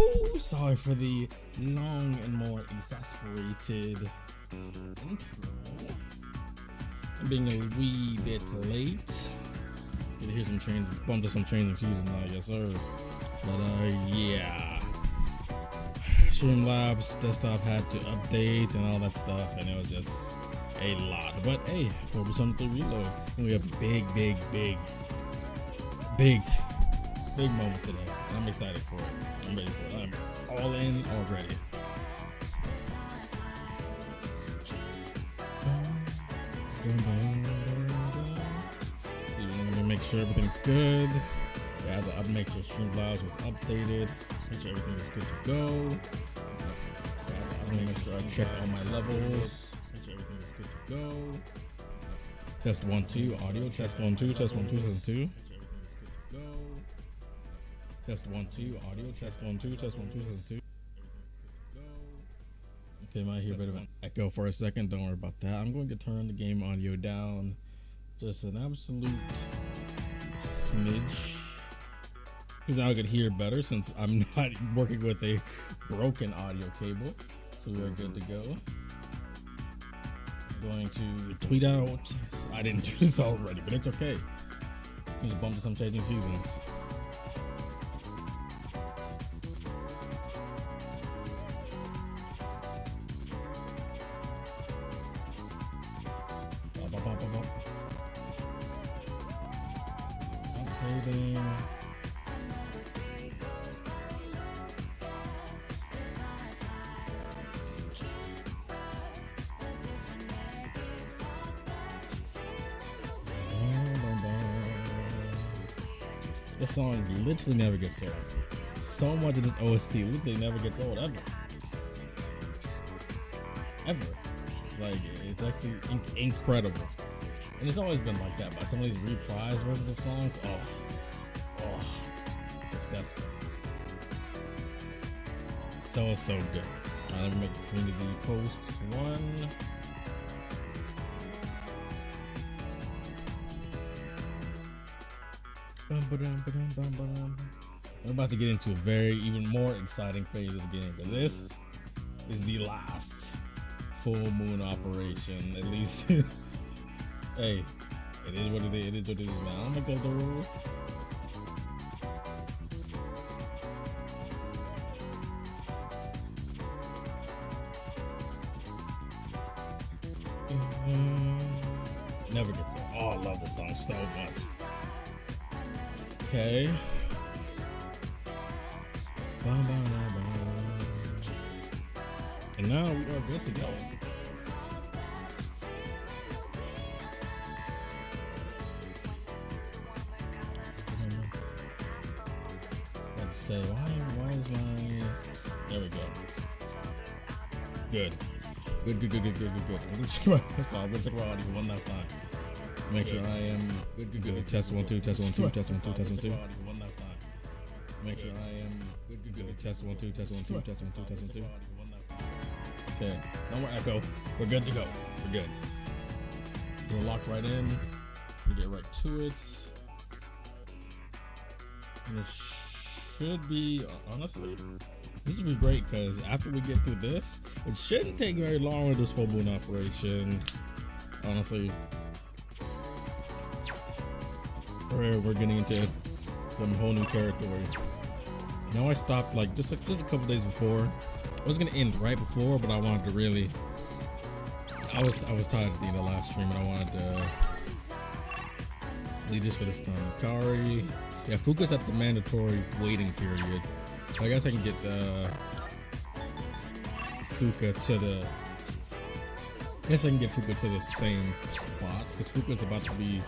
Woo, sorry for the long and more exasperated intro. I'm being a wee bit late. Get to hear some trains, bump to some training season now, yes sir. But yeah. Streamlabs desktop had to update and all that stuff, and it was just a lot. But hey, focus on the reload. And we have a big moment today. And I'm excited for it. I'm ready for it. I'm all in already. Let me make sure everything's good. Yeah, I'll make sure Streamlabs was updated. Make sure everything is good to go. I'm gonna make sure I check all my levels. Make sure everything is good to go. Test 1 2 audio. Test 1 2. Test 1 2. Test 2. Test 1 2 audio. Test 1 2. Test 1 2. Test 2. Okay, might hear a bit of an echo for a second. Don't worry about that. I'm going to turn the game audio down just an absolute smidge. Because now I could hear better since I'm not working with a broken audio cable. So we are good to go. I'm going to tweet out. I didn't do this already, but it's okay. I'm just bump to some changing seasons. This song literally never gets old. So much of this OST literally never gets old, ever. Like, it's actually incredible. And it's always been like that, but some of these reprised versions of songs, oh, disgusting. So good. Let me make the community posts 1. We're about to get into a even more exciting phase of the game, but this is the last full moon operation, at least. Hey, it is what it is. It is what it is, man. I'm gonna go the rules. Never gets old. Oh, I love this song so much. Okay. And now we are good to go. Let's say why is my there we go. Good. I'm gonna check my audio one last time. Make sure I am good. Test 1 2. Test 1 2. Test 1 2. Test 1 2. Make sure I am good. Test 1 2. Test 1 2. Test 1 2. Test 1 2. Okay, no more echo. We're good to go. We're good. Gonna lock right in. We get right to it. And it should be, honestly, this would be great because after we get through this, it shouldn't take very long with this full moon operation. Honestly. We're getting into some whole new territory. Now I stopped like just a couple days before. I was gonna end right before, but I wanted to really. I was tired at the end of the last stream, and I wanted to leave this for this time. Yukari, yeah, Fuuka's at the mandatory waiting period. So I guess I can get Fuuka to the. I guess I can get Fuuka to the same spot because Fuuka's about to be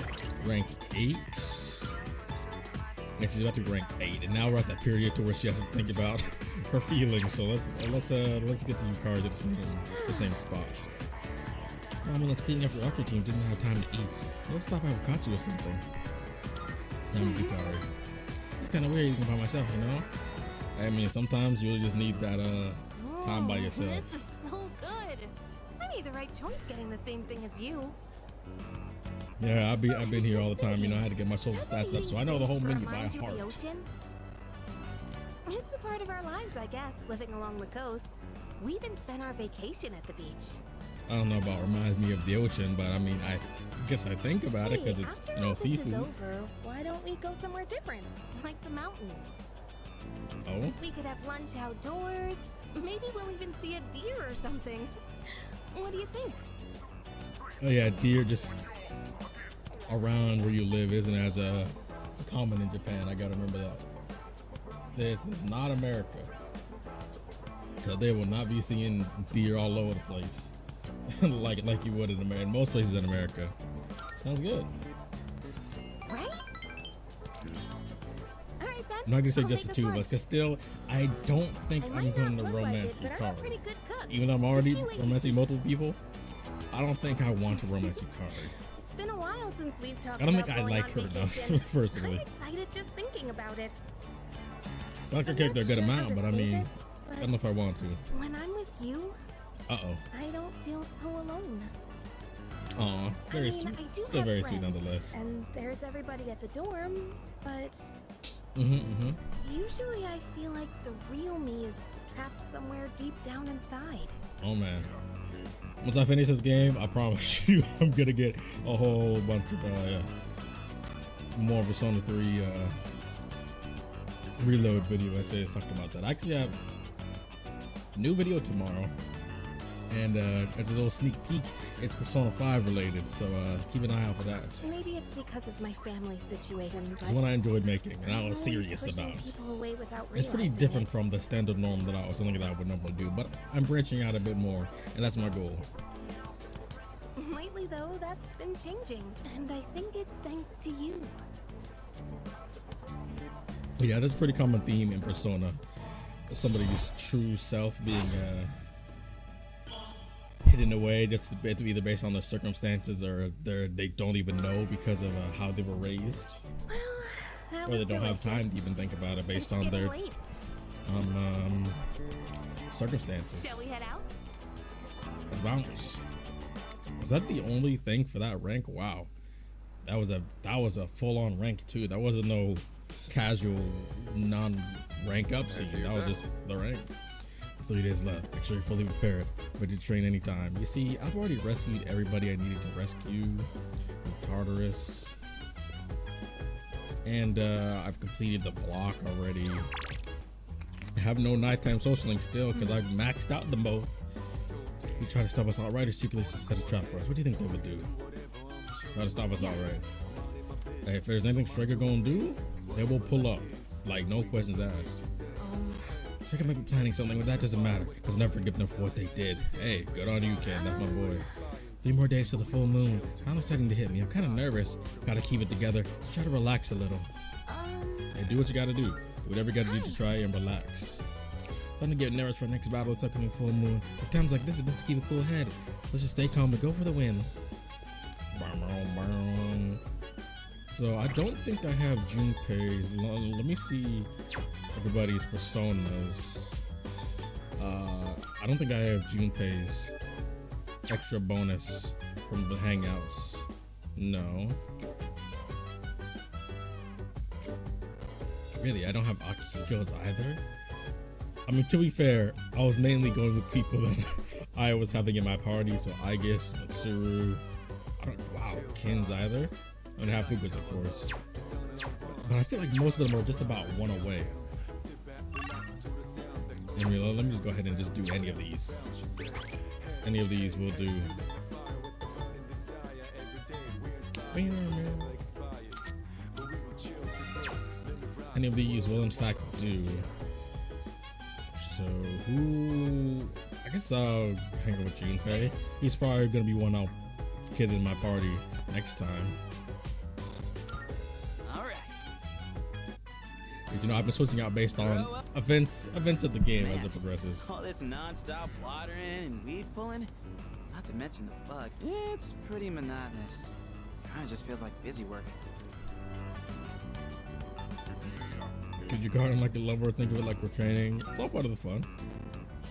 ranked 8. And she's about to be ranked 8, and now we're at that period to where she has to think about her feelings. So let's get to Yukari to the same spot. Mama, let's clean up your ultra team. Didn't have time to eat. Let's stop at Katsu or something. I'm Yukari. It's kind of weird eating by myself, you know. I mean, sometimes you just need that time by yourself. This is so good. I made the right choice getting the same thing as you. Yeah, I've been here all the time. You know, I had to get my social stats up, so I know the whole menu by heart. It's a part of our lives, I guess, living along the coast. We even spent our vacation at the beach. I don't know about reminds me of the ocean, but I mean, I guess I think about it because it's, after you know, all seafood. This is over, why don't we go somewhere different, like the mountains? Oh? We could have lunch outdoors. Maybe we'll even see a deer or something. What do you think? Oh yeah, deer just around where you live isn't as common in Japan. I gotta remember that. This is not America. So they will not be seeing deer all over the place, like you would in America. Most places in America. Sounds good. Right? All right then. I'm not gonna say I'll just the make us two of lunch. us, cause still, I don't think I I'm might going not to look like romance it, but I'm a Yukari. pretty good cook. Even though I'm already Just you wait and romancing see. multiple people, I don't think I want to romance Yukari. It's been a while since we've talked I don't about think I going like on her enough, vacation. personally. I'm excited just thinking about it. I like her I'm character a not good sure how amount, to but I say mean, this, I don't know if I want to. When I'm with you, Uh-oh. I don't feel so alone. Aw, very I sweet. mean, I do Still have very sweet friends, nonetheless. And there's everybody at the dorm, but usually I feel like the real me is trapped somewhere deep down inside. Oh man. Once I finish this game, I promise you I'm gonna get a whole bunch of more Persona 3 reload video essays talking about that. I actually have a new video tomorrow, and it's a little sneak peek. It's Persona 5 related, so keep an eye out for that. Maybe it's because of my family situation, but It's one I enjoyed making, and I I'm was always serious pushing about. people away without It's pretty realizing different it. from the standard norm that I was something that I would normally do, but I'm branching out a bit more, and that's my goal. Lately, though, that's been changing, and I think it's thanks to you. Yeah, that's a pretty common theme in Persona. Somebody's true self being hidden away, just to be either based on their circumstances or they don't even know because of how they were raised, Well, that or was they don't have time to delicious. even think about it based It's on getting their late. circumstances. Shall we head out? Let's bounce. Was that the only thing for that rank? Wow, that was a full-on rank too. That wasn't no casual non-rank up scene. That was just the rank. 3 days left. Make sure you're fully prepared, ready to train anytime. You see, I've already rescued everybody I needed to rescue. Tartarus, and I've completed the block already. I have no nighttime socialing still because I've maxed out them both. You try to stop us outright or secretly set a trap for us. What do you think they would do? Try to stop us outright. Hey, if there's anything Strega gonna do, they will pull up. Like, no questions asked. Strega might be planning something, but that doesn't matter. Because never forgive them for what they did. Hey, good on you, Ken. That's my boy. 3 more days to the full moon. Kind of starting to hit me. I'm kind of nervous. Gotta keep it together. Just try to relax a little. Hey, do what you gotta do. Do whatever you gotta do to try and relax. Starting to get nervous for the next battle. It's upcoming full moon. At times like this, it's best to keep a cool head. Let's just stay calm and go for the win. So I don't think I have Junpei's. Let me see everybody's personas. I don't think I have Junpei's extra bonus from the hangouts. No. Really, I don't have Akiko's either. I mean, to be fair, I was mainly going with people that I was having in my party. So I guess Mitsuru. Wow, Kin's either. I don't have Fuuka's, of course. But I feel like most of them are just about one away. Let me just go ahead and just do any of these. Any of these will do. Any of these will in fact do. So who? I guess I'll hang out with Junpei. He's probably gonna be one I'll get in my party next time. You know, I've been switching out based on events of the game as it progresses. All this non-stop watering and weed pulling, not to mention the bugs. It's pretty monotonous. Kinda just feels like busy work. Could you garden like a lover or think of it like we're training? It's all part of the fun.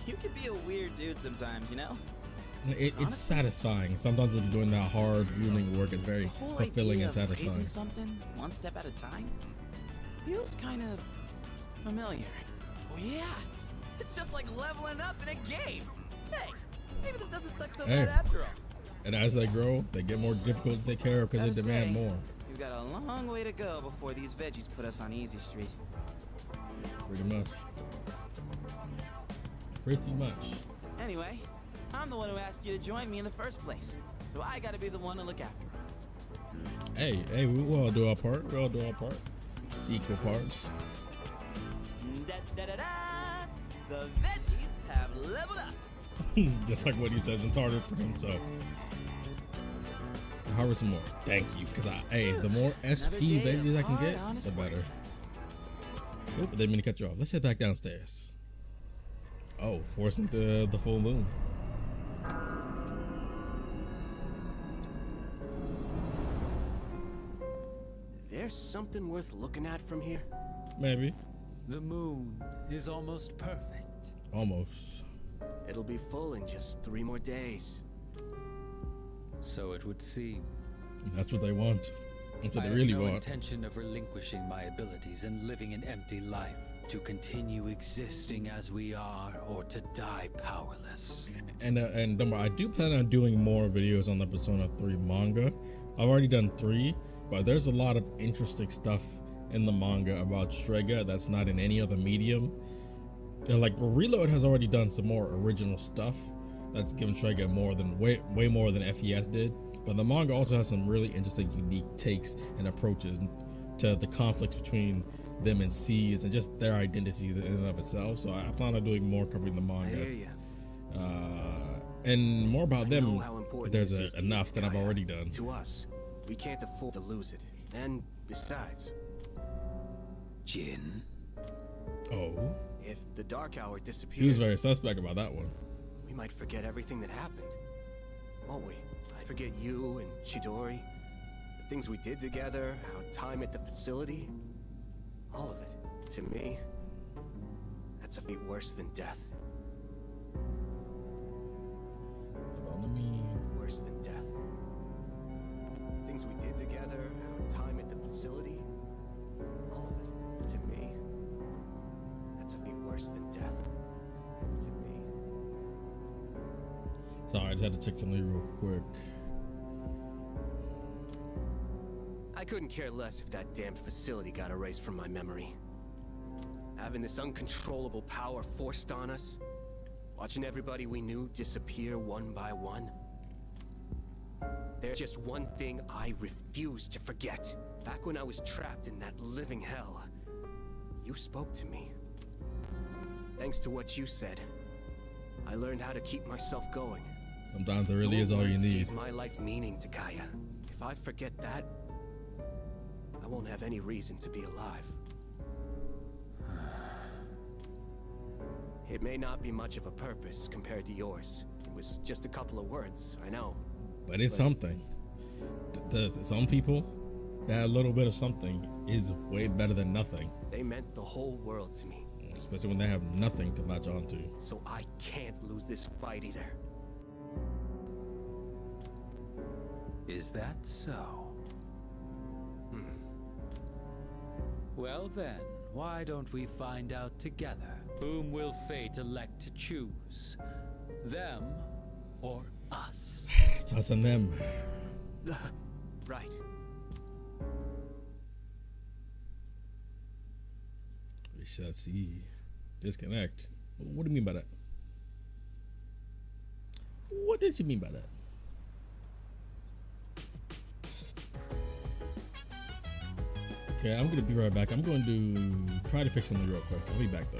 You could be a weird dude sometimes, you know? It's satisfying. Sometimes when you're doing that hard, grueling work, it's very fulfilling and satisfying. Raising something one step at a time feels kind of familiar. Oh yeah, it's just like leveling up in a game. Hey, maybe this doesn't suck so Hey. bad after all. And as they grow, they get more difficult to take care of because they Gotta demand say, more. We've got a long way to go before these veggies put us on easy street. Pretty much. Pretty much. Anyway, I'm the one who asked you to join me in the first place, so I gotta be the one to look after her. Hey, we all do our part. We all do our part. Equal parts. Da da da da! The veggies have leveled up. Just like what he says in Tartarus for himself. Harvest some more. Thank you. Because the more SP day veggies of I can hard, get, honest the work. better. Oop, I didn't mean to cut you off. Let's head back downstairs. Oh, forcing the full moon. There's something worth looking at from here. Maybe. The moon is almost perfect. Almost. It'll be full in just 3 more days. So it would seem. That's what they want. That's what I they really have no want. intention of relinquishing my abilities and living an empty life. To continue existing as we are, or to die powerless. And don't worry, I do plan on doing more videos on the Persona 3 manga. I've already done 3, but there's a lot of interesting stuff in the manga about Strega that's not in any other medium. And like Reload has already done some more original stuff that's given Strega more than way more than FES did. But the manga also has some really interesting, unique takes and approaches to the conflicts between them and C's and just their identities in and of itself. So I plan on doing more covering the I hear manga. ya. And more about I them. know how important There's this is to you, enough that I've Takaya. already done. To us, we can't afford to lose it. And besides, Jin? Oh, if the Dark Hour disappears, he was very suspect about that one. we might forget everything that happened. Won't we? I forget you and Chidori, the things we did together, our time at the facility. All of it. To me, that's a fate worse than death. Worse than death. Things we did together, our time at the facility. All of it. To me, that's a fate worse than death. To me. Sorry, I just had to check something real quick. I couldn't care less if that damned facility got erased from my memory. Having this uncontrollable power forced on us, watching everybody we knew disappear one by one. There's just one thing I refuse to forget. Back when I was trapped in that living hell, you spoke to me. Thanks to what you said, I learned how to keep myself going. Sometimes it really Your is all you words need. gave my life meaning, Takaya. If I forget that, I won't have any reason to be alive. It may not be much of a purpose compared to yours. It was just a couple of words, I know. But it's something. To some people, that little bit of something is way better than nothing. They meant the whole world to me. Especially when they have nothing to latch on to. So I can't lose this fight either. Is that so? Well then, why don't we find out together? Whom will fate elect to choose? Them or us? It's us and them. Right. We shall see. Disconnect. What do you mean by that? What did you mean by that? Okay, I'm gonna be right back. I'm going to try to fix something real quick. I'll be back though.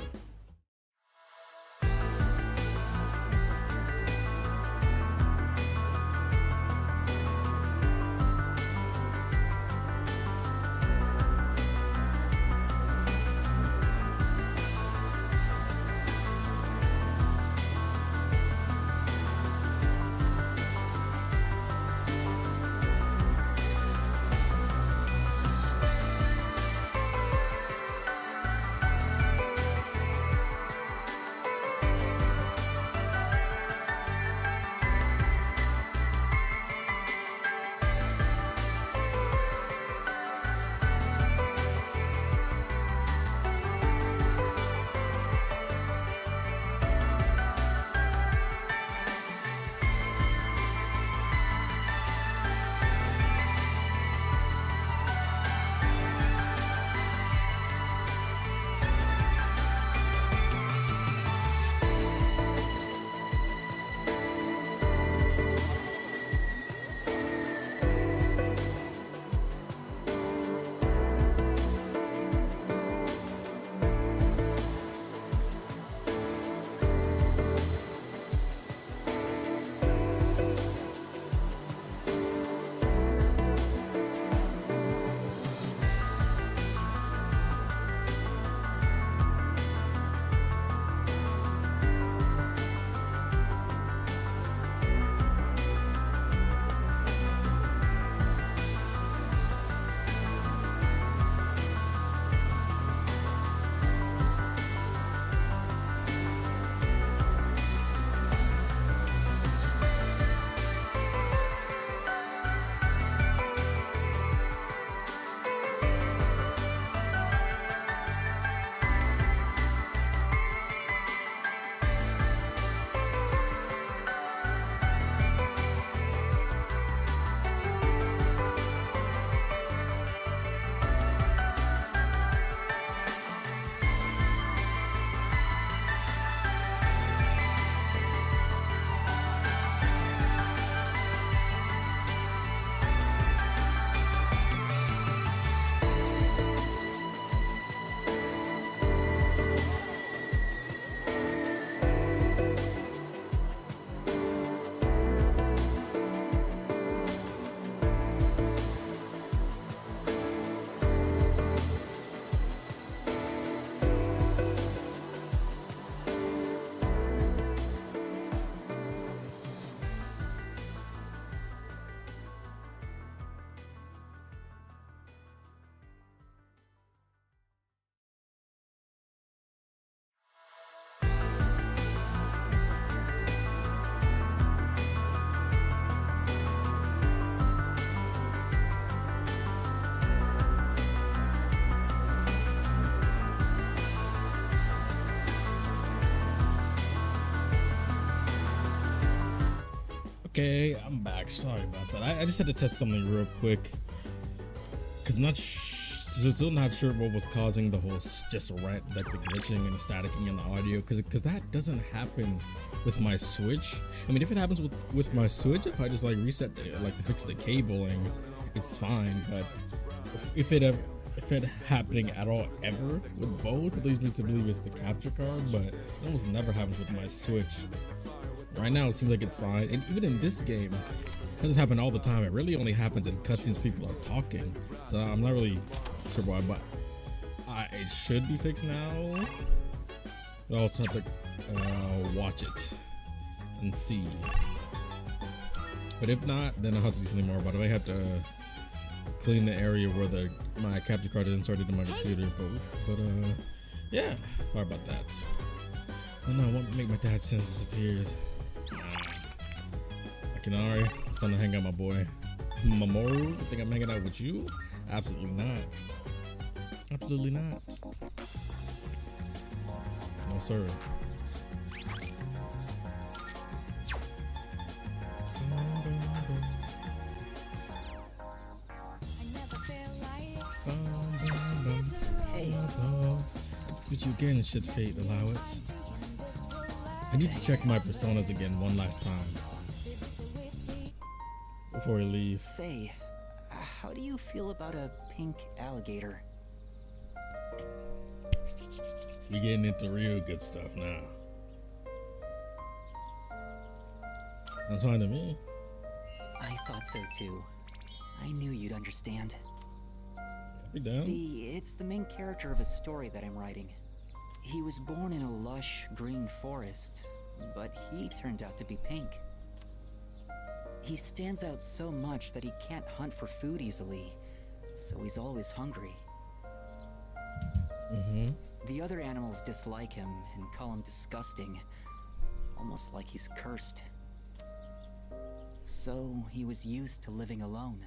Okay, I'm back. Sorry about that. I just had to test something real quick because I'm not still not sure what was causing the whole just like the glitching and the staticking in the audio because that doesn't happen with my Switch. I mean, if it happens with my Switch, if I just like reset like to fix the cabling, it's fine. But if it happening at all ever with both, it leads me to believe it's the capture card. But it almost never happens with my Switch. Right now it seems like it's fine, and even in this game it doesn't happen all the time. It really only happens in cutscenes people are talking, so I'm not really sure why, but it should be fixed now. But I'll also have to watch it and see, but if not, then I'll have to do something more about it. I have to clean the area where my capture card is inserted in my computer, but yeah, sorry about that. Oh no, I won't make my dad sense disappears. Yukari, it's time to hang out, my boy. Mamoru, you think I'm hanging out with you? Absolutely not. Absolutely not. No, sir. Hey. But you again, should fate allow it. I need to check my personas again one last time before we leave. Say, how do you feel about a pink alligator? We're getting into real good stuff now. That's fine to me. I thought so too. I knew you'd understand. Be down. See, it's the main character of a story that I'm writing. He was born in a lush green forest, but he turned out to be pink. He stands out so much that he can't hunt for food easily, so he's always hungry. The other animals dislike him and call him disgusting, almost like he's cursed. So he was used to living alone.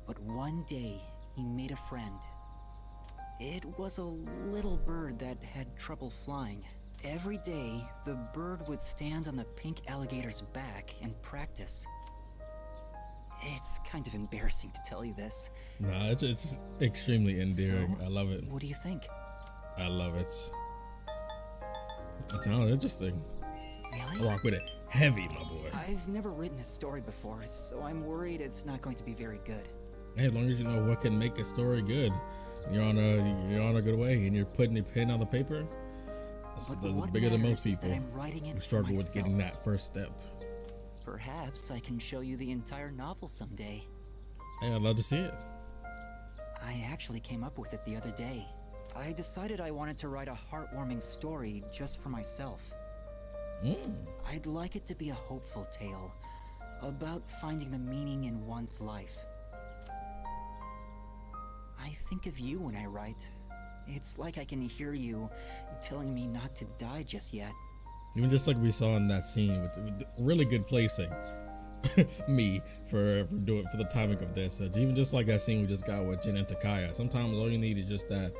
But one day, he made a friend. It was a little bird that had trouble flying. Every day, the bird would stand on the pink alligator's back and practice. It's kind of embarrassing to tell you this. Nah, it's extremely endearing. So, I love it. What do you think? I love it. It sounds interesting. Really? Rock with it heavy, my boy. I've never written a story before, so I'm worried it's not going to be very good. Hey, as long as you know what can make a story good, you're on a good way, and you're putting the pen on the paper. That's bigger than most people who struggle with getting that first step. Perhaps I can show you the entire novel someday. Hey, I'd love to see it. I actually came up with it the other day. I decided I wanted to write a heartwarming story just for myself. I'd like it to be a hopeful tale about finding the meaning in one's life. I think of you when I write. It's like I can hear you telling me not to die just yet. Even just like we saw in that scene with really good placing. Me for the timing of this. Even just like that scene we just got with Jin and Takaya. Sometimes all you need is just that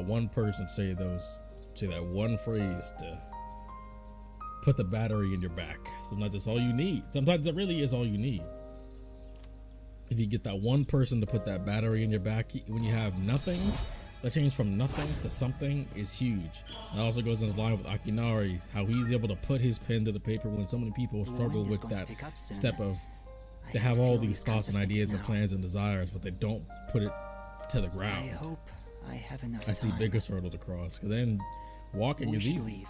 one person say that one phrase to put the battery in your back. Sometimes that's all you need. Sometimes it really is all you need. If you get that one person to put that battery in your back when you have nothing, that change from nothing to something is huge. That also goes in line with Akinari, how he's able to put his pen to the paper when so many people struggle with that step of they have all these thoughts and ideas and plans and desires, but they don't put it to the ground. I hope I have enough That's time. the biggest hurdle to cross, because then walking is easy. Leave.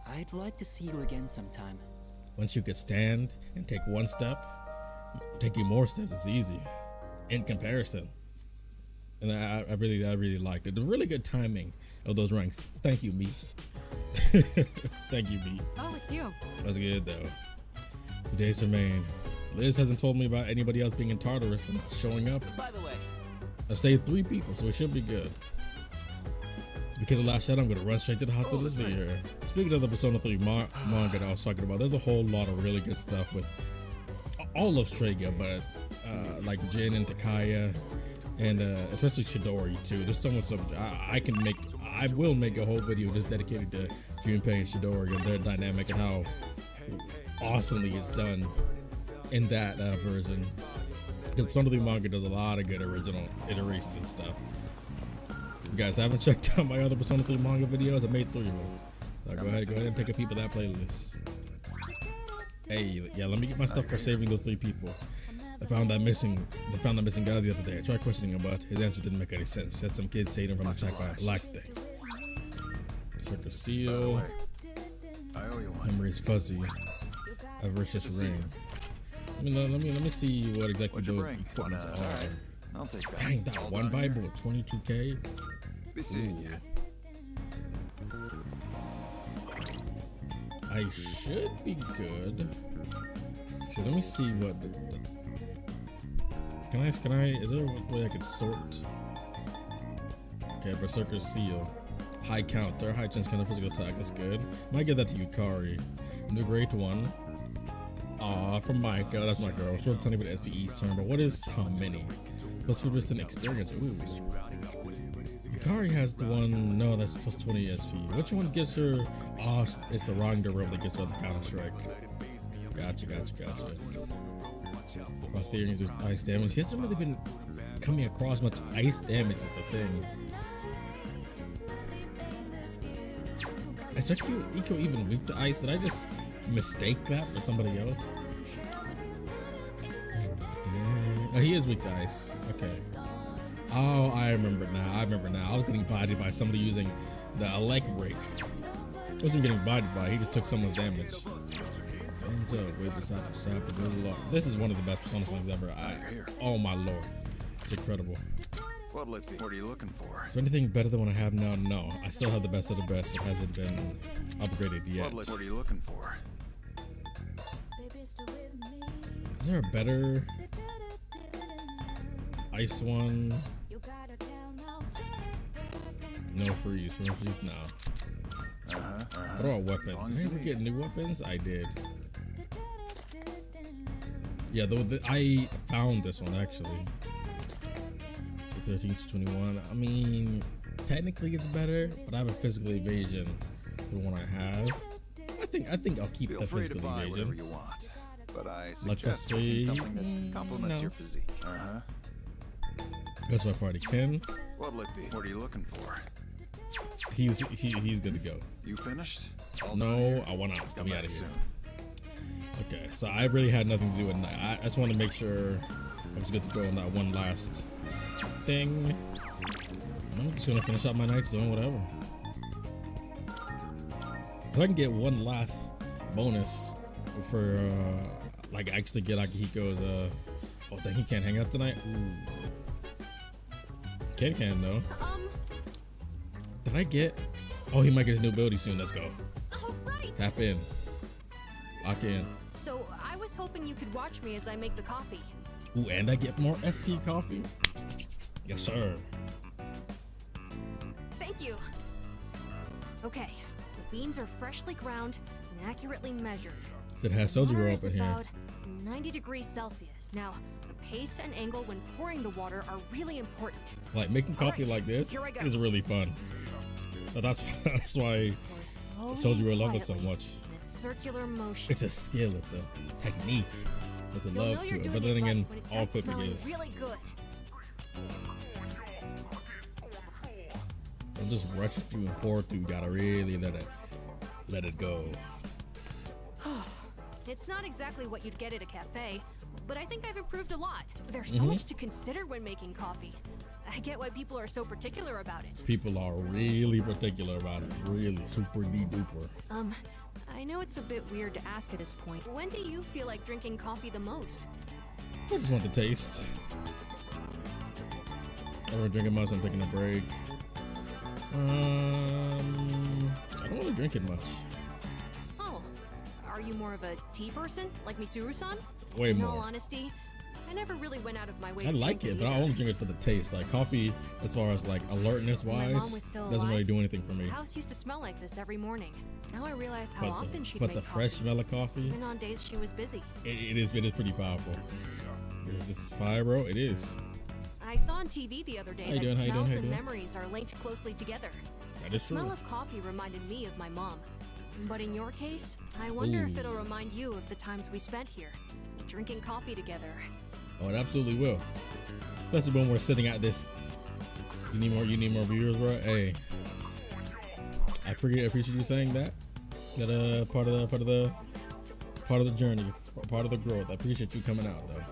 I'd like to see you again sometime. Once you could stand and take one step, taking more steps is easy in comparison. And I really liked it. The really good timing of those ranks. Thank you, me. Thank you, me. Oh, it's you. That's good though. 2 days remain. Liz hasn't told me about anybody else being in Tartarus and showing up. By the way, I've saved 3 people, so it should be good. To get the last shot, I'm gonna run straight to the hospital to see her. Speaking of the Persona 3 manga that I was talking about, there's a whole lot of really good stuff with all of Strega, but like Jin and Takaya, and especially Chidori too. There's so much stuff I will make a whole video just dedicated to Junpei and Chidori and their dynamic and how awesomely it's done in that version. The Persona 3 manga does a lot of good original iterations and stuff. You guys haven't checked out my other Persona 3 manga videos? I made 3 of them. So go ahead and take a peep at that playlist. Hey, yeah, let me get my stuff for saving those 3 people. They found that missing guy the other day. I tried questioning him, but his answer didn't make any sense. Said some kid saved him from a check by a black thing. Circle Seal. Memory's fuzzy. Versus rain. Let me see what exactly those equipments are. I'll take that. Dang, that one Bible with 22K. Be seeing you. I should be good. So let me see what can I is there a way I could sort? Okay, Berserker Seal. High count, they're high chance kind of physical attack, that's good. Might get that to Yukari. New great one. From Manga, that's my girl. Short tiny bit SPE's turn, but what is how many? Plus 50% experience. Ooh. Yukari has the one, no, that's plus 20 SP. Which one gives her, it's the wrong derivative that gives her the counter strike. Gotcha. Cross steering with ice damage. He hasn't really been coming across much ice damage is the thing. Is Eco even weak to ice? Did I just mistake that for somebody else? Oh, he is weak to ice. Okay. Oh, I remember now. I was getting bodied by somebody using the electric. I wasn't getting bodied by. He just took someone's damage. This is one of the best Persona songs ever. Oh my lord, it's incredible. What are you looking for? Is there anything better than what I have now? No, I still have the best of the best. It hasn't been upgraded yet. What are you looking for? Is there a better ice one? No freeze. No freeze now. What about weapons? Did I ever get new weapons? I did. Yeah, I found this one actually. 13 to 21. I mean, technically it's better, but I have a physical evasion. The one I have. I think I'll keep the physical evasion. You want, but I Like suggest something that complements your physique. That's my party. Ken. What'll it be? What are you looking for? He's good to go. You finished? No, I want out. Get me out of here. Okay, so I really had nothing to do at night. I just want to make sure I was good to go on that one last thing. I'm just gonna finish up my nights doing whatever. If I can get one last bonus for like actually get Akihiko's oh dang, he can't hang out tonight. Ooh. Ken can though. Did I get? Oh, he might get his new ability soon. Let's go. All right. Tap in. Lock in. So I was hoping you could watch me as I make the coffee. Ooh, and I get more SP coffee? Yes, sir. Thank you. Okay, the beans are freshly ground and accurately measured. It has Soju Water up is in here. about 90 degrees Celsius. Now, the pace and angle when pouring the water are really important. Like making coffee Alright, like this here I go. is really fun. But that's why Soju love it so much. In a circular motion. It's a skill, it's a technique, it's a You'll love know to you're it. doing But then again, right when it all starts cooking smelling is. really good. Don't just rush through and pour through. You gotta really let it go. It's not exactly what you'd get at a cafe, but I think I've improved a lot. There's so much to consider when making coffee. I get why people are so particular about it. People are really particular about it. Really super duper. I know it's a bit weird to ask at this point. When do you feel like drinking coffee the most? I just want the taste. I don't drink it much. I'm taking a break. I don't want to drink it much. Oh, are you more of a tea person, like Mitsuru-san? Way In more. all honesty, I never really went out of my way I to like drink it, but I only drink it for the taste. Like coffee, as far as like alertness When my mom wise, was still doesn't really alive, do anything for me. The house used to smell like this every morning. Now I realize how often she'd But make the coffee, fresh smell of coffee, even on days she was busy. it is pretty powerful. Is this fire, bro? It is. I saw on TV the other day How you that doing? How you doing? smells How you and doing? memories are linked closely together. That The is true. smell of coffee reminded me of my mom. But in your case, I wonder if Ooh. it'll remind you of the times we spent here, drinking coffee together. Oh, it absolutely will. Especially when we're sitting at this. You need more viewers, bro. Hey, I appreciate you saying that. That part of the journey, part of the growth. I appreciate you coming out though.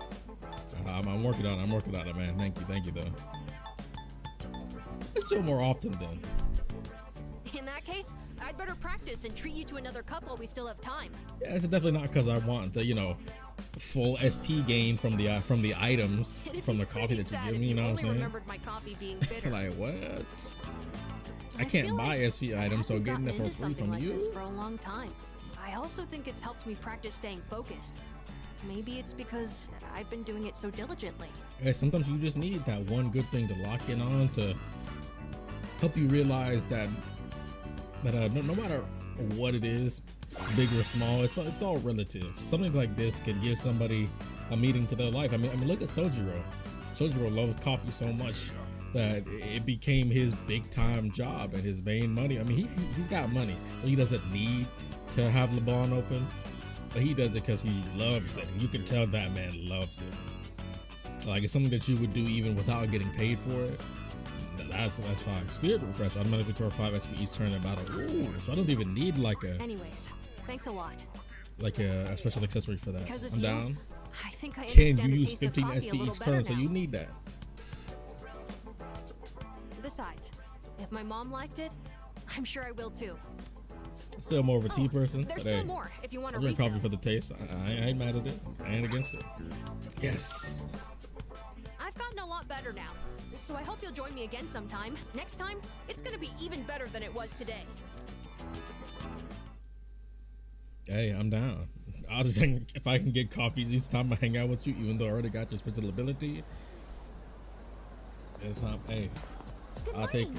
I'm working on it, man. Thank you though. Let's do it more often then. In that case, I'd better practice and treat you to another cup while we still have time. Yeah, it's definitely not because I want the full SP gain from the items It'd from be the coffee pretty that you sad give if me. You know what I'm only saying? remembered my coffee being bitter. Like what? I feel can't buy like SP items, so I haven't getting it gotten for into free something from like this you. for a long time. I also think it's helped me practice staying focused. Maybe it's because I've been doing it so diligently. Yeah, sometimes you just need that one good thing to lock in on to help you realize that no matter what it is, big or small, it's all relative. Something like this can give somebody a meaning to their life. I mean, look at Sojiro. Sojiro loves coffee so much that it became his big time job and his main money. I mean, he's got money. He doesn't need to have LeBron open, but he does it because he loves it. You can tell that man loves it. Like it's something that you would do even without getting paid for it. That's fine. Spirit refresh automatically for 5 SP each turn in battle. Ooh, so I don't even need like Anyways, thanks a lot. a special accessory for that. Because of I'm you, down. I think I Can understand you the use taste of 15 coffee SP a little each better turn? So now. you need that. Besides, if my mom liked it, I'm sure I will too. Still more of a tea person. There's but still hey, more if you want I to drink read coffee for the taste. I ain't mad at it. I ain't against it. Yes. I've gotten a lot better now, so I hope you'll join me again sometime. Next time, it's gonna be even better than it was today. Hey, I'm down. I'll just hang, if I can get coffees each time I hang out with you, even though I already got your special ability. It's not. Hey, I'll take it.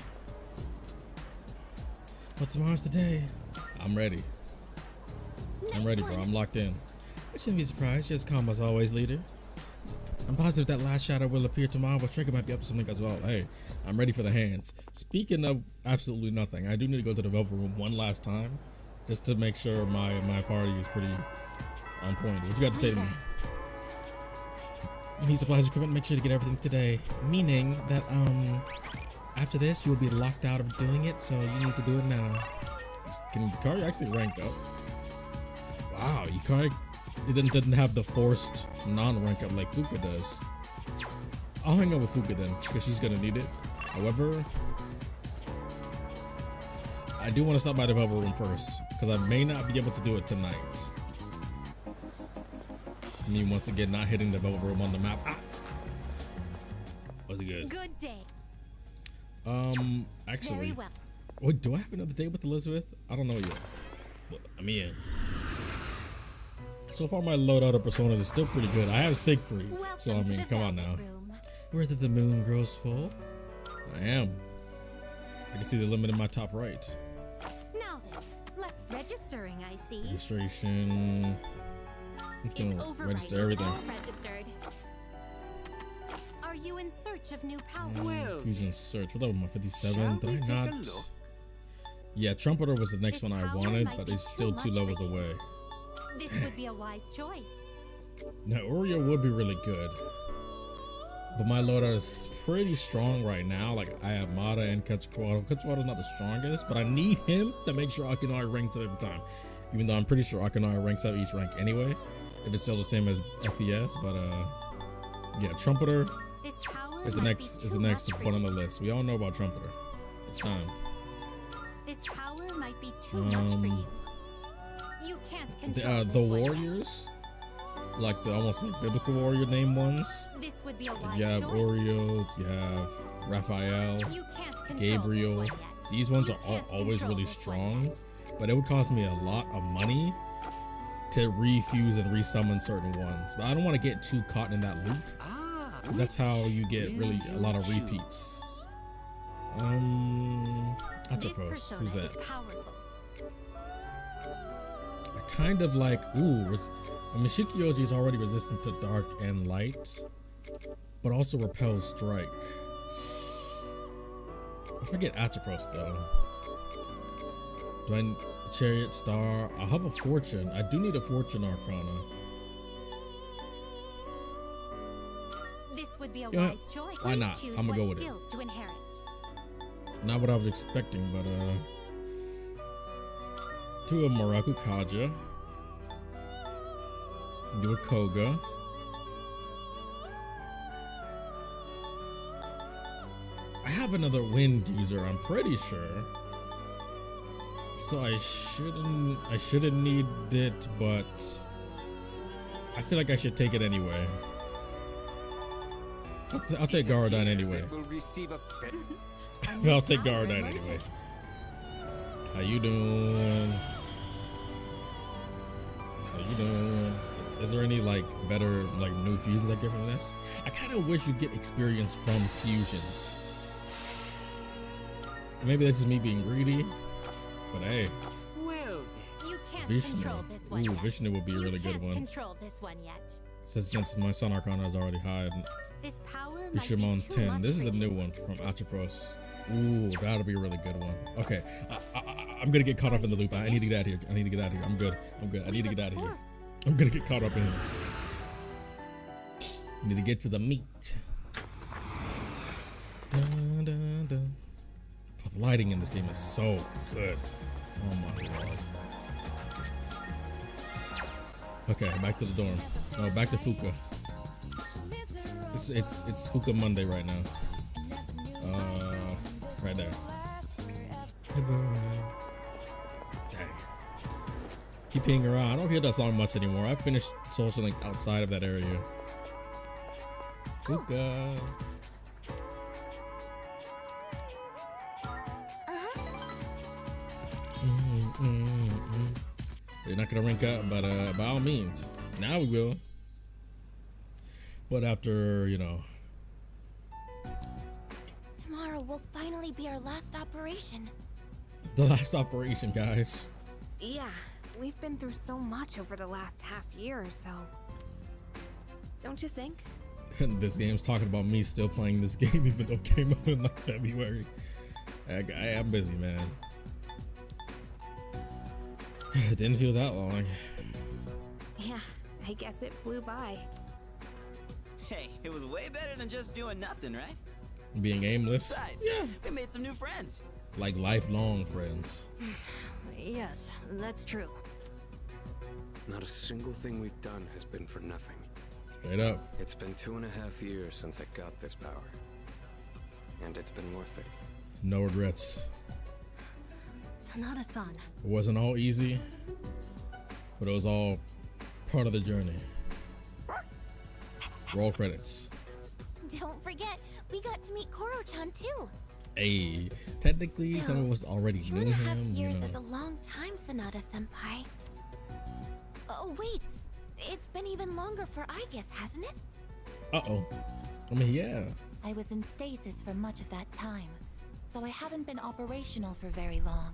What's tomorrow's today? I'm ready. I'm ready, bro. I'm locked in. I shouldn't be surprised. Just calm as always, leader. I'm positive that last shadow will appear tomorrow, but Strega might be up to something as well. Hey, I'm ready for the hands. Speaking of absolutely nothing, I do need to go to the Velvet Room one last time, just to make sure my party is pretty on point. What you got to say to me? You need supplies and equipment. Make sure to get everything today. Meaning that after this you will be locked out of doing it, so you need to do it now. Can Yukari actually rank up? Wow, Yukari doesn't have the forced non-rank up like Fuuka does. I'll hang out with Fuuka then, because she's gonna need it. However, I do want to stop by the Velvet Room first, because I may not be able to do it tonight. Me once again not hitting the Velvet Room on the map. Ah! Was it good? Good day. Actually, Very well. wait, do I have another date with Elizabeth? I don't know yet. But I'm in. So far, my loadout of personas is still pretty good. I have Siegfried, so I Welcome to mean, the come on Velvet now. Room. Whether the moon grows full, I am. I can see the limit in my top right. Now then, let's registering, I see. Registration. I'm just Is gonna overwriting register everything. all registered. Are you in search of new power? Fusion search. What up with my 57? shall Did we I take a not? look? Yeah, Trumpeter was the next This one I power wanted, might but be it's still too 2 much levels for you. away. This would be a wise choice. Now, Oreo would be really good, but my loadout is pretty strong right now. Like, I have Mata and Quetzalcoatl. Quetzalcoatl's not the strongest, but I need him to make sure Akinari ranks up every time. Even though I'm pretty sure Akinari ranks up each rank anyway, if it's still the same as FES. But yeah, Trumpeter This power is the might next be too much for one on you. the list. We all know about Trumpeter. It's time. This power might be too much for you. You can't control The this one. warriors, like the almost like biblical warrior name ones. This would be a wise You have choice. Oreo, you have Raphael, You can't control Gabriel. this one yet. These ones You are can't always control really this one strong, yet. but it would cost me a lot of money to refuse and resummon certain ones. But I don't want to get too caught in that loop. That's how you get really a lot of repeats. This Atropos, persona who's is that? powerful. I kind of like, I mean, Shikioji is already resistant to dark and light, but also repels strike. I forget Atropos though. Chariot Star. I have a Fortune. I do need a Fortune Arcana. This would be a You know wise what? choice. Why not? Choose I'ma what go with it. skills to inherit. Not what I was expecting, but 2 of Maraku Kaja. Do a Koga. I have another wind user, I'm pretty sure. So I shouldn't need it, but I feel like I should take it anyway. I'll take Garadine anyway. I'll take Garadine anyway. How you doing? How you doing? Is there any like better like new fusions I get from this? I kind of wish you get experience from fusions. Maybe that's just me being greedy, but hey. Well, you can't Vishnu. control this one Ooh, yet. Vishnu would be a really You good can't one. control this one yet. Since my Sun Arcana is already high. This power might Bishimon be too 10. much This is for a new you. one from Atropos. Ooh, that'll be a really good one. Okay, I'm gonna get caught up in the loop. I need to get out of here. I need to get out of here. I'm good. I need to get out of here. I'm gonna get caught up in here. I need to get to the meat. Dun, dun, dun. Oh, the lighting in this game is so good. Oh my god. Okay, back to the dorm. No, back to Fuuka. It's Fuuka Monday right now. Right there. Dang. Keep peeing around. I don't hear that song much anymore. I finished Social Link outside of that area. Fuuka. You're not gonna rank up, but by all means, now we will. But after, you know. Tomorrow will finally be our last operation. The last operation, guys. Yeah, we've been through so much over the last half year or so. Don't you think? And this game's talking about me still playing this game even though it came out in like February. I am busy, man. It didn't feel that long. Yeah, I guess it flew by. Hey, it was way better than just doing nothing, right? Being aimless. Besides, we made some new friends. Like lifelong friends. Yes, that's true. Not a single thing we've done has been for nothing. Straight up. It's been 2.5 years since I got this power. And it's been worth it. No regrets. Sanada-san. It wasn't all easy, but it was all part of the journey. Roll credits. Don't forget, we got to meet Koro-chan too. Hey, technically, Still, some of us already knew 2.5 him. You years know. is a long time, Sanada-senpai. Oh wait, it's been even longer for Aegis, hasn't it? Uh-oh. I mean, yeah. I was in stasis for much of that time, so I haven't been operational for very long.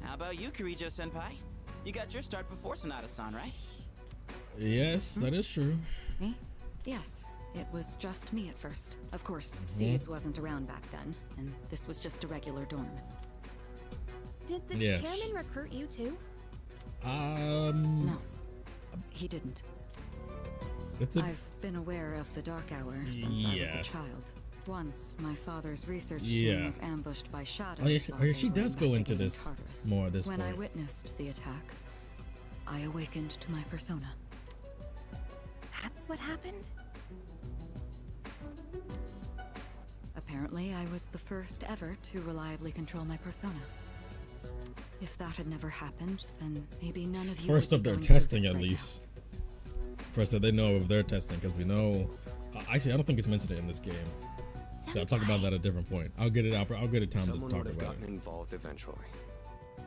How about you, Kirijo-senpai? You got your start before Sanada-san, right? Yes, that is true. Me? Yes. It was just me at first. Of course, C's wasn't around back then, and this was just a regular dorm. Did the Yes. chairman recruit you too? No, he didn't. It's a, I've been aware of the Dark Hour since I was Yeah. a child. Once, my father's research Yeah. team was ambushed by shadows. Oh, yeah, while they she were does go into investigating this Tartarus. more at this When I point. witnessed the attack, I awakened to my persona. That's what happened? Apparently, I was the first ever to reliably control my persona. If that had never happened, then maybe none of you First would of be their going through testing, this at right least. First that they know of their testing, because we know. Actually, I don't think it's mentioned in this game. I'll talk about that at a different point. I'll get it out. I'll get a time Someone to talk would have about gotten it. involved eventually.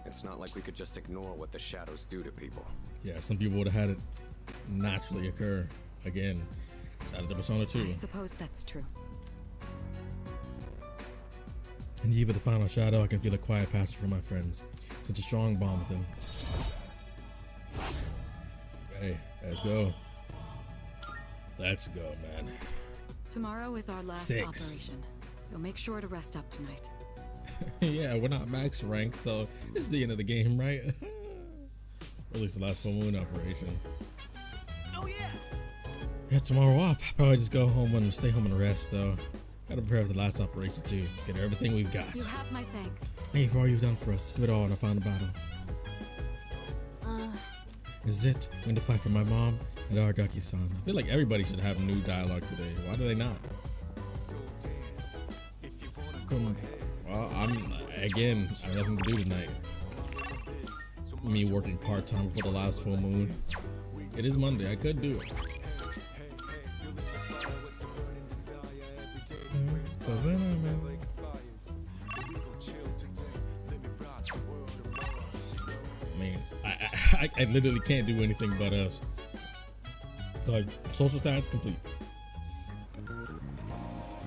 It's not like we could just ignore what the shadows do to people. Yeah, some people would have had it naturally occur again. Shout out to Persona 2. I suppose that's true. And even the final shadow, I can feel a quiet passage from my friends. Such a strong bond with them. Hey, let's go. Let's go, man. Tomorrow is our last 6. operation, so make sure to rest up tonight. Yeah, we're not max ranked, so it's the end of the game, right? Or at least the last full moon operation. Oh yeah. Yeah, tomorrow off. Probably just go home and stay home and rest, though. Gotta prepare for the last operation too. Let's get everything we've got. You have my thanks. Thank you for all you've done for us. Give it all in a final battle. Is it going to fight for my mom and Argaki-san? I feel like everybody should have new dialogue today. Why do they not? Well, I have nothing to do tonight. Me working part-time for the last full moon. It is Monday. I could do it. I mean, I literally can't do anything but like social stats complete,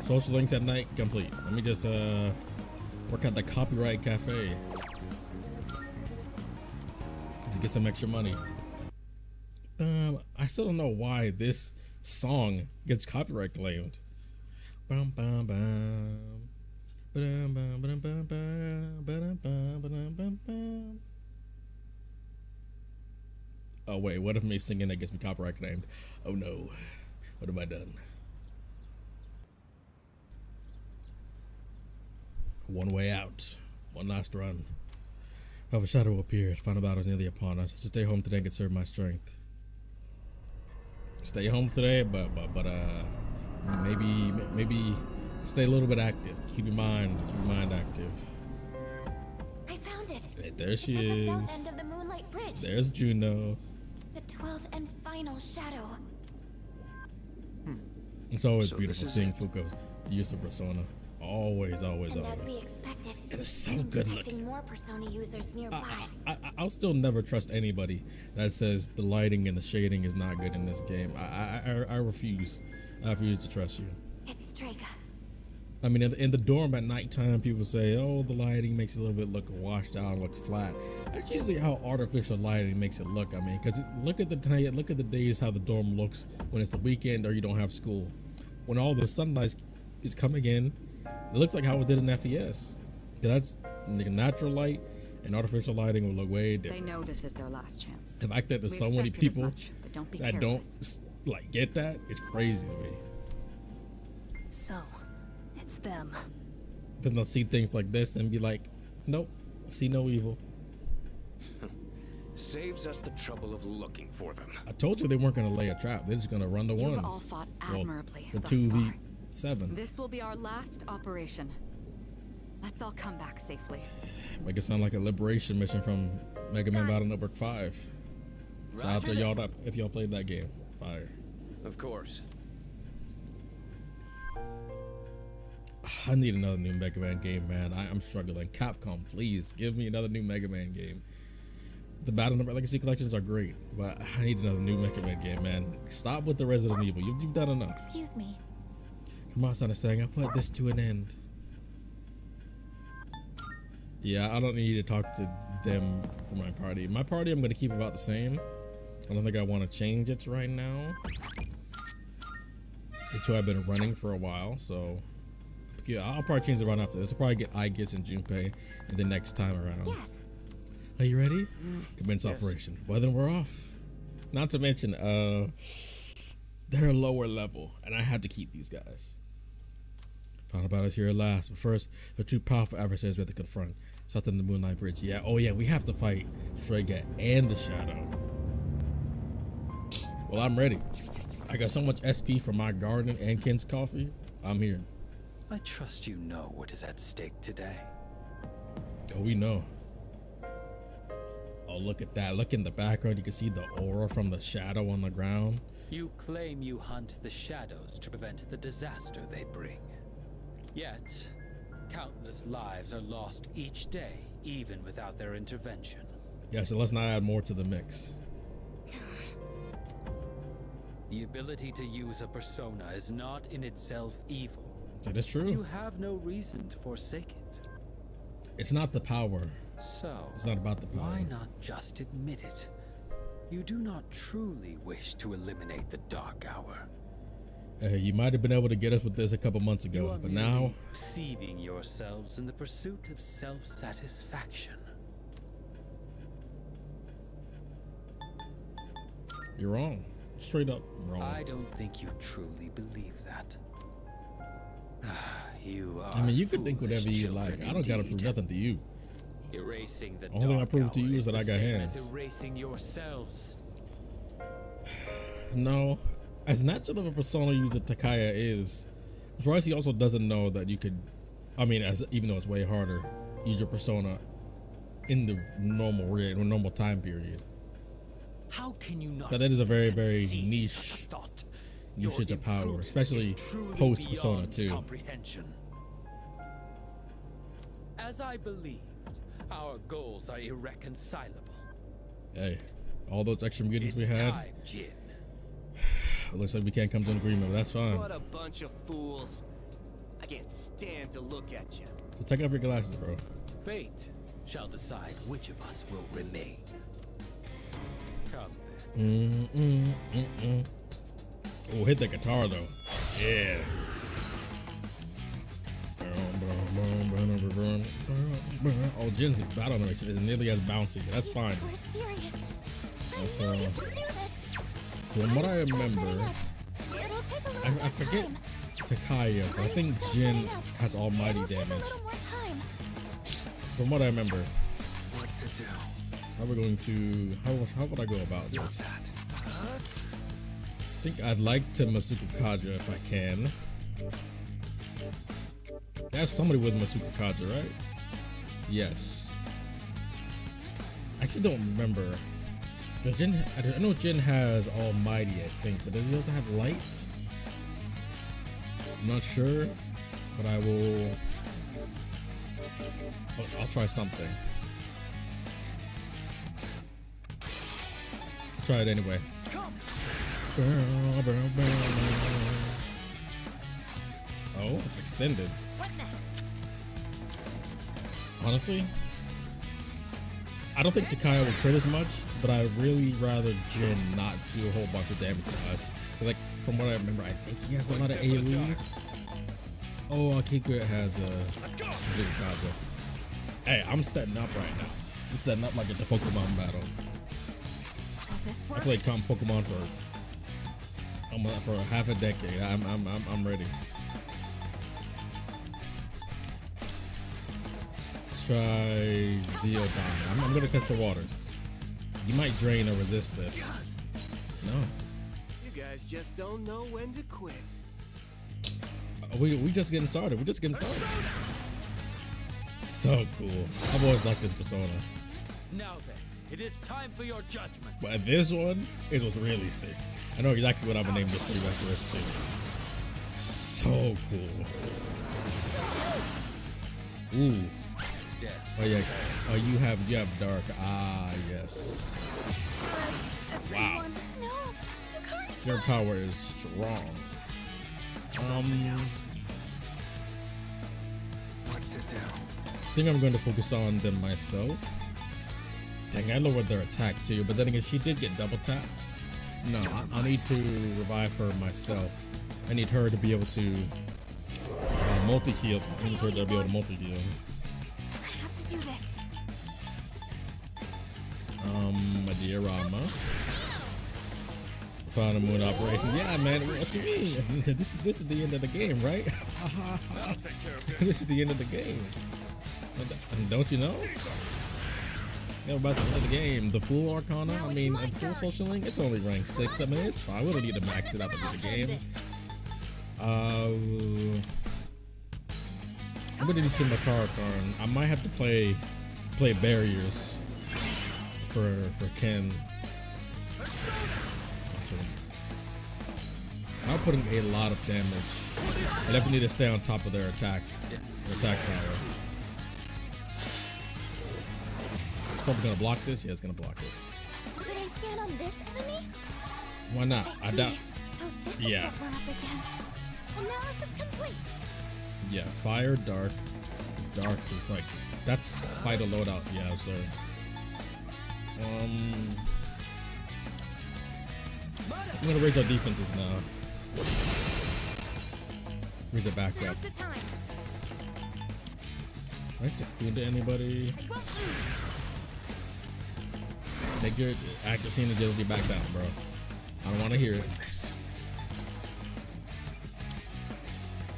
social links at night complete. Let me just work at the copyright cafe to get some extra money. I still don't know why this song gets copyright claimed. Bum, bum, bum. Ba-dum, bum, ba-dum, bum, bum. Ba-dum, bum, ba-dum, bum, bum. Oh wait, what if me singing that gets me copyright claimed? Oh no, what have I done? One way out, one last run. If a shadow appeared, final battle is nearly upon us. Just stay home today and conserve my strength. Stay home today, but maybe stay a little bit active. Keep your mind active. I found it. Hey, there she it's at the is. south end of the Moonlight Bridge. There's Juno. The 12th and final shadow. It's always So beautiful this is seeing it. Fuuka's use of persona. Always. And as we expected, And it's so I'm good detecting looking. more persona users nearby. I'll still never trust anybody that says the lighting and the shading is not good in this game. I refuse. I refuse to trust you. It's Strega. I mean, in the dorm at nighttime, people say, "Oh, the lighting makes it a little bit look washed out, and look flat." That's usually how artificial lighting makes it look. I mean, because look at the days how the dorm looks when it's the weekend or you don't have school. When all the sunlight is coming in, it looks like how it did in FES. That's like natural light and artificial lighting will look way different. They know this is their last chance. The fact that there's We so many expected as people much, but don't be that careless. don't like get that is crazy to me. So, it's them. Then they'll see things like this and be like, "Nope, see no evil." Saves us the trouble of looking for them. I told you they weren't gonna lay a trap. They're just gonna run the You've ones. all fought Well, admirably the thus 2v7. This will be our last operation. Let's all come back safely. Make it sound like a liberation mission from Mega Man Battle Network 5. So out there, y'all, if y'all played that game, fire. Of course. I need another new Mega Man game, man. I'm struggling. Capcom, please give me another new Mega Man game. The Battle Network Legacy collections are great, but I need another new Mega Man game, man. Stop with the Resident Evil. You've done enough. Excuse me. Come on, son, saying I'll put this to an end. Yeah, I don't need to talk to them for my party. My party, I'm gonna keep about the same. I don't think I want to change it right now. It's who I've been running for a while, so yeah, I'll probably change it right after this. I'll probably get Aegis and Junpei and the next time around. Yes. Are you ready? Commence operation. Well, then we're off. Not to mention, they're lower level, and I have to keep these guys. Final battle is here at last, but first, the two powerful adversaries we have to confront. South of the Moonlight Bridge. Yeah, oh yeah, we have to fight Strega and the Shadow. Well, I'm ready. I got so much SP for my garden and Ken's coffee. I'm here. I trust you know what is at stake today. Oh, we know. Oh, look at that. Look in the background. You can see the aura from the shadow on the ground. You claim you hunt the shadows to prevent the disaster they bring. Yet, countless lives are lost each day, even without their intervention. Yeah, so let's not add more to the mix. The ability to use a persona is not in itself evil. That is true. You have no reason to forsake it. It's not the power. So, It's not about the power. why not just admit it? You do not truly wish to eliminate the Dark Hour. You might have been able to get us with this a couple months You ago, are but merely now deceiving yourselves in the pursuit of self-satisfaction. you're wrong. Straight up wrong. I don't think you truly believe that. You are I mean, you could think foolish whatever you children like. I don't gotta indeed. prove nothing to you. Erasing the Only thing I dark prove to hour you is that I the got same as hands. erasing yourselves. No, as natural of a persona user Takaya is, Royce, he also doesn't know that you could. I mean, even though it's way harder, use your persona in the normal time period. How can you not? But that is a very, very conceive niche such a thought? usage Your of power, imprudence especially is truly post Persona beyond 2. comprehension. As I believed, our goals are irreconcilable. Hey, all those extra mutants we It's had, time, Jin. it looks like we can't come to an agreement, but that's fine. What a bunch of fools. I can't stand to look at you. So take off your glasses, bro. Fate shall decide which of us will remain. Come then. Oh, hit the guitar though. Yeah. Oh, Jin's battle animation is nearly as bouncy. That's fine. We're serious. That's, I know you can do this. From what I remember, It'll take a little I more forget time. Takaya, but I think Jin has almighty It'll take a damage. little more time. From what I remember, What to do? how we're going to how would I go about this? I think I'd like to Masuku Kaja if I can. I have somebody with Masuku Kaja, right? Yes. I actually don't remember. But I know Jin has Almighty, I think, but does he also have Light? I'm not sure, but I will. I'll try something. Try it anyway. Oh, extended. What next? Honestly, I don't think Takaya will crit as much, but I'd really rather Jin not do a whole bunch of damage to us. Like, from what I remember, I think he has a lot of AoEs. Oh, Akiku has a Kaja. Hey, I'm setting up right now. I'm setting up like it's a Pokemon battle. Will this I work? played Pokemon for half a decade. I'm ready. Try Zeodon. I'm gonna test the waters. You might drain or resist this. No. You guys just don't know when to quit. We just getting started. We're just getting started. So cool. I've always liked this persona. Now then, it is time for your judgment. But this one, it was really sick. I know exactly what I'm gonna name this three after this too. So cool. Ooh. Death. Oh yeah. Oh, you have dark. Ah, yes. Wow. Everyone, no. Yukari, Your power is strong. What to do? I think I'm going to focus on them myself. Dang, I lowered their attack too, but then again, she did get double tapped. No, I need to revive her myself. I need her to be able to multi-heal. I need her to be able to multi-heal. I have to do this. My dear Rama. Found a moon operation. Yeah, man, what do you mean? This is the end of the game, right? I'll take care of this. This is the end of the game. And don't you know? Yeah, about the end of the game. The full Arcana, I mean, and full Social Link, it's only rank 6. I mean, it's fine. We don't need to max it out to do the game. I'm gonna need to my card. I might have to play barriers for Ken. I'm putting a lot of damage. I definitely need to stay on top of their attack power. It's probably gonna block this. Yeah, it's gonna block it. Could I scan on this enemy? Why not? I doubt. So this is Yeah. what we're up against. Analysis complete. Yeah, fire, dark reflect. That's quite a loadout. Yeah, so. I'm gonna raise our defenses now. Brings it back up. Now's the time. Right, Secunda anybody? I won't lose. Take your accuracy and agility back down, bro. I don't want to hear it.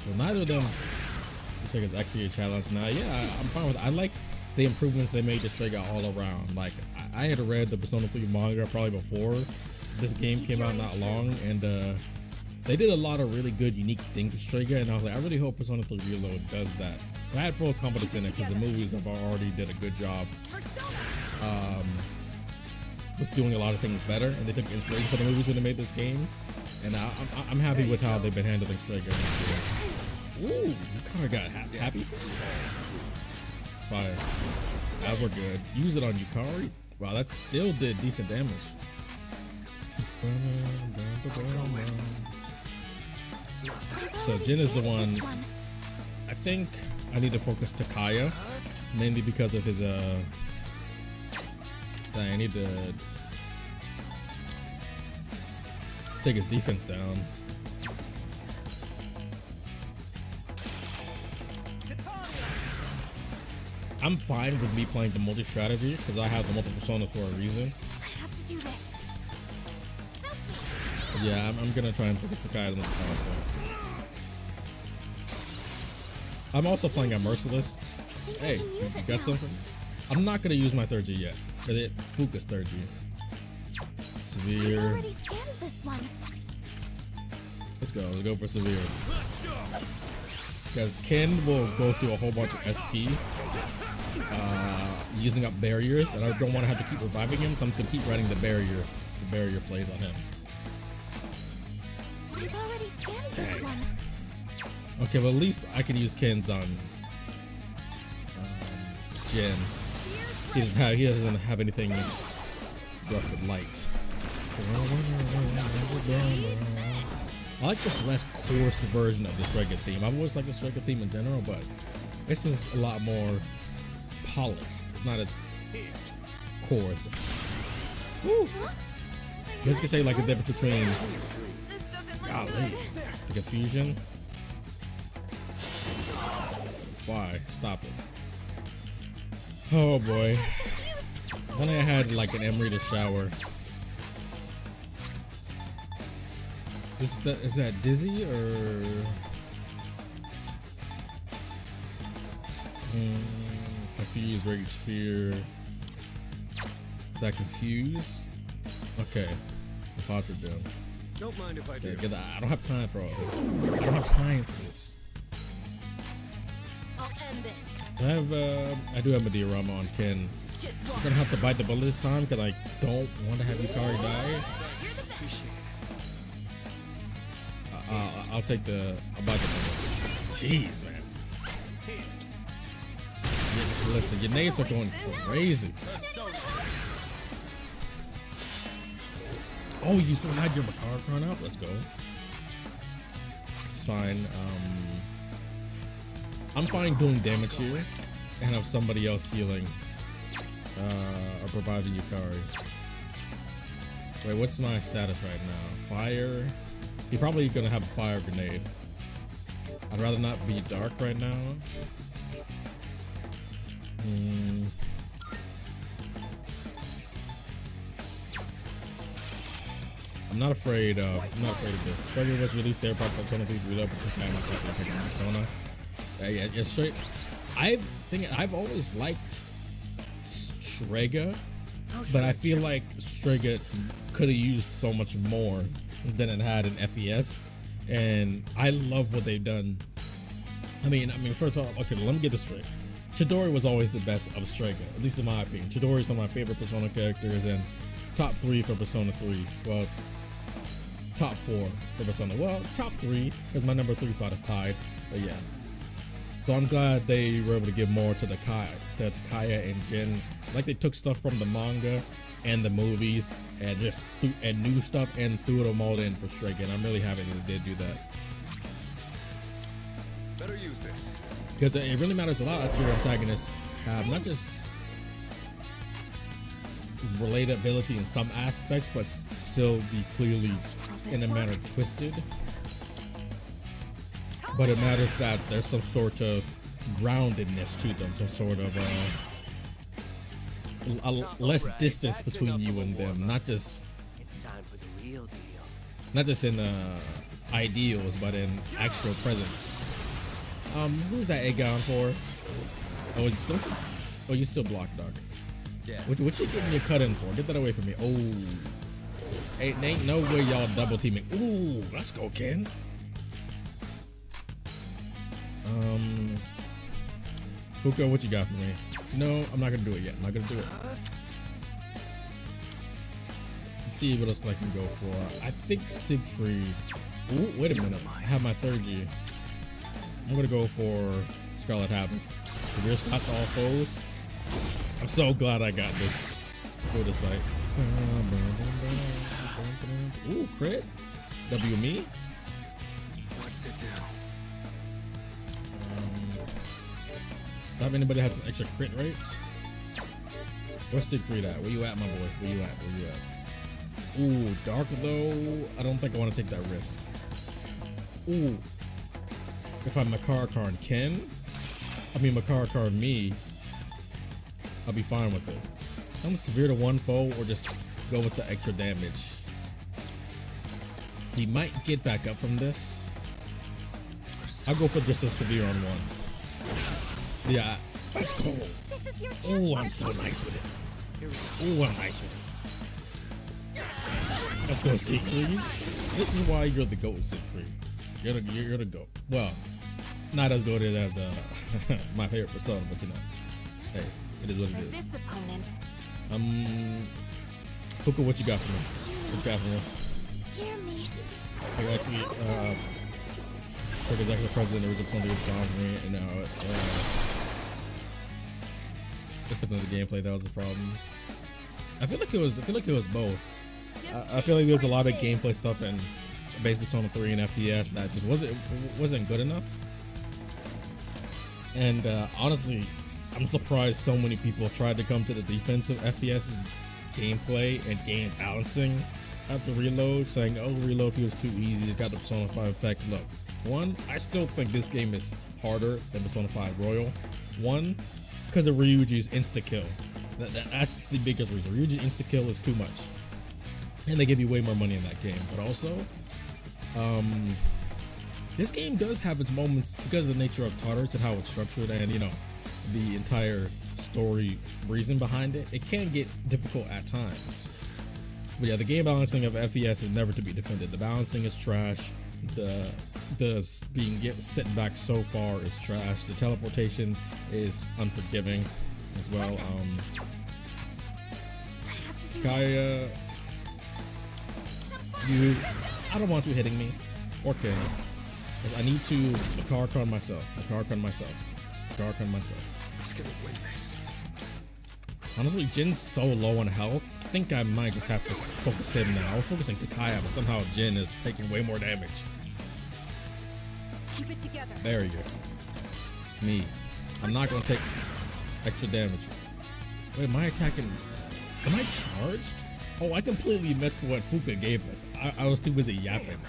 Well, neither of them looks like it's actually a challenge now. Yeah, I'm fine with it. I like the improvements they made to Strega all around. Like, I had read the Persona 3 manga probably before this game came out not long, and they did a lot of really good, unique things with Strega, and I was like, I really hope Persona 3 Reload does that. I had full confidence in it because the movies have already did a good job with doing a lot of things better, and they took inspiration for the movies when they made this game, and I'm happy with how they've been handling Strega. Ooh, you kind of got happy. Fire. That were good. Use it on Yukari. Wow, that still did decent damage. So Jin is the one. I think I need to focus Takaya, mainly because of his I need to take his defense down. I'm fine with me playing the multi-strategy because I have the multiple personas for a reason. I have to do this. Yeah, I'm gonna try and focus Takaya as much as possible. I'm also playing a Merciless. Hey, you got something? I'm not gonna use my third G yet. Fuuka's third G. Severe. I already scanned this one. Let's go for Severe. Because Ken will go through a whole bunch of SP, using up barriers, and I don't want to have to keep reviving him, so I'm gonna keep running the barrier plays on him. I've already scanned this one. Okay, well at least I can use Ken's on Jin. He doesn't have anything rough with light. I like this less coarse version of the Strega theme. I've always liked the Strega theme in general, but this is a lot more polished. It's not as coarse. Woo. You can say like the difference between golly, the confusion. Why? Stop it. Oh boy. If only I had like an Emery to shower. Is that Dizzy or confused, rage, fear? Is that confuse? Okay. Father down. Don't mind if I do. Okay, I don't have time for all this. I don't have time for this. I'll end this. I do have a diorama on Ken. I'm gonna have to bite the bullet this time because I don't want to have Yukari die. I'll bite the bullet. Jeez, man. Listen, your nades are going crazy. Oh, you still had your Arcana out? Let's go. It's fine. I'm fine doing damage here and have somebody else healing or providing Yukari. Wait, what's my status right now? Fire. You're probably gonna have a fire grenade. I'd rather not be dark right now. I'm not afraid of this. Strega was released there, probably Persona 3 Reload, because I'm not taking Persona. Yeah, straight. I think I've always liked Strega, but I feel like Strega could have used so much more than it had in FES, and I love what they've done. I mean, first of all, okay, let me get this straight. Chidori was always the best of Strega, at least in my opinion. Chidori is one of my favorite Persona characters, and top 3 for Persona 3. Well, top 4 for Persona. Well, top 3, because my number 3 spot is tied, but yeah. So I'm glad they were able to give more to Takaya and Jin. Like they took stuff from the manga and the movies and just and new stuff and threw them all in for Strega, and I'm really happy that they did do that. Better use this. Because it really matters a lot that your antagonists have not just relatability in some aspects, but still be clearly in a manner twisted. but it matters that there's some sort of groundedness to them, some sort of less distance between you and them, not just It's time for the real deal. not just in ideals, but in actual presence. Who's that egg on for? Oh, don't you? Oh, you still block, dog. Yeah. What you getting your cut in for? Get that away from me. Oh, ain't no way y'all double teaming. Ooh, let's go, Ken. Fuuka, what you got for me? No, I'm not gonna do it yet. I'm not gonna do it. Let's see what else I can go for. I think Siegfried. Ooh, wait a minute. I have my third G. I'm gonna go for Scarlet Havoc. Severe shots to all foes. I'm so glad I got this for this fight. Ooh, crit. W me. What to do? Have anybody had some extra crit rates? Where's Siegfried at? Where you at, my boy? Where you at? Where you at? Ooh, dark though. I don't think I want to take that risk. Ooh. If I'm Makar Ken, Makar me, I'll be fine with it. I'm severe to one foe or just go with the extra damage. He might get back up from this. I'll go for just a severe on one. Yeah, let's go. Oh, I'm so nice with it. Oh, I'm nice with it. Let's go, Siegfried. This is why you're the GOAT, Siegfried. You're the GOAT. Well, not as good as my favorite persona, but you know, hey, it is what it is. This opponent. Fuuka, what you got for me? What you got for me? Hear me. I got to for the executive president, there was a plenty of song for me, and now it's another gameplay that was the problem. I feel like it was both. I feel like there's a lot of gameplay stuff in base Persona 3 and FPS that just wasn't good enough. And honestly, I'm surprised so many people tried to come to the defense of FPS's gameplay and game balancing after Reload, saying, "Oh, Reload feels too easy. It's got the Persona 5 effect." Look, one, I still think this game is harder than Persona 5 Royal. One, because of Ryuji's insta-kill. That's the biggest reason. Ryuji's insta-kill is too much. And they give you way more money in that game. But also, this game does have its moments because of the nature of Tartarus and how it's structured and, you know, the entire story reason behind it. It can get difficult at times. But yeah, the game balancing of FES is never to be defended. The balancing is trash. The being set back so far is trash. The teleportation is unforgiving as well. Takaya, I don't want you hitting me or killing me. I need to Makar myself. Who's gonna win this? Honestly, Jin's so low on health. I think I might just have to focus him now. I was focusing Takaya, but somehow Jin is taking way more damage. Keep it together. There you go. Me. I'm not gonna take extra damage. Wait, am I attacking? Am I charged? Oh, I completely missed what Fuuka gave us. I was too busy yapping.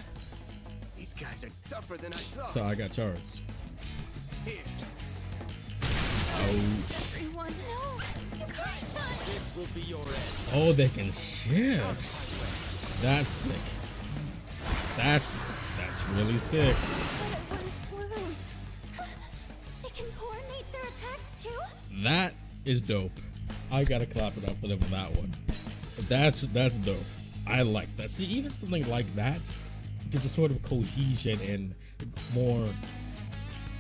These guys are tougher than I thought. So I got charged. Here. Ouch. Everyone, no. Yukari-chan. This will be your end. Oh, they can shift. That's sick. That's really sick. But it wouldn't lose. They can coordinate their attacks too? That is dope. I gotta clap it up for them on that one. That's dope. I like that. See, even something like that gives a sort of cohesion and more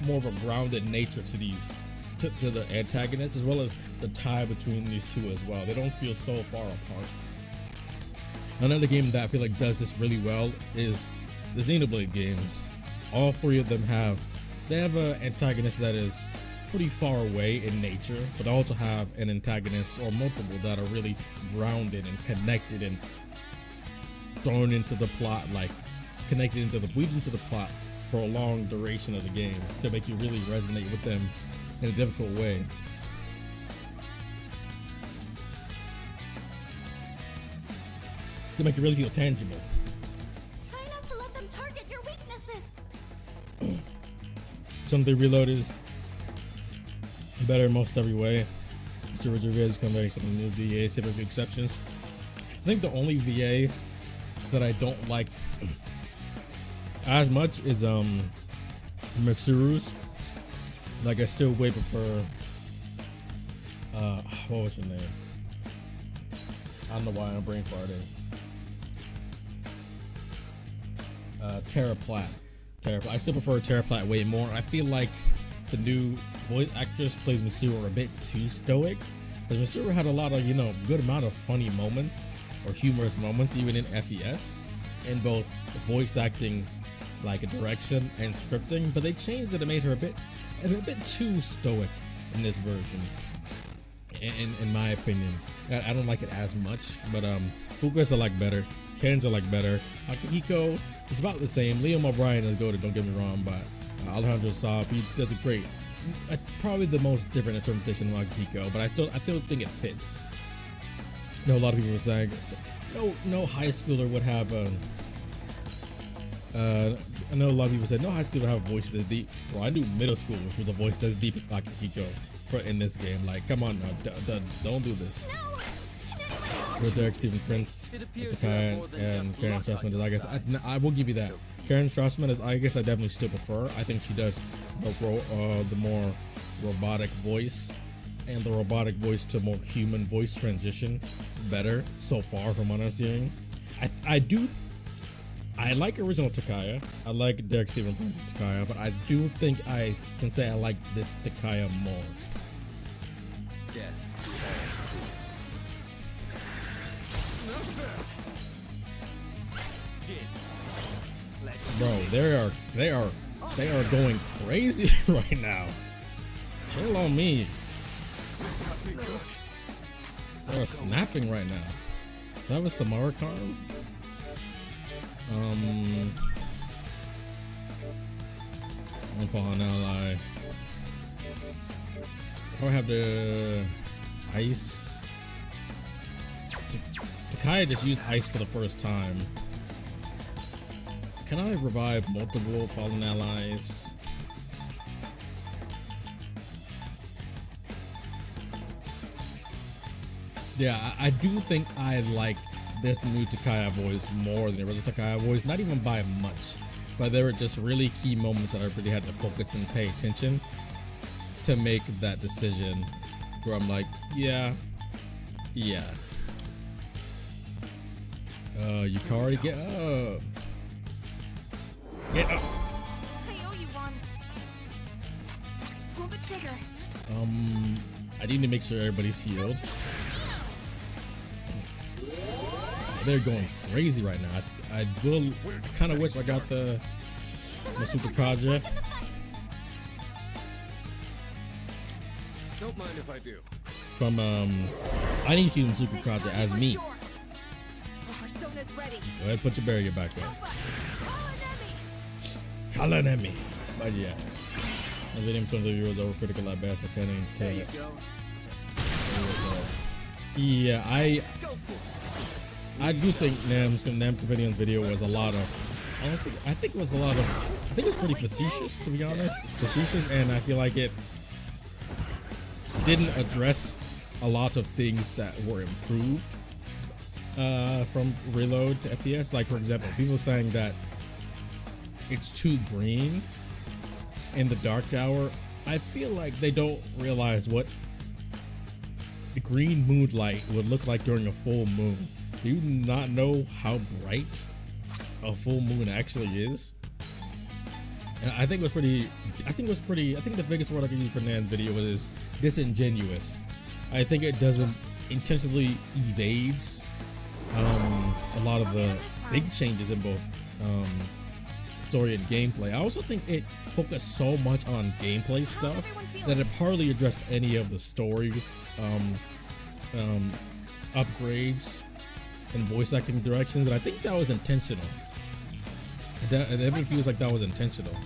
of a grounded nature to these to the antagonists, as well as the tie between these two as well. They don't feel so far apart. Another game that I feel like does this really well is the Xenoblade games. All three of them have an antagonist that is pretty far away in nature, but also have an antagonist or multiple that are really grounded and connected and thrown into the plot, like weaved into the plot for a long duration of the game to make you really resonate with them in a difficult way. To make it really feel tangible. Try not to let them target your weaknesses. Something Reload is better in most every way. It's the original VA has come back, something new VA, except for exceptions. I think the only VA that I don't like as much is Mitsuru's. Like I still way prefer what was her name? I don't know why I'm brain farting. Terra Platt. I still prefer Terra Platt way more. I feel like the new voice actress plays Mitsuru a bit too stoic. Because Mitsuru had a lot of, good amount of funny moments or humorous moments, even in FES, in both voice acting, like a direction, and scripting. But they changed it and made her a bit too stoic in this version, in my opinion. I don't like it as much, but Fuuka's I like better. Ken's I like better. Akihiko is about the same. Liam O'Brien is good, don't get me wrong, but Alejandro Saab, he does a great, probably the most different interpretation of Akihiko, but I still think it fits. I know a lot of people were saying no high schooler would have I know a lot of people said no high schooler would have a voice this deep. Well, I knew middle schoolers with a voice as deep as Akihiko in this game. Like, come on now, don't do this. With Derek, Stephen Prince, Takaya, and Karen Strassman, I guess I will give you that. Karen Strassman is, I guess, I definitely still prefer. I think she does the more robotic voice, and the robotic voice to more human voice transition better so far from what I'm seeing. I like original Takaya. I like Derek Stephen Prince's Takaya, but I do think I can say I like this Takaya more. Bro, they are going crazy right now. Chill on me. They're snapping right now. That was Samarkand. One for an ally. I have the ice. Takaya just used ice for the first time. Can I revive multiple fallen allies? Yeah, I do think I like this new Takaya voice more than the original Takaya voice. Not even by much, but there were just really key moments that I really had to focus and pay attention to make that decision. Where I'm like, yeah. Yukari, get up. Get up. I owe you one. Pull the trigger. I need to make sure everybody's healed. They're going crazy right now. I kind of wish I got the Super Project. Don't mind if I do. From I need to use Super Project as me. Go ahead, put your barrier back up. Calling at me. But yeah, the video from the viewers over critical at best. I can't even tell you. Yeah, I do think Nam's Compendium's video was a lot of, honestly, I think it was pretty facetious, to be honest. And I feel like it didn't address a lot of things that were improved from Reload to FPS. Like, for example, people saying that it's too green in the dark hour. I feel like they don't realize what the green moonlight would look like during a full moon. Do you not know how bright a full moon actually is? And I think the biggest word I could use for Nan's video is disingenuous. I think it doesn't intentionally evades a lot of the big changes in both story and gameplay. I also think it focused so much on gameplay stuff that it hardly addressed any of the story upgrades and voice acting directions, and I think that was intentional. It definitely feels like that was intentional.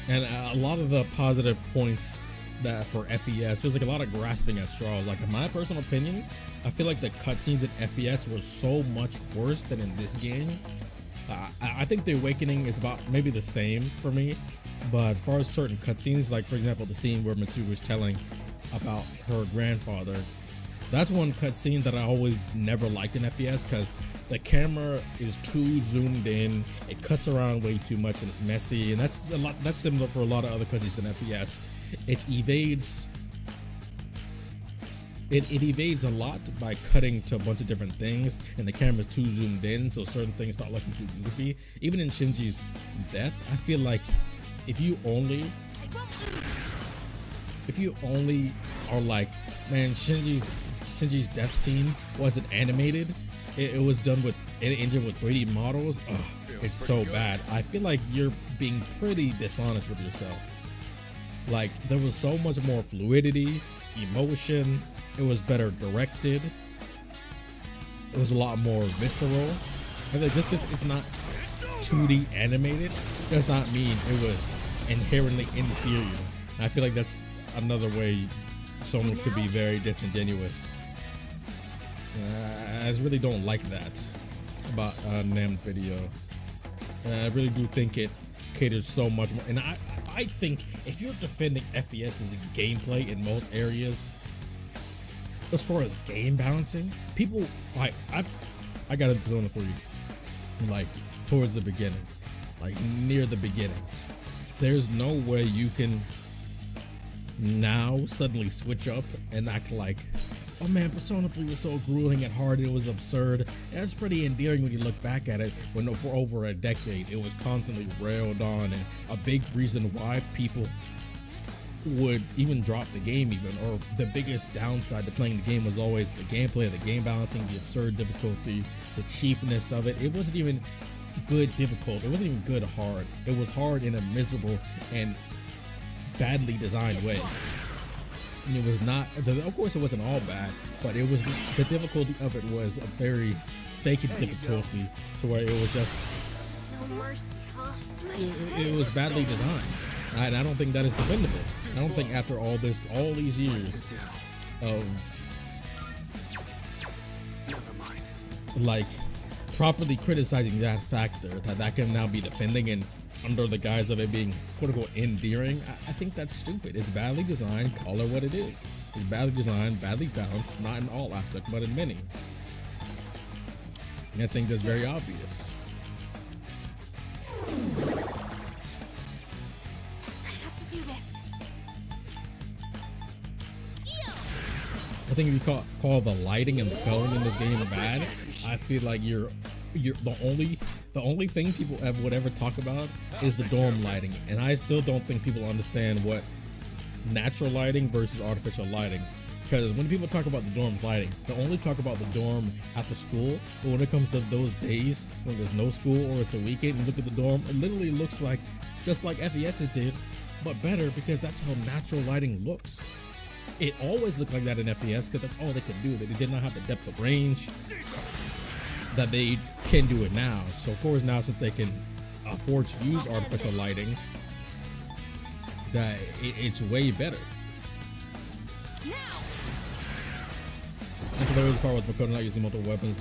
And a lot of the positive points that for FES feels like a lot of grasping at straws. Like, in my personal opinion, I feel like the cutscenes in FES were so much worse than in this game I think the awakening is about maybe the same for me, but as far as certain cutscenes, like for example the scene where Mitsuru was telling about her grandfather, that's one cutscene that I always never liked in FPS because the camera is too zoomed in, it cuts around way too much, and it's messy, and that's similar for a lot of other cutscenes in FPS. It evades a lot by cutting to a bunch of different things, and the camera's too zoomed in, so certain things start looking too goofy. Even in Shinji's death, I feel like if you only are like, man, Shinji's death scene wasn't animated, it was done with an engine with 3D models, it's so bad. I feel like you're being pretty dishonest with yourself. Like, there was so much more fluidity, emotion, it was better directed, it was a lot more visceral. I think just because it's not 2D animated does not mean it was inherently inferior. I feel like that's another way someone could be very disingenuous. I just really don't like that about NAMD video. I really do think it caters so much more, and I think if you're defending FPS's gameplay in most areas, as far as game balancing, people like I got into Persona 3 like towards the beginning, like near the beginning. There's no way you can now suddenly switch up and act like, oh man, Persona 3 was so grueling and hard, it was absurd. That's pretty endearing when you look back at it, when for over a decade it was constantly railed on, and a big reason why people would even drop the game or the biggest downside to playing the game was always the gameplay, the game balancing, the absurd difficulty, the cheapness of it. It wasn't even good difficult, it wasn't even good hard. It was hard in a miserable and badly designed way. And it was not, of course it wasn't all bad, but it was, the difficulty of it was a very fake difficulty to where it was just, No mercy, huh? it was badly designed. And I don't think that is defendable. I don't think after all these years of like properly criticizing that factor, that can now be defending and under the guise of it being quote unquote endearing, I think that's stupid. It's badly designed, call it what it is. It's badly designed, badly balanced, not in all aspects, but in many. And I think that's very obvious. I think if you call the lighting and the coloring in this game bad, I feel like you're the only thing people would ever talk about is the dorm lighting, and I still don't think people understand what natural lighting versus artificial lighting. Because when people talk about the dorm lighting, they only talk about the dorm after school, but when it comes to those days when there's no school or it's a weekend and you look at the dorm, it literally looks like just like FES's did, but better, because that's how natural lighting looks. It always looked like that in FES because that's all they could do. They did not have the depth of range that they can do it now. So of course now, since they can afford to use artificial lighting, that it's way better. That's the very part with Makoto not using multiple weapons.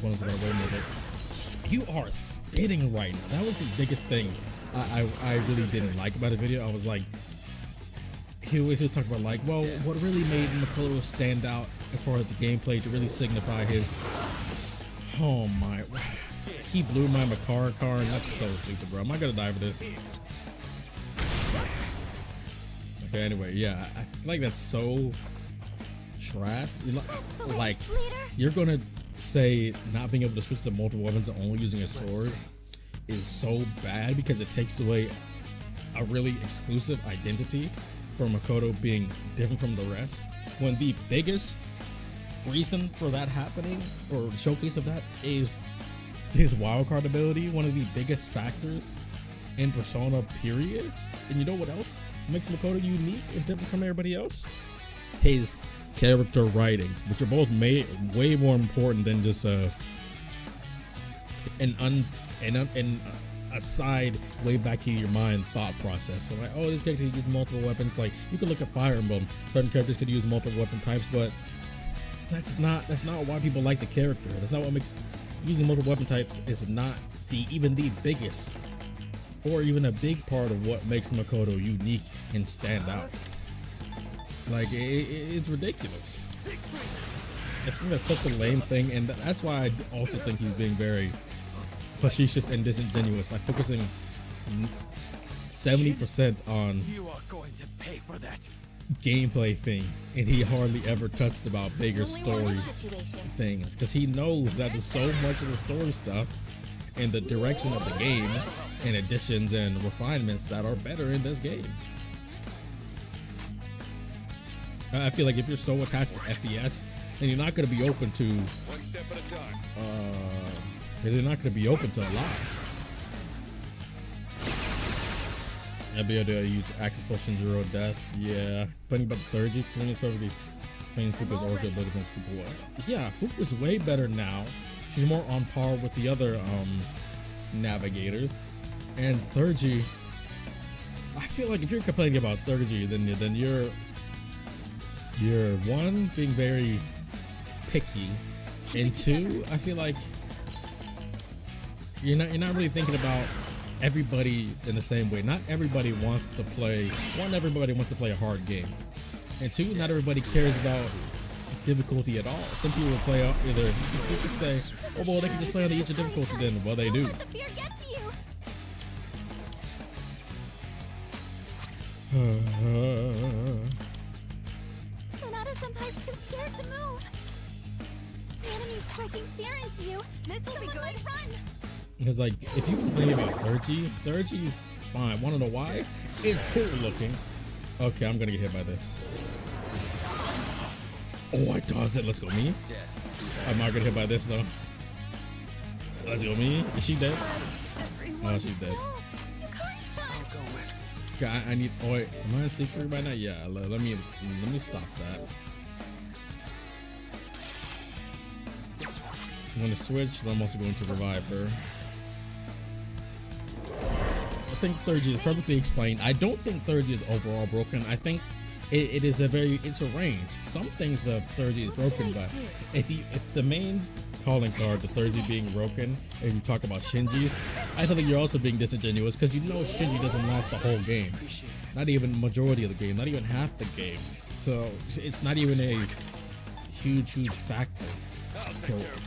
You are spitting right now. That was the biggest thing I really didn't like about the video. I was like, he was talking about like, well, what really made Makoto stand out as far as the gameplay to really signify his, oh my, he blew my Makara car, and that's so stupid, bro. Am I gonna die for this? Okay, anyway, yeah, I feel like that's so trash. Like, you're gonna say not being able to switch to multiple weapons and only using a sword is so bad because it takes away a really exclusive identity for Makoto being different from the rest, when the biggest reason for that happening, or showcase of that, is his wildcard ability, one of the biggest factors in Persona, period. And you know what else makes Makoto unique and different from everybody else? His character writing, which are both way more important than just aside way back in your mind thought process. So like, oh, this character can use multiple weapons. Like, you could look at Fire Emblem, certain characters could use multiple weapon types, but that's not why people like the character. That's not what makes using multiple weapon types is not even the biggest or even a big part of what makes Makoto unique and stand out. Like, it's ridiculous. I think that's such a lame thing, and that's why I also think he's being very facetious and disingenuous by focusing 70% on You are going to pay for that. gameplay thing, and he hardly ever touched about bigger story things, because he knows that there's so much of the story stuff and the direction of the game and additions and refinements that are better in this game. I feel like if you're so attached to FPS, then you're not going to be open to One step at a time. they're not going to be open to a lot. I'll be able to use access potion zero death. Yeah, plenty about the 30. Too many perfectly playing Fuuka's orca better than Fuuka. Yeah, Fuuka's way better now. She's more on par with the other navigators. And 30, I feel like if you're complaining about 30, then you're one, being very picky, and two, I feel like you're not really thinking about everybody in the same way. Not everybody wants to play. One, everybody wants to play a hard game, and two, not everybody cares about difficulty at all. Some people will play either. You could say, oh well, they can just play on the easier difficulty. Then, well, they do. Let the fear get to you. Sonata-senpai's too scared to move. The enemy's striking fear into you. This will be good. Run. Because like, if you complain about 30's fine. Wanna know why? It's cool looking. Okay, I'm gonna get hit by this. Oh, I dodged it. Let's go me. I'm not gonna hit by this though. Let's go me. Is she dead? Oh, she's dead. Okay, I need. Oh wait, am I in secret right now? Yeah. Let me stop that. I'm gonna switch, but I'm also going to revive her. I think 30 is perfectly explained. I don't think 30 is overall broken. I think it's a range. Some things of 30 is broken, but if the main calling card, the 30 being broken, if you talk about Shinji's, I think you're also being disingenuous, because you know Shinji doesn't last the whole game. Not even majority of the game, not even half the game. So it's not even a huge factor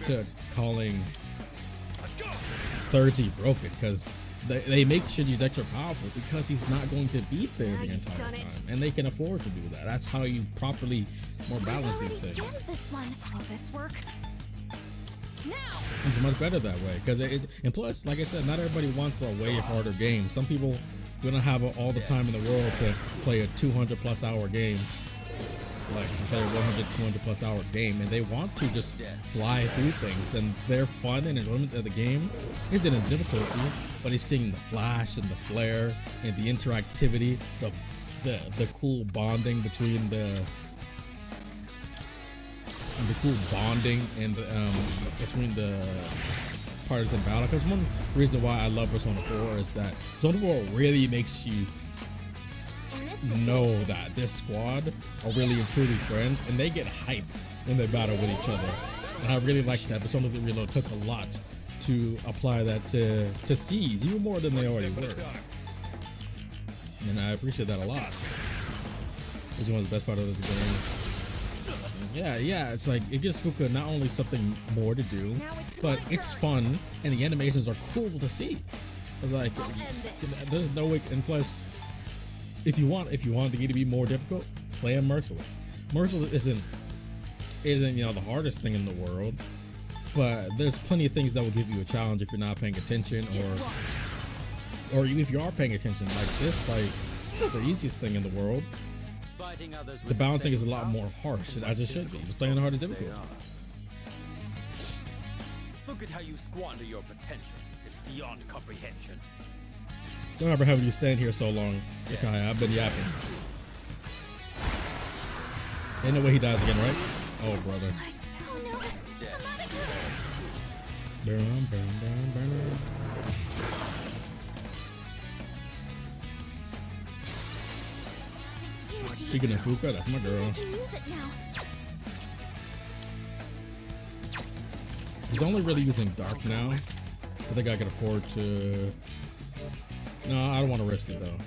to calling 30 broken, because they make Shinji's extra powerful because he's not going to be there the entire time, and they can afford to do that. That's how you properly more balance these things. This one. Will this work? Now. It's much better that way, because and plus, like I said, not everybody wants a way harder game. Some people don't have all the time in the world to play a 200+ hour game, like play a 100-200+ hour game, and they want to just fly through things, and their fun and enjoyment of the game isn't in difficulty, but it's seeing the flash and the flare and the interactivity, the cool bonding between the between the parties in battle. Because one reason why I love Persona 4 is that Persona 4 really makes you know that this squad are really and truly friends, and they get hype when they battle with each other. And I really like that. Persona 3 Reload took a lot to apply that to Siege, even more than they already were. And I appreciate that a lot. It's one of the best parts of this game. Yeah, it's like, it gives Fuuka not only something more to do, but it's fun, and the animations are cool to see. It's like, there's no way, and plus, if you want the game to be more difficult, play a Merciless. Merciless isn't the hardest thing in the world, but there's plenty of things that will give you a challenge if you're not paying attention, or even if you are paying attention. Like this fight, it's not the easiest thing in the world. The balancing is a lot more harsh, as it should be. It's playing the hardest difficulty. Look at how you squander your potential. It's beyond comprehension. Sorry for having you stand here so long, Takaya. I've been yapping. Ain't no way he dies again, right? Oh, brother. Oh no. Burn. Speaking of Fuuka, that's my girl. He's only really using Dark now. I think I could afford to. No, I don't want to risk it though.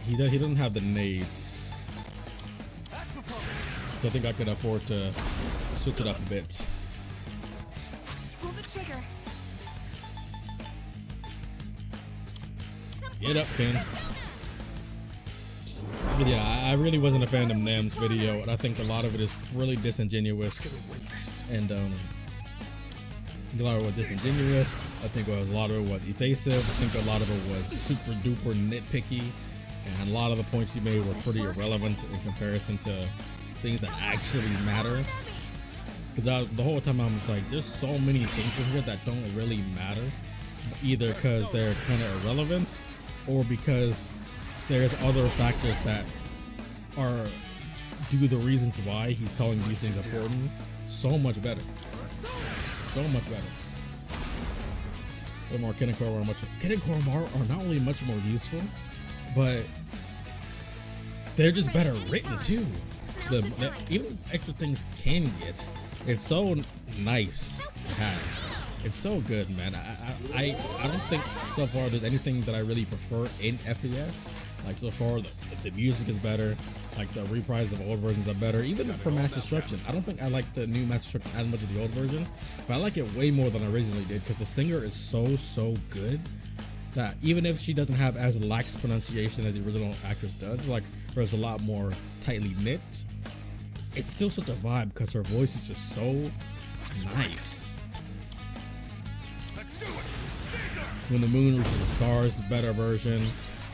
He doesn't have the nades, so I think I could afford to switch it up a bit. Pull the trigger. Get up, Ken. But yeah, I really wasn't a fan of Nam's video, and I think a lot of it is really disingenuous. And a lot of it was disingenuous. I think a lot of it was evasive. I think a lot of it was super duper nitpicky, and a lot of the points he made were pretty irrelevant in comparison to things that actually matter. Because the whole time I'm just like, there's so many things in here that don't really matter, either because they're kind of irrelevant, or because there's other factors that are do the reasons why he's calling these things important so much better. So much better. The more Kinnicore are not only much more useful, but they're just better written too. Even extra things can get. It's so nice to have. It's so good, man. I don't think so far there's anything that I really prefer in FPS. Like so far, the music is better. Like the reprise of old versions are better. Even for Mass Destruction, I don't think I like the new Mass Destruction as much as the old version, but I like it way more than I originally did because the singer is so good that even if she doesn't have as lax pronunciation as the original actress does, like there's a lot more tightly knit, it's still such a vibe because her voice is just so nice. When the Moon Reaches the Stars, a better version.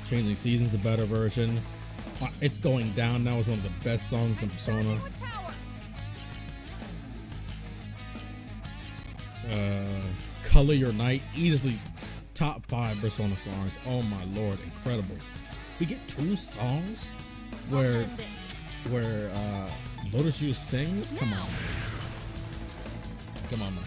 Changing Seasons, a better version. It's Going Down now is one of the best songs in Persona. Color Your Night, easily top 5 Persona songs. Oh my lord, incredible. We get 2 songs where Lotus Juice sings. Come on, man.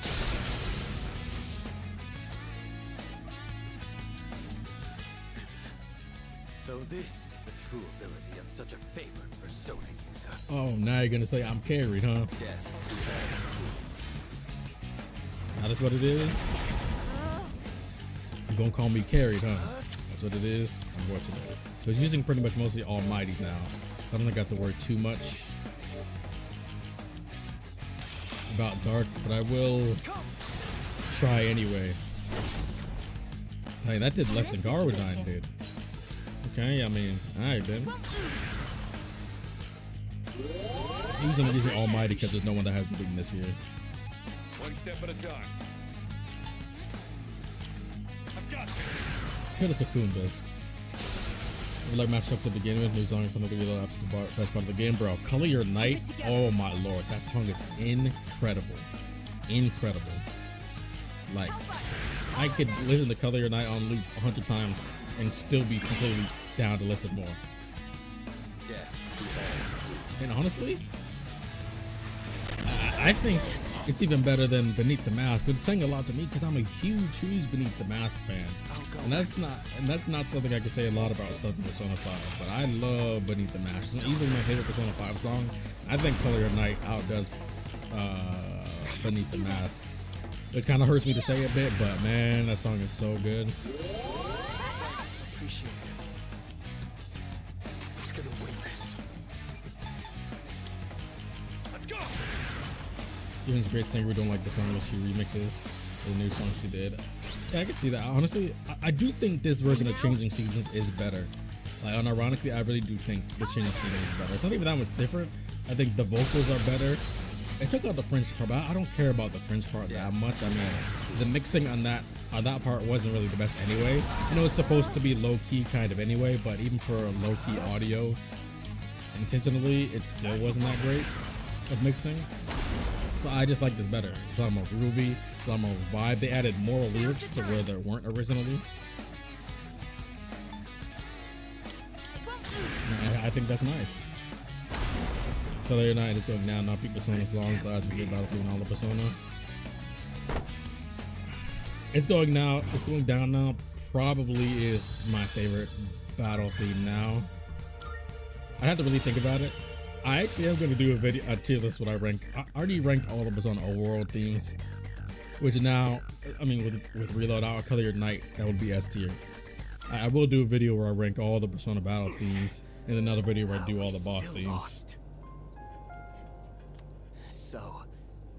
So this is the true ability of such a favorite Persona user. Oh, now you're gonna say I'm carried, huh? Yeah. Now that's what it is? You're gonna call me carried, huh? That's what it is? Unfortunately. So it's using pretty much mostly Almighty now. I don't think I have to worry too much about Dark, but I will try anyway. Hey, that did less than Garwodyne did. Okay, I mean, alright then. Using Almighty because there's no one that has the weakness here. One step at a time. I've got this. Sure, the Sakun does. We like matched up to begin with. New song from the video. Absolute best part of the game, bro. Color Your Night. Oh my lord, that song is incredible. Incredible. Like, I could listen to Color Your Night on loop 100 times and still be completely down to listen more. Yeah. And honestly, I think it's even better than Beneath the Mask, but it's saying a lot to me because I'm a huge Beneath the Mask fan, and that's not something I can say a lot about stuff in Persona 5. But I love Beneath the Mask. It's easily my favorite Persona 5 song. I think Color Your Night outdoes Beneath the Mask. It kind of hurts me to say a bit, but man, that song is so good. Appreciate it. Who's gonna win this? Let's go. Even's a great singer. We don't like the song that she remixes. The new song she did. Yeah, I can see that. Honestly, I do think this version of Changing Seasons is better. Like, unironically, I really do think this Changing Seasons is better. It's not even that much different. I think the vocals are better. I took out the French part, but I don't care about the French part that much. I mean, the mixing on that part wasn't really the best anyway. I know it's supposed to be low-key kind of anyway, but even for low-key audio, intentionally, it still wasn't that great of mixing. So I just like this better. It's a lot more groovy, it's a lot more vibe. They added more lyrics to where there weren't originally. I think that's nice. Color Your Night is going down. Now, people Persona songs. So I have to get Battlefield and all the Persona. It's going now. It's going down now. Probably is my favorite battle theme now. I have to really think about it. I actually am gonna do a video, a tier list what I rank. I already ranked all of us on overworld themes, which now, I mean, with Reload, I'll color your night. That would be S tier. I will do a video where I rank all the Persona battle themes, and another video where I do all the boss themes. Lost. So,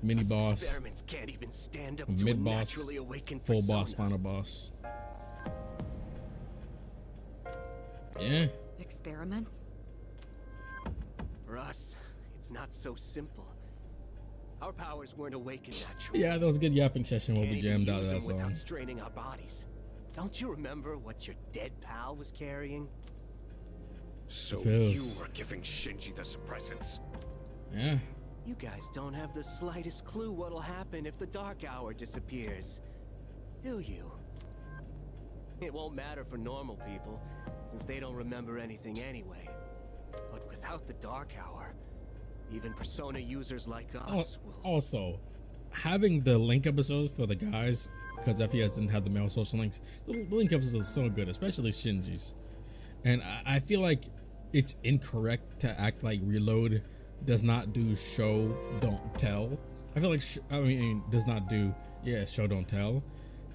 mini boss, experiments can't even stand up mid to boss, naturally awakened full persona. boss, final boss. Yeah. Experiments? For us, it's not so simple. Our powers weren't awakened naturally. Yeah, that was a good yapping session where we Can't even jammed out of use that them song. without straining our bodies. Don't you remember what your dead pal was carrying? So feels- you were giving Shinji the suppressants. Yeah. You guys don't have the slightest clue what'll happen if the Dark Hour disappears, do you? It won't matter for normal people, since they don't remember anything anyway. But without the Dark Hour, even Persona users like us will... Also, having the link episodes for the guys, because FES didn't have the male social links, the link episodes are so good, especially Shinji's. And I feel like it's incorrect to act like Reload does not do show, don't tell. I feel like, does not do, show, don't tell.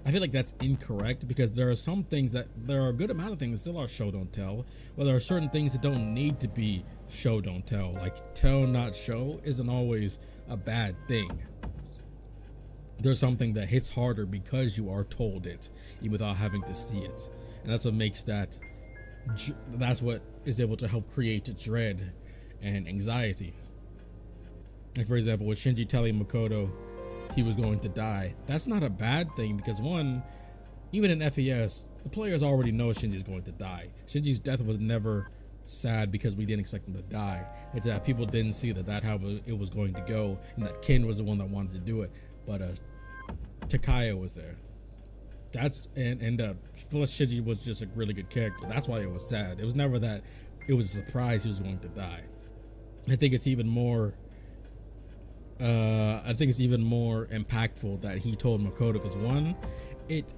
I feel like that's incorrect because there are some things there are a good amount of things that still are show, don't tell. But there are certain things that don't need to be show, don't tell. Like tell, not show isn't always a bad thing. There's something that hits harder because you are told it, even without having to see it. And that's what makes that's what is able to help create dread and anxiety. Like for example, with Shinji telling Makoto he was going to die, that's not a bad thing because one, even in FES, the players already know Shinji's going to die. Shinji's death was never sad because we didn't expect him to die. It's that people didn't see that how it was going to go, and that Ken was the one that wanted to do it, but Takaya was there. That's plus Shinji was just a really good character. That's why it was sad. It was never that it was a surprise he was going to die. I think it's even more impactful that he told Makoto because one, it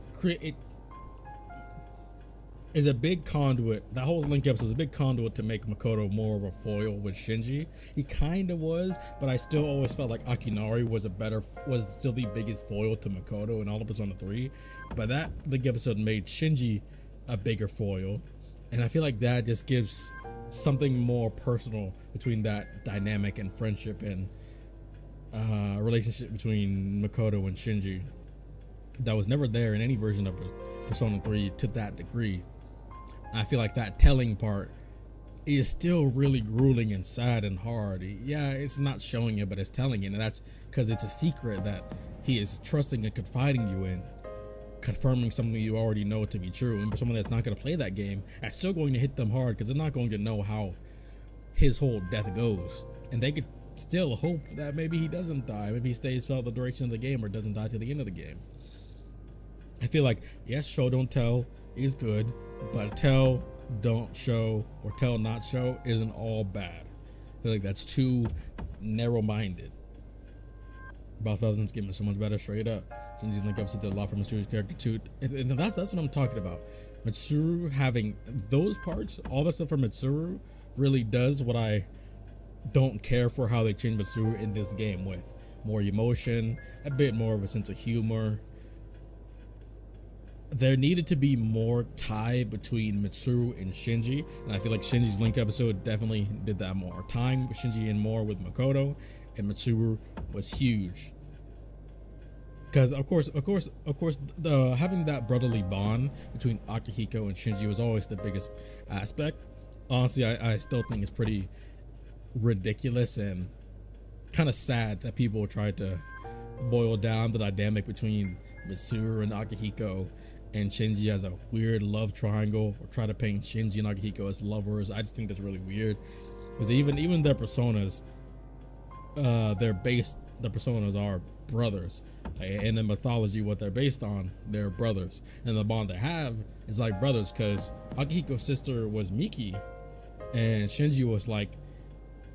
is a big conduit. That whole link episode is a big conduit to make Makoto more of a foil with Shinji. He kind of was, but I still always felt like Akinari was still the biggest foil to Makoto in all of Persona 3. But that link episode made Shinji a bigger foil, and I feel like that just gives something more personal between that dynamic and friendship and relationship between Makoto and Shinji that was never there in any version of Persona 3 to that degree. I feel like that telling part is still really grueling and sad and hard. Yeah, it's not showing it, but it's telling it, and that's because it's a secret that he is trusting and confiding you in, confirming something you already know to be true. And for someone that's not going to play that game, that's still going to hit them hard because they're not going to know how his whole death goes, and they could still hope that maybe he doesn't die, maybe he stays for the duration of the game or doesn't die to the end of the game. I feel like yes, show don't tell is good, but tell don't show or tell not show isn't all bad. I feel like that's too narrow-minded. Both Thousands giving so much better straight up. Shinji's link ups did a lot for Mitsuru's character too, and that's what I'm talking about. Mitsuru having those parts, all that stuff for Mitsuru really does what I don't care for how they change Mitsuru in this game with more emotion, a bit more of a sense of humor. There needed to be more tie between Mitsuru and Shinji, and I feel like Shinji's link episode definitely did that more. Tying Shinji in more with Makoto and Mitsuru was huge. Because of course, having that brotherly bond between Akihiko and Shinji was always the biggest aspect. Honestly, I still think it's pretty ridiculous and kind of sad that people try to boil down the dynamic between Mitsuru and Akihiko and Shinji as a weird love triangle, or try to paint Shinji and Akihiko as lovers. I just think that's really weird because even their personas, the personas are brothers. In the mythology, what they're based on, they're brothers, and the bond they have is like brothers because Akihiko's sister was Miki, and Shinji was like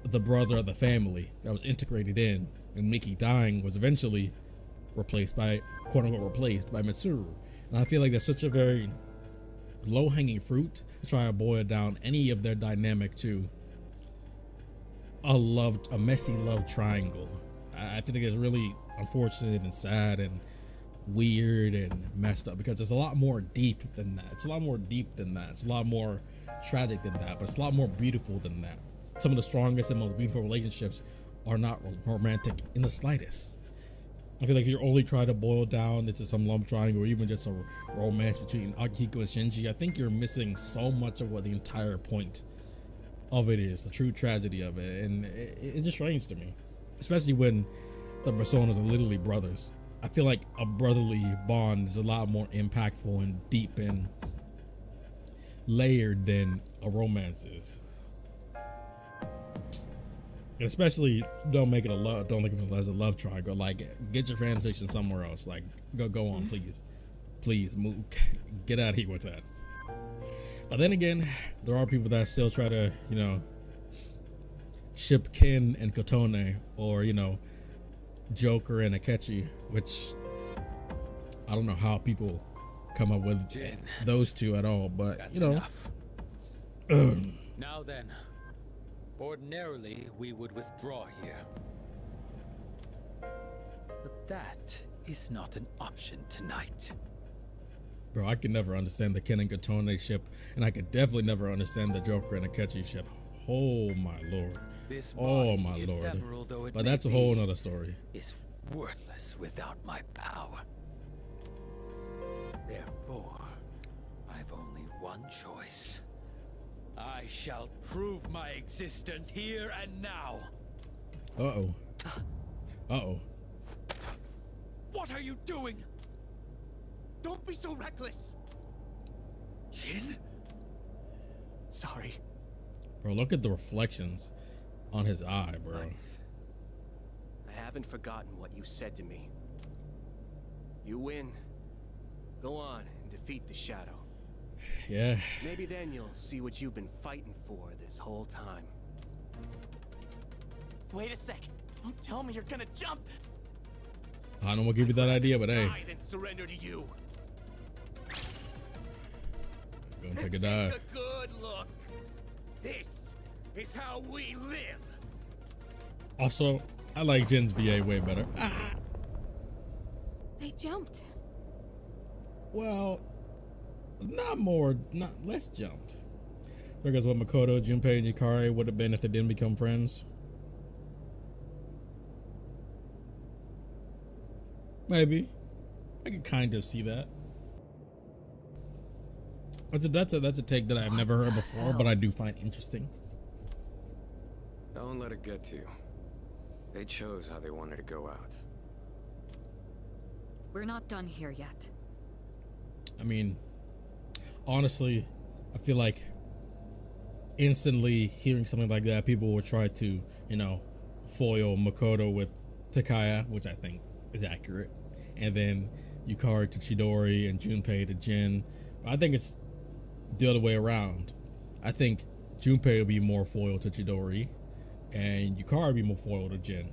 the brother of the family that was integrated in, and Miki dying was eventually replaced by, quote unquote, replaced by Mitsuru. And I feel like that's such a very low-hanging fruit to try to boil down any of their dynamic to a messy love triangle. I think it's really unfortunate and sad and weird and messed up because it's a lot more deep than that. It's a lot more deep than that. It's a lot more tragic than that, but it's a lot more beautiful than that. Some of the strongest and most beautiful relationships are not romantic in the slightest. I feel like if you're only trying to boil down into some love triangle or even just a romance between Akihiko and Shinji, I think you're missing so much of what the entire point of it is, the true tragedy of it, and it's just strange to me, especially when the personas are literally brothers. I feel like a brotherly bond is a lot more impactful and deep and layered than a romance is. Especially don't make it don't look at it as a love triangle. Like, get your fan fiction somewhere else. Like, go on, please move, get out of here with that. But then again, there are people that still try to, you know, ship Kin and Kotone, or, you know, Joker and Akechi, which I don't know how people come up with those two at all, but that's, you know, enough. Now then, ordinarily we would withdraw here, but that is not an option tonight. Bro, I could never understand the Ken and Kotone ship, and I could definitely never understand the Joker and Akechi ship. Oh my lord. Oh my lord. But that's a whole nother story. Is worthless without my power. Therefore, I've only one choice. I shall prove my existence here and now. Uh-oh. Uh-oh. What are you doing? Don't be so reckless. Jin? Sorry. Bro, look at the reflections on his eye, bro. I haven't forgotten what you said to me. You win. Go on and defeat the Shadow. Yeah. Maybe then you'll see what you've been fighting for this whole time. Wait a sec. Don't tell me you're gonna jump. I don't want to give you that idea, but hey. Die, then surrender to you. Gonna take a dive. Take a good look. This is how we live. Also, I like Jin's VA way better. Ah. They jumped. Well, not less jumped. Because what Makoto, Junpei, and Yukari would have been if they didn't become friends. Maybe. I could kind of see that. That's a take that I've never heard before, but I do find interesting. Don't let it get to you. They chose how they wanted to go out. We're not done here yet. I mean, honestly, I feel like instantly hearing something like that, people will try to, you know, foil Makoto with Takaya, which I think is accurate, and then Yukari to Chidori and Junpei to Jin. I think it's the other way around. I think Junpei will be more foil to Chidori, and Yukari will be more foil to Jin.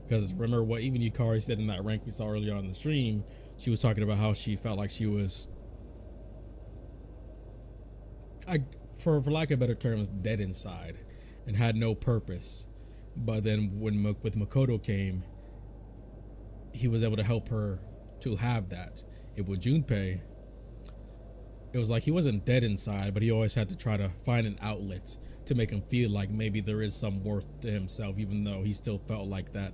Because remember what even Yukari said in that rank we saw earlier on the stream, she was talking about how she felt like she was, for lack of better terms, dead inside and had no purpose. But then when with Makoto came, he was able to help her to have that. It with Junpei, it was like he wasn't dead inside, but he always had to try to find an outlet to make him feel like maybe there is some worth to himself, even though he still felt like that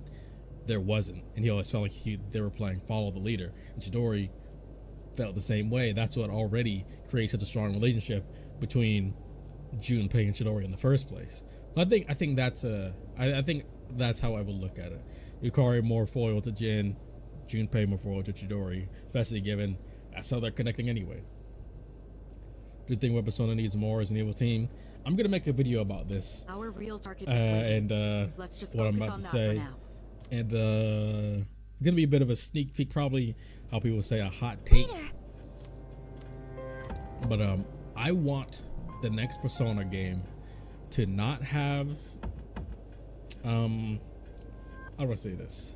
there wasn't. And he always felt like they were playing follow the leader. And Chidori felt the same way. That's what already creates such a strong relationship between Junpei and Chidori in the first place. I think that's I think that's how I would look at it. Yukari more foil to Jin, Junpei more foil to Chidori, especially given that's how they're connecting anyway. Do you think what Persona needs more as an evil team? I'm gonna make a video about this. Our real target is waiting. And let's just what I'm focus about on to that say, for now. and gonna be a bit of a sneak peek, probably how people say a hot take. But I want the next Persona game to not have how do I say this?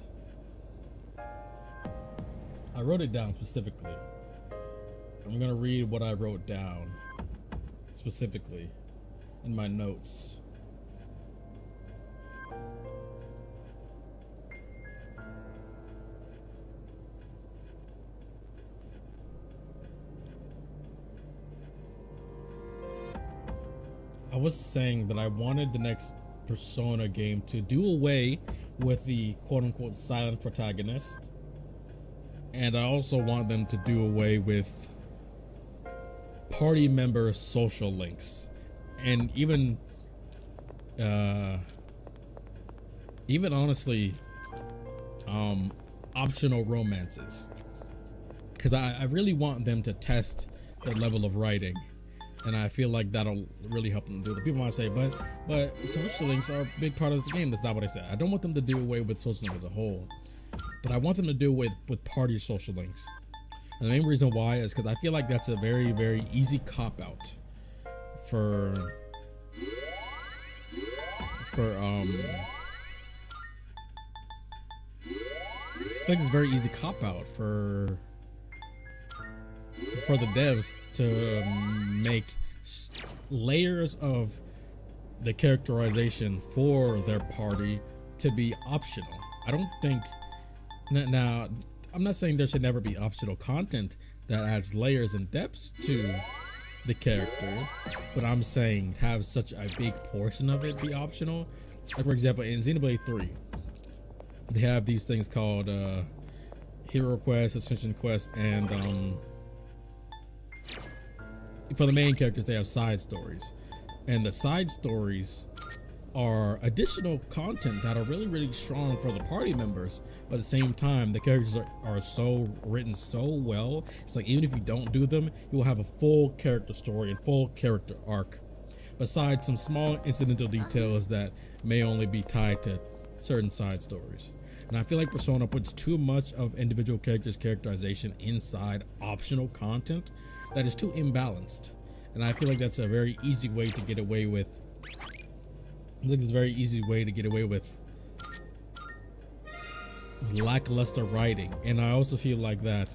I wrote it down specifically. I'm gonna read what I wrote down specifically in my notes. was saying that I wanted the next Persona game to do away with the quote-unquote silent protagonist, and I also want them to do away with party member social links, and even honestly optional romances, because I really want them to test their level of writing, and I feel like that'll really help them do it. People might say, but social links are a big part of this game. That's not what I said. I don't want them to do away with social links as a whole, but I want them to do away with party social links. And the main reason why is because I feel like that's a very, very easy cop-out for I think it's a very easy cop-out for the devs to make layers of the characterization for their party to be optional. I don't think, now I'm not saying there should never be optional content that adds layers and depths to the character, but I'm saying have such a big portion of it be optional. Like for example, in Xenoblade 3, they have these things called Hero Quest, Ascension Quest, and for the main characters they have side stories, and the side stories are additional content that are really, really strong for the party members, but at the same time the characters are so written so well, it's like even if you don't do them, you will have a full character story and full character arc, besides some small incidental details that may only be tied to certain side stories. And I feel like Persona puts too much of individual characters' characterization inside optional content that is too imbalanced, and I feel like that's a very easy way to get away with. I think it's a very easy way to get away with lackluster writing, and I also feel like that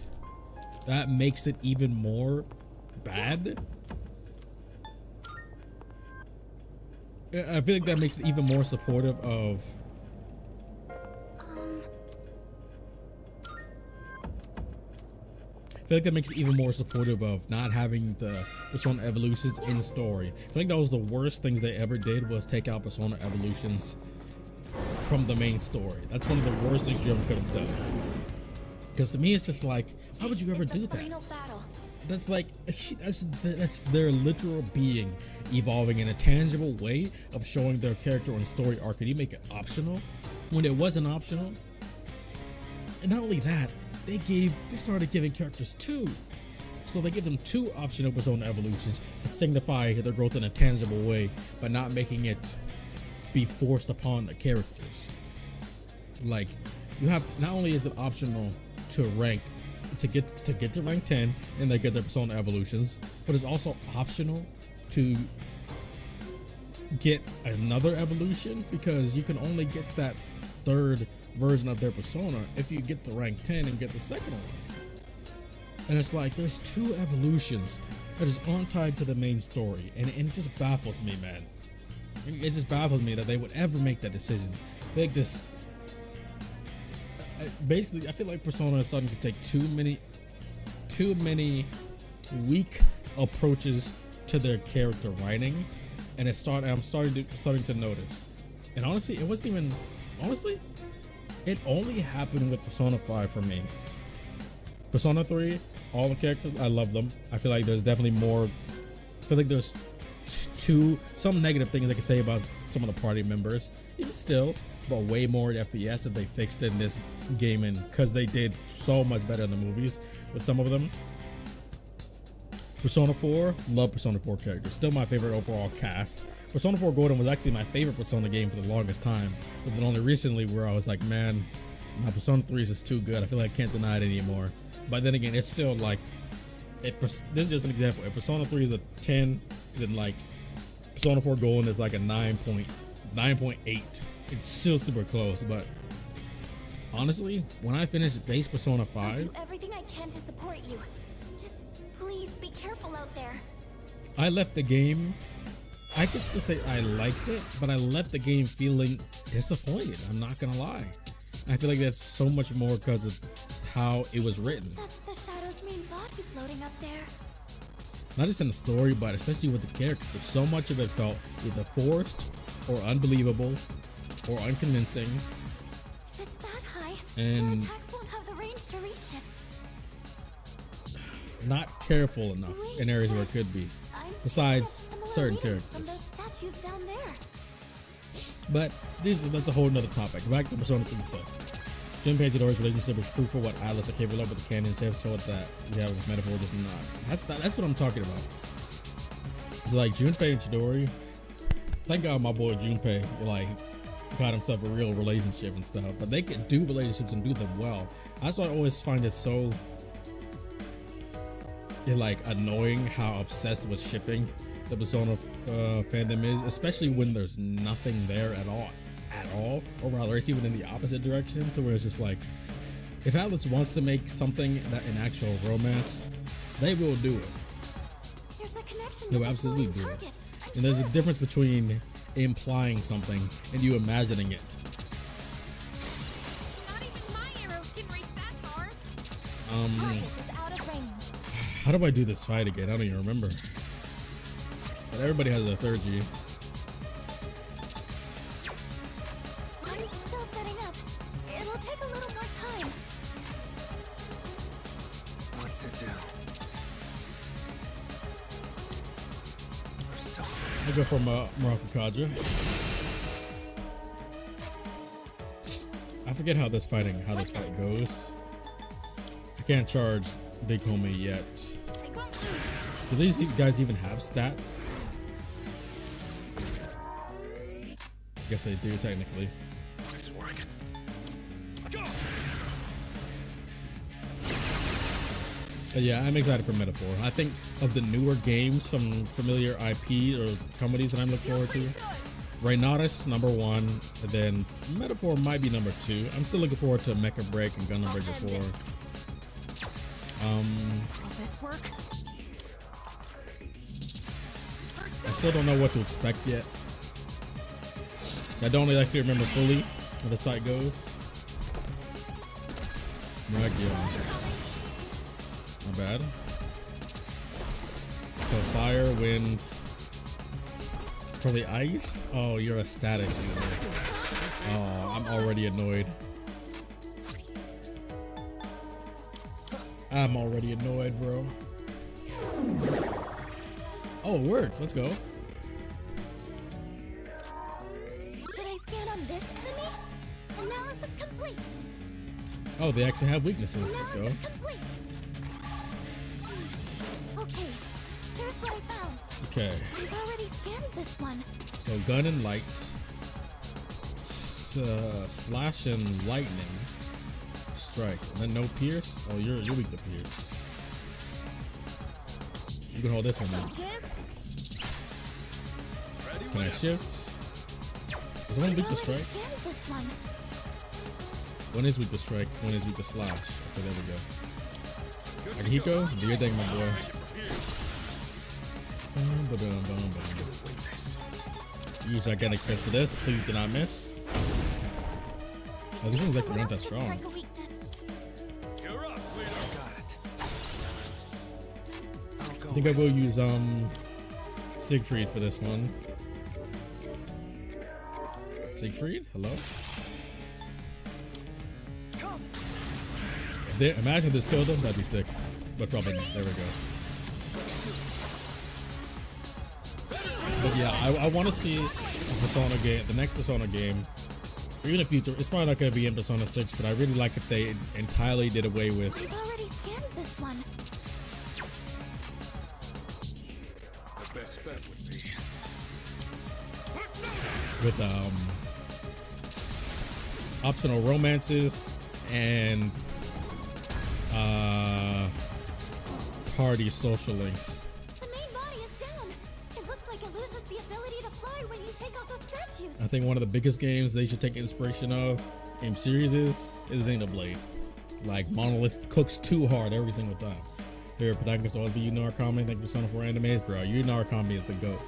makes it even more bad. I feel like that makes it even more supportive of I feel like that makes it even more supportive of not having the Persona evolutions in story. I think that was the worst things they ever did, was take out Persona evolutions from the main story. That's one of the worst things you ever could have done. Because to me, it's just like, why would you ever do that? That's like, that's their literal being evolving in a tangible way of showing their character and story arc, and you make it optional when it wasn't optional. And not only that, they started giving characters 2. So they give them 2 optional Persona evolutions to signify their growth in a tangible way, but not making it be forced upon the characters. Like, you have, not only is it optional to get to rank 10 and they get their Persona evolutions, but it's also optional to get another evolution, because you can only get that third version of their persona if you get to rank 10 and get the second one. And it's like, there's 2 evolutions that is untied to the main story, and it just baffles me, man. It just baffles me that they would ever make that decision. Like this, basically, I feel like Persona is starting to take too many weak approaches to their character writing, and I'm starting to notice. And honestly, it wasn't even it only happened with Persona 5 for me. Persona 3, all the characters, I love them. I feel like there's definitely more. I feel like there's some negative things I can say about some of the party members, even still, but way more FPS if they fixed it in this game, and because they did so much better in the movies with some of them. Persona 4, love Persona 4 characters. Still my favorite overall cast. Persona 4 Golden was actually my favorite Persona game for the longest time, but then only recently where I was like, man, my Persona 3 is just too good. I feel like I can't deny it anymore. But then again, it's still like, this is just an example. If Persona 3 is a 10, then like Persona 4 Golden is like a 9.8. It's still super close, but honestly, when I finish base Persona 5, I'll do everything I can to support you. Just please be careful out there. I left the game, I could still say I liked it, but I left the game feeling disappointed. I'm not gonna lie. I feel like that's so much more because of how it was written. That's the Shadow's main body floating up there. not just in the story, but especially with the character. So much of it felt either forced or unbelievable or unconvincing. If it's that high, and their attacks won't have the range to reach it. Not careful enough in areas where it could be, besides certain characters. From those statues down there. But that's a whole nother topic. Back to Persona 3 stuff. Junpei and Chidori's relationship is proof of what Atlas are capable of, but the canon says so that we have a metaphor does not. That's what I'm talking about. It's like Junpei and Chidori. Thank God my boy Junpei like got himself a real relationship and stuff. But they can do relationships and do them well. That's why I always find it so like annoying how obsessed with shipping the Persona fandom is, especially when there's nothing there at all, or rather it's even in the opposite direction, to where it's just like, if Atlas wants to make something that an actual romance, they will do it. There's a connection. They will absolutely do it. And there's a difference between implying something and you imagining it. Not even my arrows can reach that far. Target is out of range. How do I do this fight again? I don't even remember. But everybody has a third G. I'm still setting up. It'll take a little more time. What to do? I go for Morocco Kaja. I forget how this fight goes. I can't charge Big Homie yet. Do these guys even have stats? I guess they do technically. Nice work. But yeah, I'm excited for Metaphor. I think of the newer games from familiar IP or companies that I'm looking forward to, Reynaris #1, and then Metaphor might be #2. I'm still looking forward to Mecha Break and Gundam Breaker 4. Will this work? I still don't know what to expect yet. I don't exactly remember fully how this fight goes. Not bad. So fire, wind. For the ice? Oh, you're a static user. Oh, I'm already annoyed. I'm already annoyed, bro. Oh, it worked. Let's go. Should I scan on this enemy? Analysis complete. Oh, they actually have weaknesses. Let's go. Complete. Okay, here's what I found. Okay. I've already scanned this one. So gun and light. Slash and lightning. Strike. And then no pierce? Oh, you're weak to pierce. You can hold this one now. Can I shift? Is one weak to strike? One is weak to strike, one is weak to slash. Okay, there we go. Akihiko, do your thing, my boy. Use gigantic fist for this. Please do not miss. Oh, this one's actually not that strong. I think I will use Siegfried for this one. Siegfried, hello. Imagine this killed him, that'd be sick. But probably not. There we go. But yeah, I want to see a Persona game, the next Persona game. Or even if future, it's probably not going to be in Persona 6, but I really like if they entirely did away with. I've already scanned this one. The best bet would be with optional romances and party social links. The main body is down. It looks like it loses the ability to fly when you take out those statues. I think one of the biggest games they should take inspiration of in series is Xenoblade. Like Monolith cooks too hard every single time. Favorite protagonist always be Yu Narukami. Thank you so much for animes, bro. Yu Narukami is the GOAT.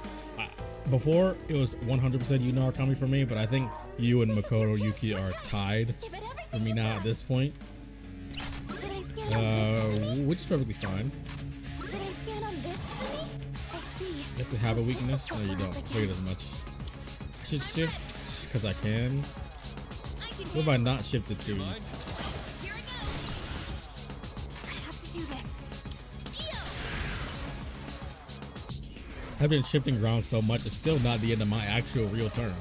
Before it was 100% Yu Narukami for me, but I think you and Makoto Yuki are tied for me now at this point. Which is perfectly fine. Should I scan on this enemy? Does it have a weakness? No, you don't. Figured as much. I should shift because I can. What if I not shift it to? Here I go. I have to do this. I've been shifting around so much, it's still not the end of my actual real turn.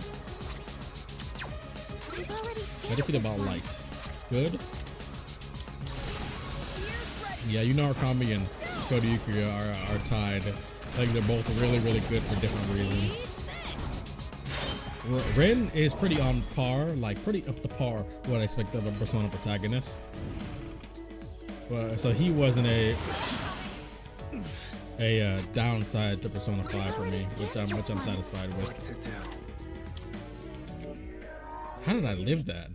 How do you feel about light? Good? Yeah, Yukari and Yuki are tied. I think they're both really, really good for different reasons. Ren is pretty on par, like pretty up to par what I expect of a Persona protagonist. So he wasn't a downside to Persona 5 for me, which I'm satisfied with. How did I live that?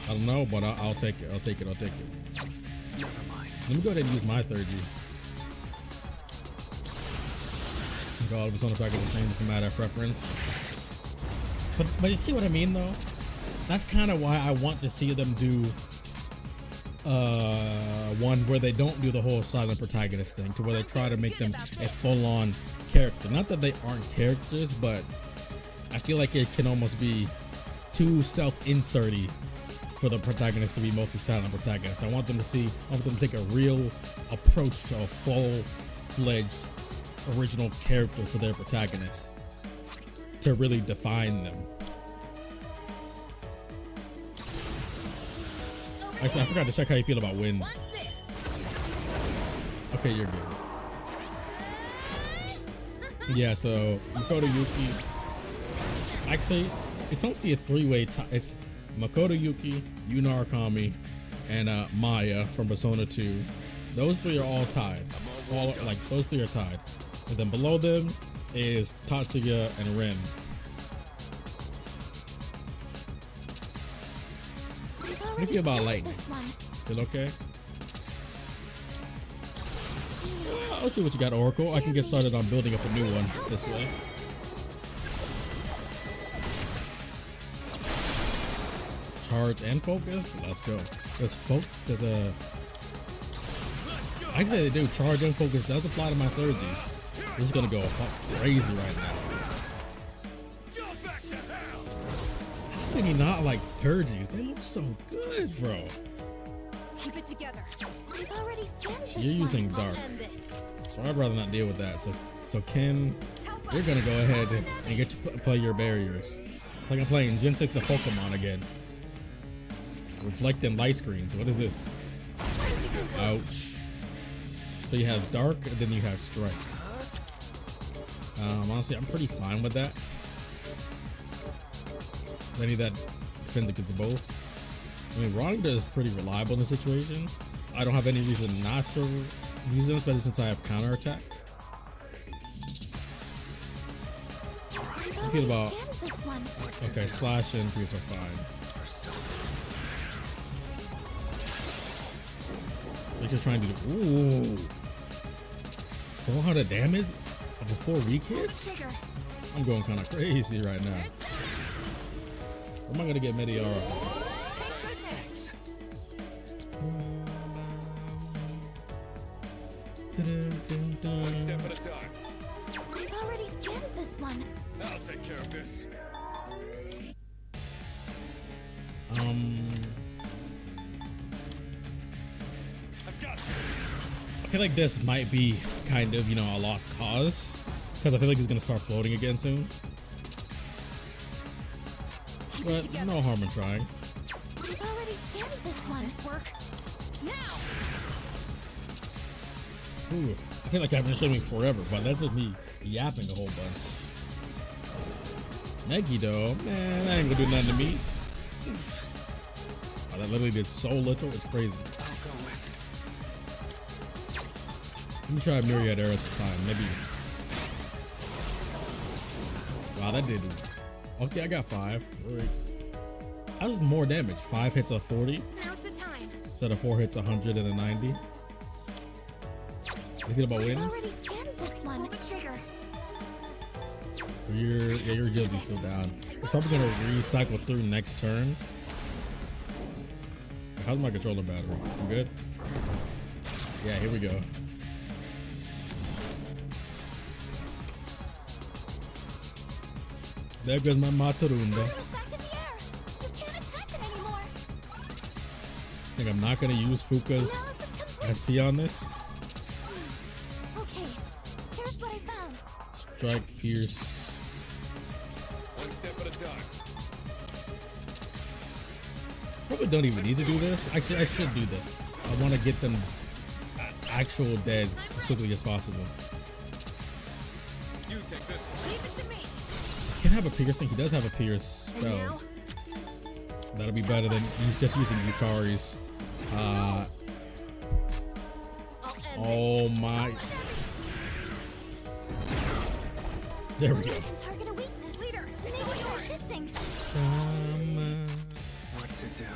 I don't know, but I'll take it. I'll take it. Never mind. Let me go ahead and use my 3G. All of Persona 5 are the same. It's a matter of preference. But you see what I mean, though? That's kind of why I want to see them do one where they don't do the whole silent protagonist thing, to where they try to make them a full-on character. Not that they aren't characters, but I feel like it can almost be too self-inserty for the protagonist to be mostly silent protagonists. I want them to take a real approach to a full-fledged original character for their protagonist to really define them. Actually, I forgot to check how you feel about wind. Okay, you're good. Yeah, so Makoto, Yuki. Actually, it's only a three-way tie. It's Makoto, Yuki, Yukari, and Maya from Persona 2. Those three are all tied. Those three are tied. And then below them is Tatsuya and Ren. How do you feel about lightning? Feel okay? Let's see what you got, Oracle. I can get started on building up a new one this way. Charge and focus. Let's go. Actually, they do. Charge and focus does apply to my 30s. This is gonna go crazy right now. How can you not like 30s? They look so good, bro. Keep it together. You're using dark, so I'd rather not deal with that. So Ken, you're gonna go ahead and get to play your barriers. It's like I'm playing Gen 6 the Pokemon again. Reflecting light screens. What is this? Ouch. So you have dark, and then you have strike. Honestly, I'm pretty fine with that. Any that defends against both. I mean, Ronda is pretty reliable in this situation. I don't have any reason not to use them, especially since I have counterattack. How do you feel about? Okay, slash and increase are fine. They're just trying to do. Ooh, 400 damage of a 4 kids? I'm going kind of crazy right now. Where am I gonna get Mediara? One step at a time. I've already scanned this one. I'll take care of this. I feel like this might be kind of, a lost cause, because I feel like he's gonna start floating again soon. But no harm in trying. I've already scanned this one. This work now. Ooh, I feel like I've been streaming forever, but that's just me yapping a whole bunch. Negi though, man, that ain't gonna do nothing to me. Oh, that literally did so little, it's crazy. Let me try a myriad arrow this time, maybe. Wow, that did. Okay, I got 5. That was more damage. 5 hits of 40. Now's the time. Instead of 4 hits, 100 and a 90. What do you feel about wins? I've already scanned this one. Pull the trigger. Your agility's still down. We're probably gonna recycle through next turn. How's my controller battery? I'm good? Yeah, here we go. There goes my Maturunda. Back in the air. You can't attack it anymore. I think I'm not gonna use Fuuka's SP on this. Okay, here's what I found. Strike, pierce. One step at a time. Probably don't even need to do this. Actually, I should do this. I want to get them actual dead as quickly as possible. You take this one. Leave it to me. Just can't have a piercing. He does have a pierce spell. That'll be better than just using Yukari's. Oh my. There we go. Can target a weakness. Leader, maybe you're shifting. What to do?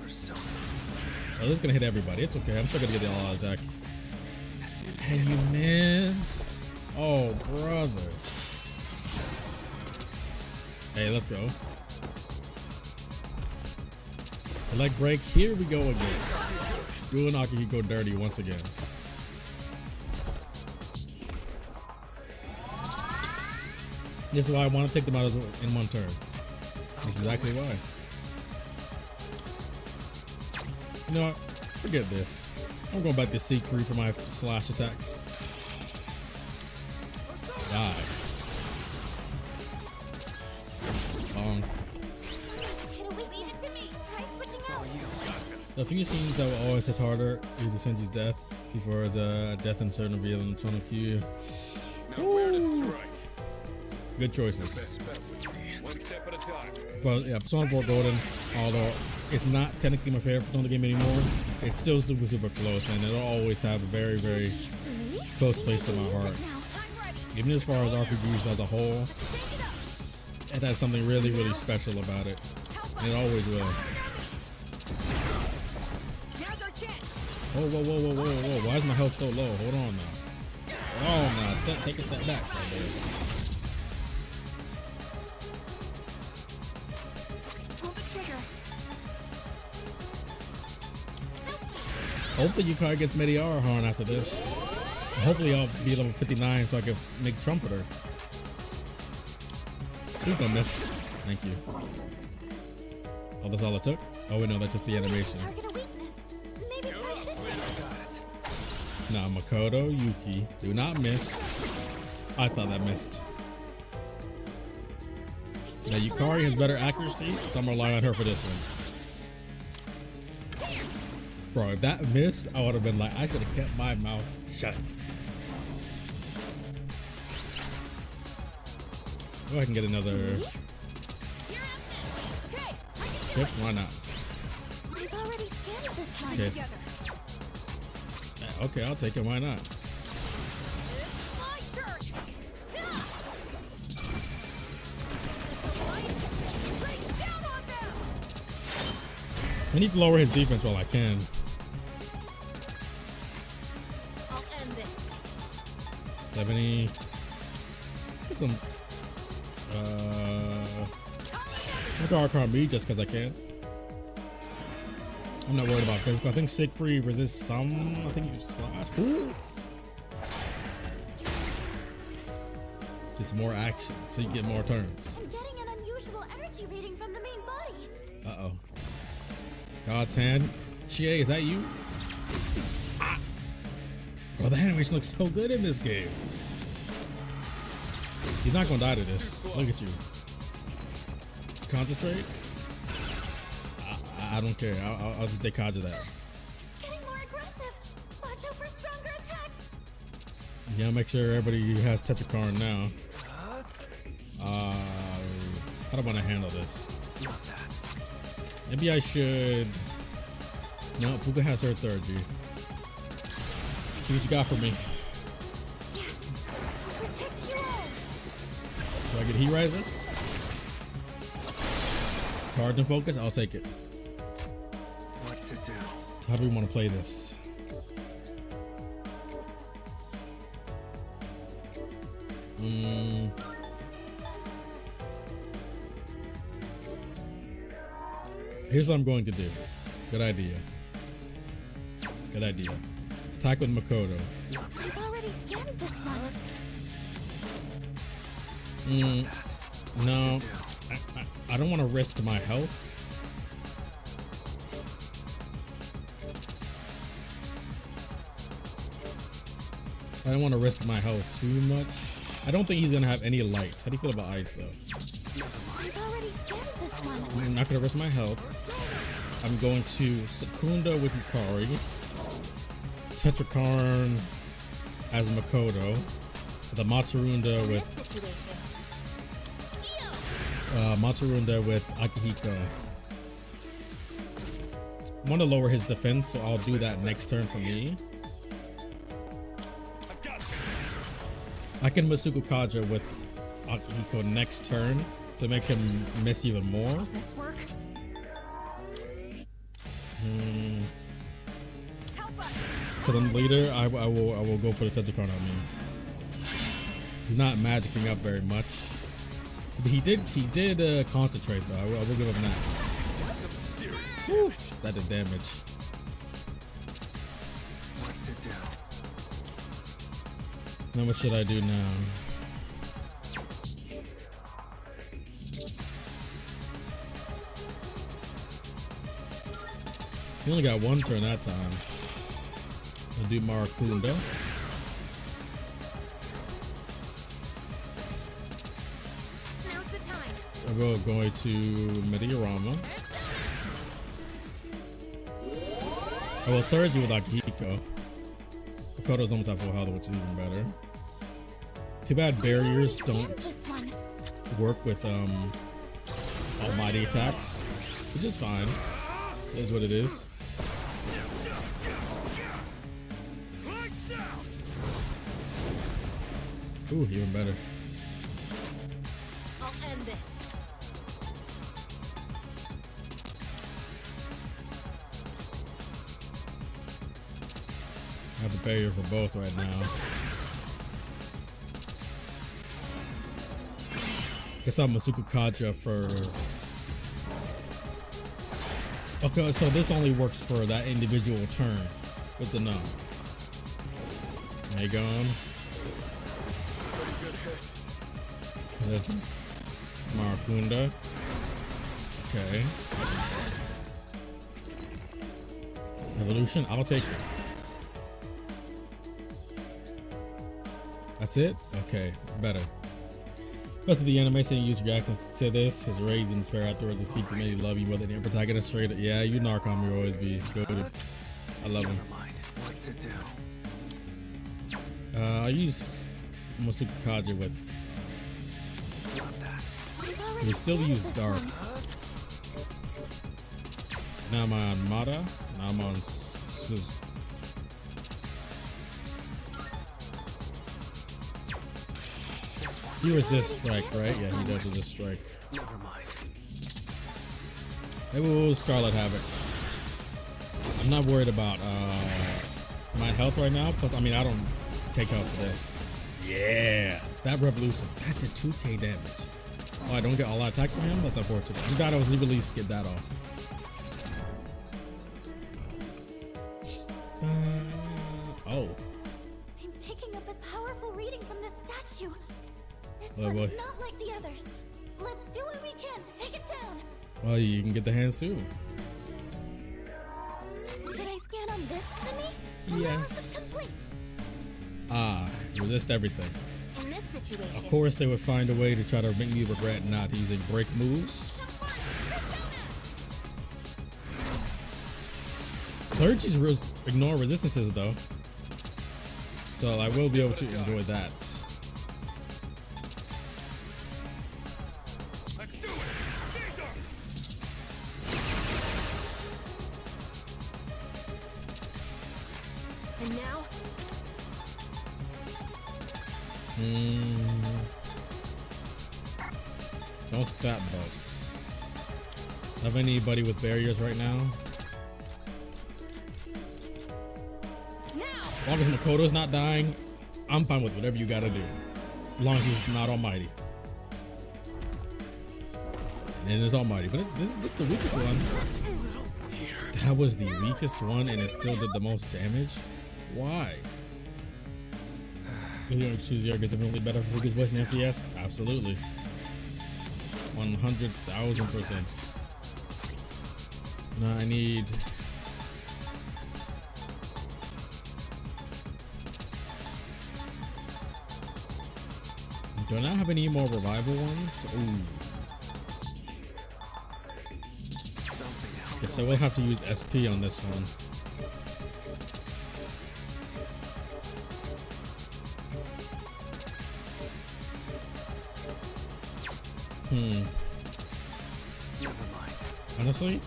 Persona. Oh, this is gonna hit everybody. It's okay. I'm still gonna get the all out attack. And you missed. Oh, brother. Hey, let's go. Leg break. Here we go again. Doing Akihiko dirty once again. This is why I want to take them out in one turn. This is exactly why. You know what? Forget this. I'm going back to Siegfried for my slash attacks. Die. Bong. Leave it to me. Try switching out. The few scenes that will always hit harder is Senji's death. Before his death and certain reveal in the tunnel queue. Now where to strike? Good choices. Best bet would be one step at a time. But yeah, Persona 4 Golden, although it's not technically my favorite Persona game anymore, it's still super, super close, and it'll always have a very, very close place in my heart. Even as far as RPGs as a whole, it has something really, really special about it. And it always will. Whoa, whoa, whoa, whoa, whoa, whoa. Why is my health so low? Hold on now. Oh, no. Take a step back right there. Hopefully Yukari gets Hierophant after this. Hopefully I'll be level 59 so I can make Trumpeter. Please don't miss. Thank you. Oh, that's all it took? Oh wait, no, that's just the animation. Now Makoto, Yuki, do not miss. I thought that missed. Now Yukari has better accuracy, so I'm relying on her for this one. Bro, if that missed, I would have been like, I could have kept my mouth shut. Oh, I can get another chip. Why not? I've already scanned this one. Yes. Okay, I'll take it. Why not? I need to lower his defense while I can. I'll end this. 70. Get some. I'll go Arcana me just because I can. I'm not worried about physical. I think Siegfried resists some. I think you slash. Ooh. Gets more action, so you get more turns. I'm getting an unusual energy reading from the main body. Uh-oh. God's hand. Chie, is that you? Ah. Bro, the animation looks so good in this game. He's not gonna die to this. Look at you. Concentrate. I don't care. I'll just decode that. It's getting more aggressive. Watch out for stronger attacks. Yeah, make sure everybody has Tetrakarn now. How do I want to handle this? Maybe I should. No, Fuuka has her third, dude. See what you got for me. Yes. Protect you all. Do I get Heat Riser? Charge and focus? I'll take it. What to do? How do we want to play this? Here's what I'm going to do. Good idea. Good idea. Attack with Makoto. I've already scanned this one. No, I don't want to risk my health. I don't want to risk my health too much. I don't think he's gonna have any lights. How do you feel about ice though? I've already scanned this one. I'm not gonna risk my health. I'm going to Secunda with Yukari, Tetrakarn as Makoto, the Matsurunda with Akihiko. I want to lower his defense, so I'll do that next turn for me. I can Masuku Kaja with Akihiko next turn to make him miss even more. Will this work? So then later, I will go for the Tetrakarn on me. He's not magicking up very much. But he did concentrate though. I will give him that. Woo, that did damage. Now what should I do now? He only got one turn that time. I'll do Marakunda. Now's the time. I'm going to Meteorama. I will third you with Akihiko. Makoto's almost at full health, which is even better. Too bad barriers don't work with almighty attacks, which is fine. It is what it is. Ooh, even better. I'll end this. I have the barrier for both right now. Guess I'm Masuku Kaja for. Okay, so this only works for that individual turn. Good to know. Aegon. There's Marakunda. Okay. Evolution, I'll take it. That's it? Okay, better. Rest of the animation user reactions to this, his rage and despair afterwards, his people made love you more than the protagonist straight up. Yeah, you Narcom will always be good. I love him. What to do? I use Masuku Kaja with. So we still use Dark. Now I'm on Mata. Now I'm on He resists strike, right? Yeah, he does resist strike. Never mind. Maybe we'll Scarlet Havoc. I'm not worried about my health right now. Plus, I mean, I don't take health for this. Yeah, that revolution. That did 2k damage. Oh, I don't get all that attack from him? That's unfortunate. I'm glad I was released to get that off. Oh. I'm picking up a powerful reading from this statue. This Oh, one boy. is not like the others. Let's do what we can to take it down. Well, you can get the hands too. Should I scan on this enemy? Yes. Resist everything. In this situation, Of course, they would find a way to try to make me regret not using break moves. Clergy's ignore resistances though, so I will be able to enjoy that. Let's do it. And now, Don't stat boss. Have anybody with barriers right now? As long as Makoto's not dying, I'm fine with whatever you gotta do. As long as he's not almighty. And then there's almighty, but this is the weakest one. That was the weakest one and it still did the most damage? Why? Choose your is definitely better for Fuuka's voice in FPS? Absolutely. 100,000%. Now I need. Do I not have any more revival ones? Ooh. Guess I will have to use SP on this one. Honestly,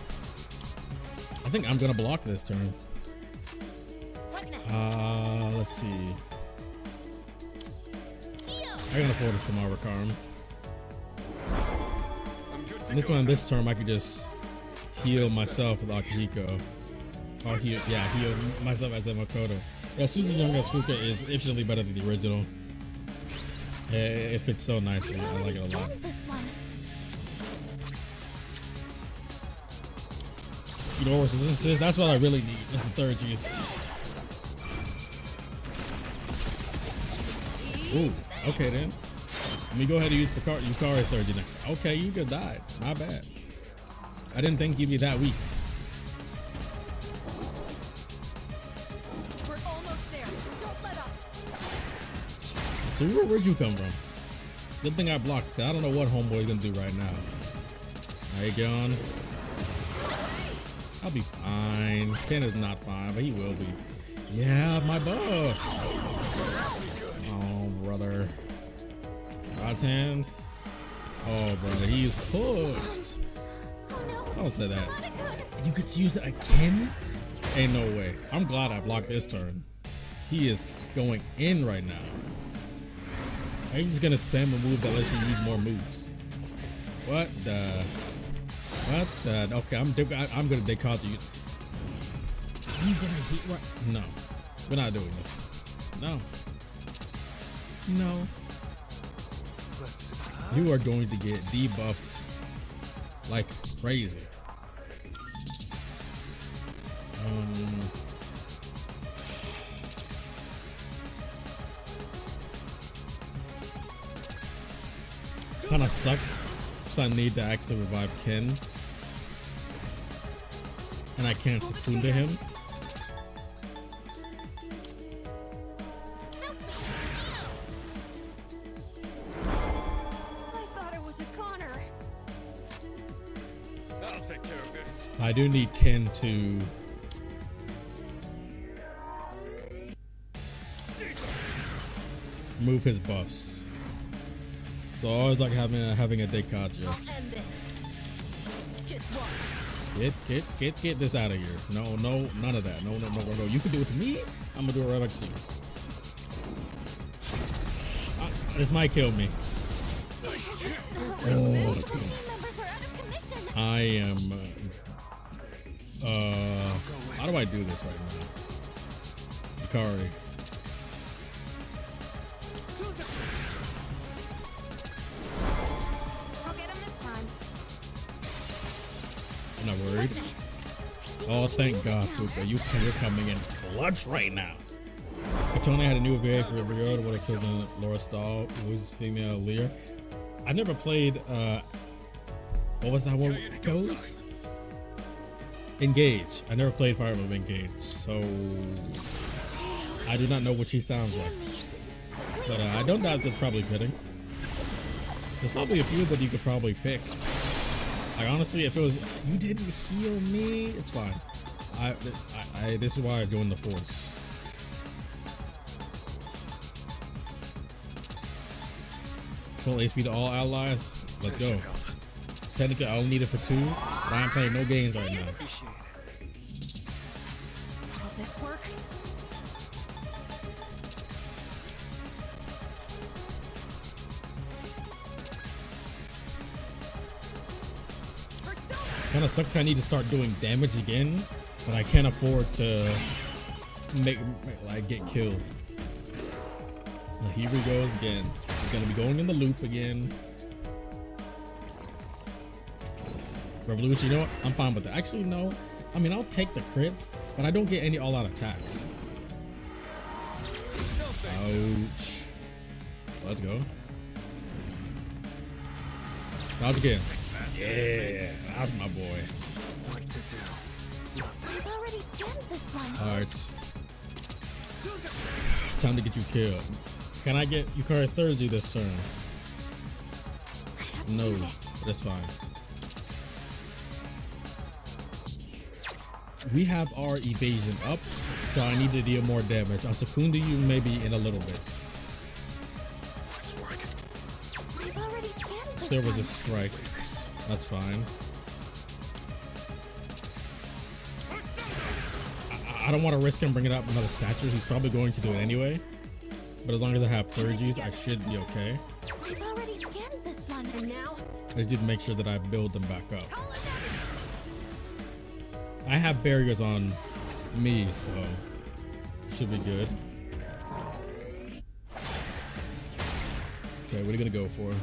I think I'm gonna block this turn. Let's see. I can afford some more Arcana. And this one, this term, I could just heal myself with Akihiko. Or heal myself as a Makoto. Yeah, Suzu Young as Fuuka is infinitely better than the original. It fits so nicely. I like it a lot. You know, resistances, that's what I really need. That's the third use. Ooh, okay then. Let me go ahead and use Yukari third next. Okay, you could die. My bad. I didn't think you'd be that weak. We're almost there. Don't let up. So where'd you come from? Good thing I blocked. I don't know what homeboy's gonna do right now. How you going? I'll be fine. Ken is not fine, but he will be. Yeah, my buffs. Oh, brother. God's hand. Oh, brother, he is cooked. Don't say that. You could use it again? Ain't no way. I'm glad I blocked this turn. He is going in right now. I'm just gonna spam a move that lets you use more moves. What the? What the? Okay, I'm gonna decounter you. I'm gonna hit right. No, we're not doing this. No. No. You are going to get debuffed like crazy. Kind of sucks. So I need to actually revive Ken. And I can't Secunda him. I thought it was a Connor. I'll take care of this. I do need Ken to move his buffs. So I always like having a Dekaja. I'll end this. Just watch. Get this out of here. No, none of that. No. You can do it to me. I'm gonna do it right back to you. This might kill me. Oh, let's go. I am. How do I do this right now? Yukari. I'll get him this time. I'm not worried. Oh, thank God, Fuuka. You're coming in clutch right now. Katone had a new VA for every year. What equivalent Laura Stahl, who's female Lear. I never played. What was that one? Echoes? Engage. I never played Fire Emblem Engage, so I do not know what she sounds like. But I don't doubt that's probably fitting. There's probably a few that you could probably pick. Like honestly, if it was you didn't heal me, it's fine. This is why I joined the force. Full HP to all allies. Let's go. Technically, I only need it for 2, but I ain't playing no games right now. Will this work? Kind of sucks. I need to start doing damage again, but I can't afford to get killed. Well, here we go again. We're gonna be going in the loop again. Revolution, you know what? I'm fine with that. Actually, no. I mean, I'll take the crits, but I don't get any all-out attacks. Ouch. Let's go. Dodge again. Yeah, that's my boy. What to do? I've already scanned this one. Alright. Time to get you killed. Can I get Yukari Thursday this turn? No, that's fine. We have our evasion up, so I need to deal more damage. I'll second to you maybe in a little bit. There was a strike. That's fine. I don't want to risk him bringing up another stature. He's probably going to do it anyway. But as long as I have thirds, I should be okay. I've already scanned this one. And now I just need to make sure that I build them back up. I have barriers on me, so should be good. Okay, what are you gonna go for?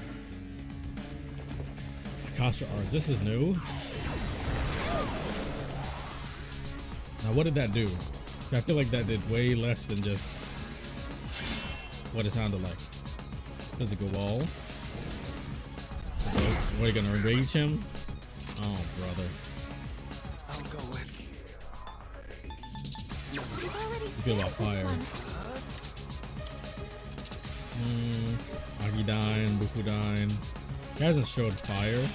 Akasha Arts. This is new. Now, what did that do? I feel like that did way less than just what it sounded like. Physical wall. What, are you gonna enrage him? Oh, brother. I'll go with. You feel about fire. Agidine, Bufudine. He hasn't showed fire.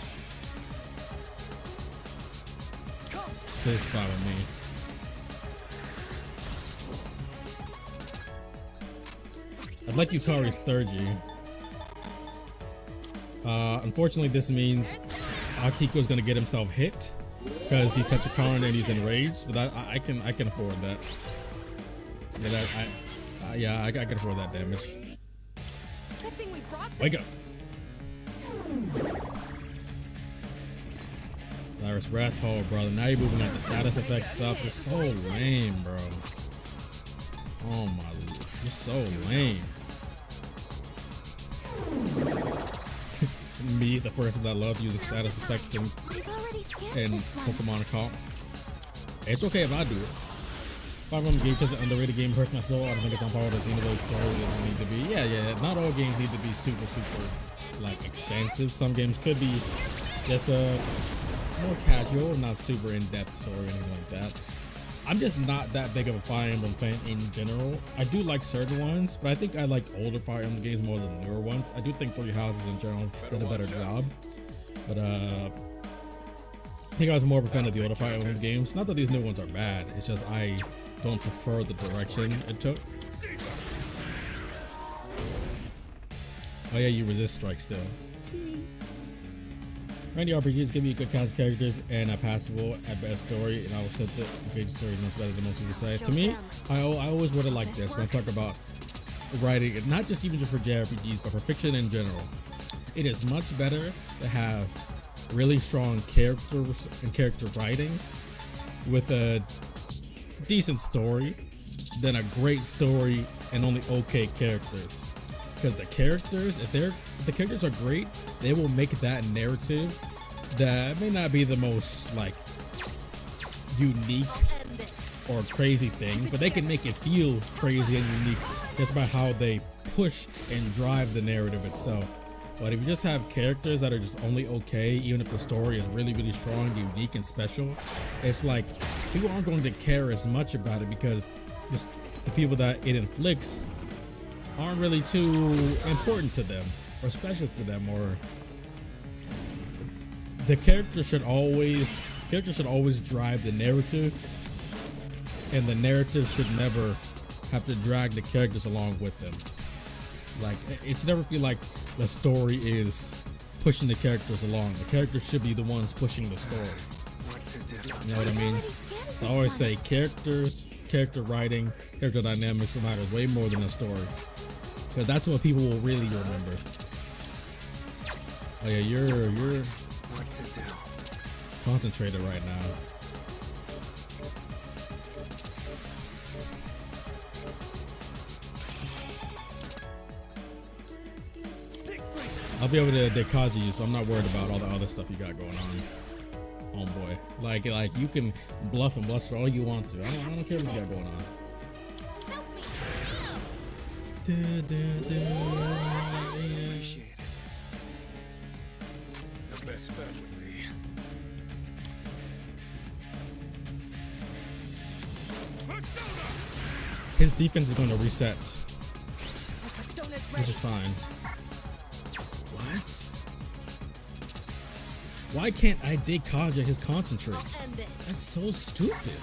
So it's fine with me. I'd like Yukari's Thurgy. Unfortunately, this means Akiko's gonna get himself hit because he touched a Karn and he's enraged. But I can afford that. Yeah, I can afford that damage. Wake up! Virus Breath. Oh, brother. Now you're moving at the status effect stuff. You're so lame, bro. Oh my, you're so lame. Me, the person that loves using status effects in Pokemon comp. It's okay if I do it. Fire Emblem game is an underrated game, hurts my soul. I don't think it's on par with the Xenoblade story doesn't need to be. Yeah. Not all games need to be super like expansive. Some games could be just a more casual, not super in-depth story or anything like that. I'm just not that big of a Fire Emblem fan in general. I do like certain ones, but I think I like older Fire Emblem games more than newer ones. I do think Three Houses in general did a better job. But I think I was more of a fan of the older Fire Emblem games. Not that these new ones are bad, it's just I don't prefer the direction it took. Oh yeah, you resist strike still. Randy RPGs give you a good cast of characters and a passable at best story, and I'll accept it. The page story is much better than most people say. To me, I always would have liked this when I talk about writing, not just even for JRPGs, but for fiction in general. It is much better to have really strong characters and character writing with a decent story than a great story and only okay characters. Because the characters, if the characters are great, they will make that narrative that may not be the most like unique or crazy thing, but they can make it feel crazy and unique just by how they push and drive the narrative itself. But if you just have characters that are just only okay, even if the story is really, really strong, unique, and special, it's like people aren't going to care as much about it because just the people that it inflicts aren't really too important to them or special to them, or the character should always drive the narrative, and the narrative should never have to drag the characters along with them. Like, it should never feel like the story is pushing the characters along. The characters should be the ones pushing the story. You know what I mean? So I always say characters, character writing, character dynamics matters way more than the story, because that's what people will really remember. Oh yeah, you're concentrated right now. I'll be able to Dekaji you, so I'm not worried about all the other stuff you got going on. Homeboy. Like you can bluff and bluster all you want to. I don't care what you got going on. Appreciate it. The best bet would be. His defense is going to reset, which is fine. What? Why can't I Kaja his concentrate? That's so stupid.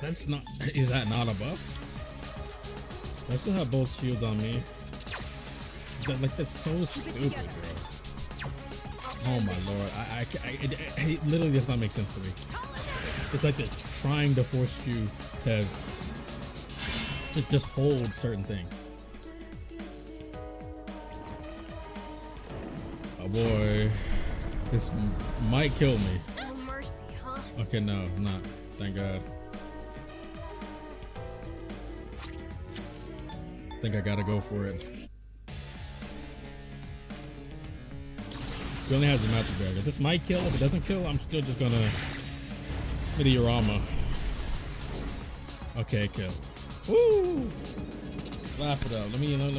That's not. Is that not a buff? I still have both shields on me. That's so stupid, bro. Oh my lord! It literally does not make sense to me. It's like they're trying to force you to just hold certain things. Oh boy, this might kill me. No mercy, huh? Okay, no, not. Thank God. I think I gotta go for it. He only has a magic barrier. This might kill. If it doesn't kill, I'm still just gonna Diorama. Okay, kill. Woo! Laugh it up. Let me hold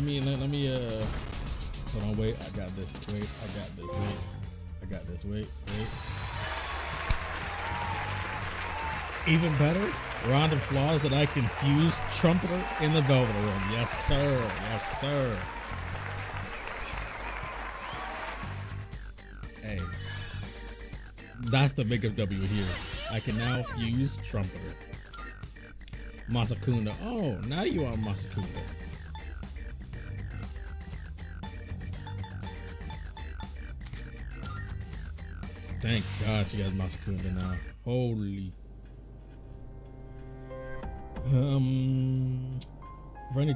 on, wait, I got this. Wait, I got this. Wait. I got this. Wait. Even better, round of flaws that I can fuse Trumpeter in the Velvet Room. Yes, sir. Yes, sir. Hey. That's the biggest W here. I can now fuse Trumpeter. Masakunda. Oh, now you are Masakunda. Thank God she got Masakunda now. Holy. For any,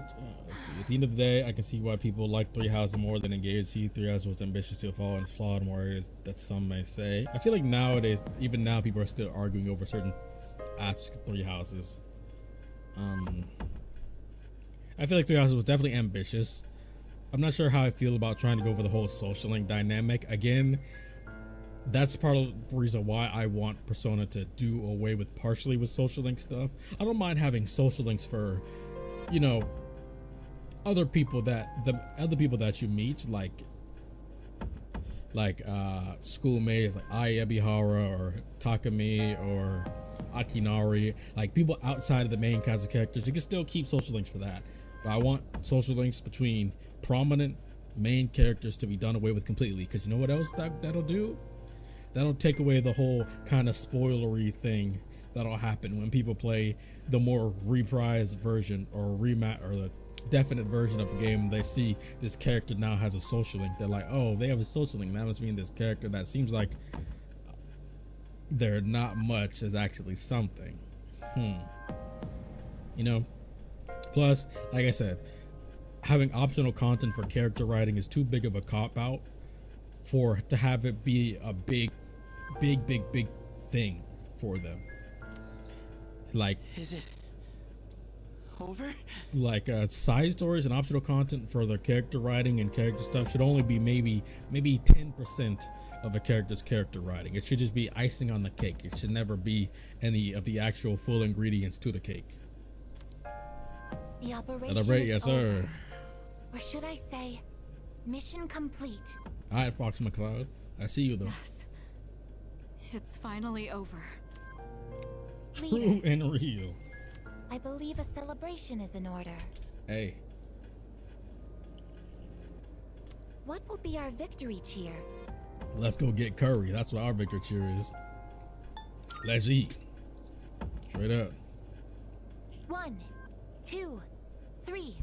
let's see. At the end of the day, I can see why people like Three Houses more than Engaged. See, Three Houses was ambitious to a fault and flawed in more areas that some may say. I feel like nowadays, even now, people are still arguing over certain aspects of Three Houses. I feel like Three Houses was definitely ambitious. I'm not sure how I feel about trying to go for the whole social link dynamic. Again, that's part of the reason why I want Persona to do away with partially with social link stuff. I don't mind having social links for, you know, other people that you meet, like schoolmates like Aya Ebihara or Takami or Akinari, like people outside of the main cast of characters. You can still keep social links for that, but I want social links between prominent main characters to be done away with completely, because you know what else that'll do? That'll take away the whole kind of spoilery thing that'll happen when people play the more reprised version or the definite version of a game. They see this character now has a social link. They're like, oh, they have a social link. That must mean this character that seems like they're not much is actually something. You know? Plus, like I said, having optional content for character writing is too big of a cop-out to have it be a big thing for them. Like, is it over? Like side stories and optional content for their character writing and character stuff should only be maybe 10% of a character's character writing. It should just be icing on the cake. It should never be any of the actual full ingredients to the cake. The operation is Yes, over. sir. Or should I say, mission complete. All right, Fox McCloud. I see you though. Yes. It's finally over. True and real. I believe a celebration is in order. Hey. What will be our victory cheer? Let's go get curry. That's what our victory cheer is. Let's eat. Straight up. 1, 2, 3.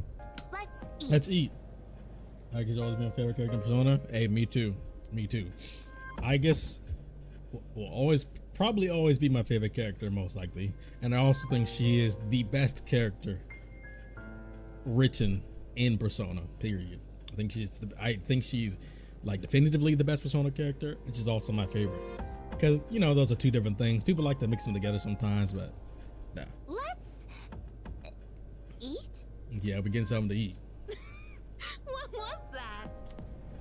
Let's eat. Let's eat. I guess always been a favorite character in Persona. Hey, me too. Me too. I guess will probably always be my favorite character, most likely. And I also think she is the best character written in Persona, period. I think she's like definitively the best Persona character, and she's also my favorite. Because, you know, those are two different things. People like to mix them together sometimes, but nah. Let's eat? Yeah, we're getting something to eat. What was that?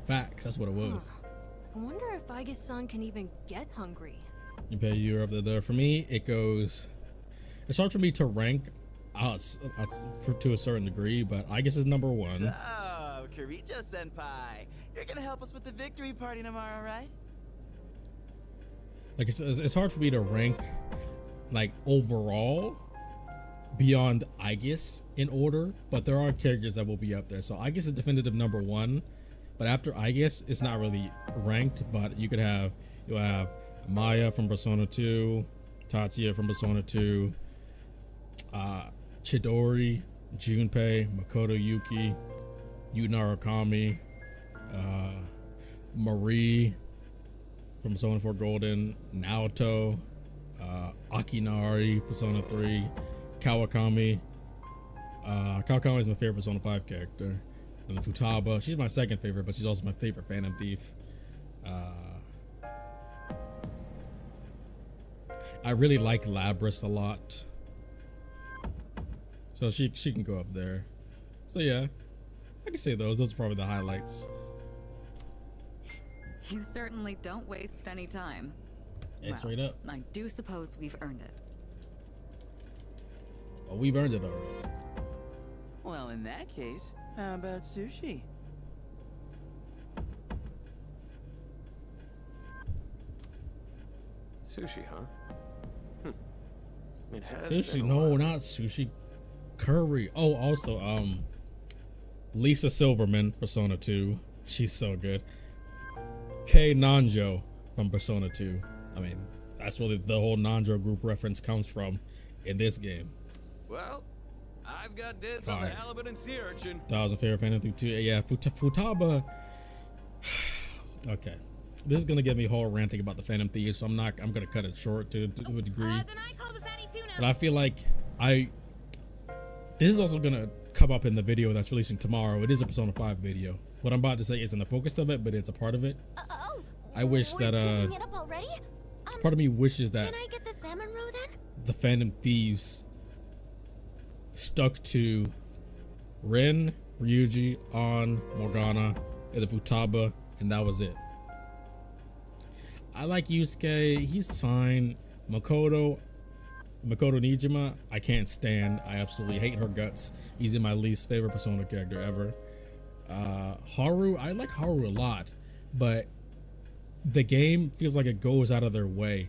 Facts, that's what it was. I wonder if Aigis-san can even get hungry. Junpei, you're up there. For me, it's hard for me to rank to a certain degree, but I guess it's number one. So, Kirijo senpai, you're gonna help us with the victory party tomorrow, right? Like it's hard for me to rank like overall beyond Aegis in order, but there are characters that will be up there. So Aegis is definitive number one, but after Aegis, it's not really ranked. But you'll have Maya from Persona 2, Tatsuya from Persona 2, Chidori, Junpei, Makoto, Yuki, Yuna Arakami, Marie from Persona 4 Golden, Naoto, Akinari, Persona 3, Kawakami. Kawakami is my favorite Persona 5 character. Then Futaba, she's my second favorite, but she's also my favorite Phantom Thief. I really like Labris a lot, so she can go up there. So yeah, I can say those are probably the highlights. You certainly don't waste any time. Yeah, straight up. I do suppose we've earned it. Oh, we've earned it already. Well, in that case, how about sushi? Sushi, huh? It has Sushi, been a no, while. not sushi. Curry. Oh, also, Lisa Silverman, Persona 2. She's so good. Kei Nanjo from Persona 2. I mean, that's where the whole Nanjo group reference comes from in this game. Well, I've got dibs on the halibut and sea urchin. That was a favorite Phantom Thief 2. Yeah, Futaba. Okay. This is gonna get me whole ranting about the Phantom Thieves, so I'm gonna cut it short to a degree. Then I call the fatty tuna. But I feel like this is also gonna come up in the video that's releasing tomorrow. It is a Persona 5 video. What I'm about to say isn't the focus of it, but it's a part of it. I wish that Digging it up already? part of me wishes that Can I get the salmon roe then? the Phantom Thieves stuck to Rin, Ryuji, An, Morgana, and the Futaba, and that was it. I like Yusuke, he's fine. Makoto Nijima, I can't stand. I absolutely hate her guts. He's in my least favorite Persona character ever. Haru, I like Haru a lot, but the game feels like it goes out of their way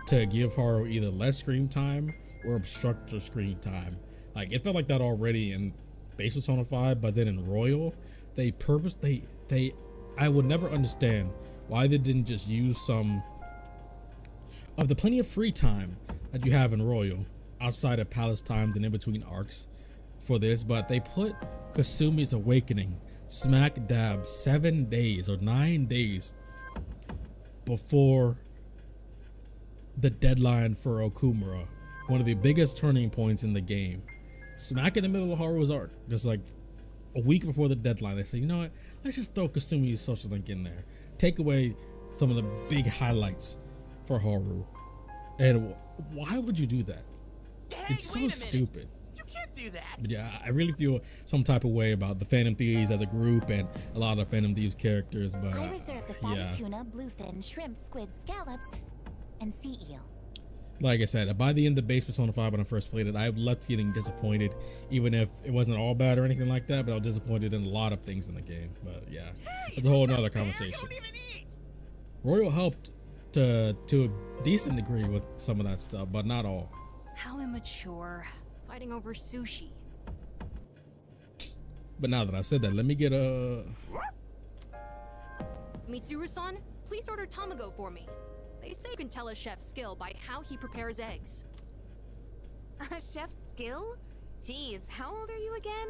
to give Haru either less screen time or obstruct her screen time. Like, it felt like that already in base Persona 5, but then in Royal, I would never understand why they didn't just use some of the plenty of free time that you have in Royal outside of palace times and in between arcs for this, but they put Kasumi's Awakening smack dab 7 days or 9 days before the deadline for Okumura, one of the biggest turning points in the game. Smack in the middle of Haru's arc, just like a week before the deadline. They say, you know what, let's just throw Kasumi's social link in there. Take away some of the big highlights for Haru. And why would you do that? Hey, it's so stupid. You can't do that. But yeah, I really feel some type of way about the Phantom Thieves as a group and a lot of Phantom Thieves characters, but I reserve the fatty yeah. tuna, bluefin, shrimp, squid, scallops, and sea eel. Like I said, by the end of base Persona 5 when I first played it, I left feeling disappointed, even if it wasn't all bad or anything like that, but I was disappointed in a lot of things in the game. But yeah, it's a whole nother conversation. Royal helped to a decent degree with some of that stuff, but not all. How immature. Fighting over sushi. But now that I've said that, let me get a... Mitsuru-san, please order tamago for me. They say you can tell a chef's skill by how he prepares eggs. A chef's skill? Jeez, how old are you again?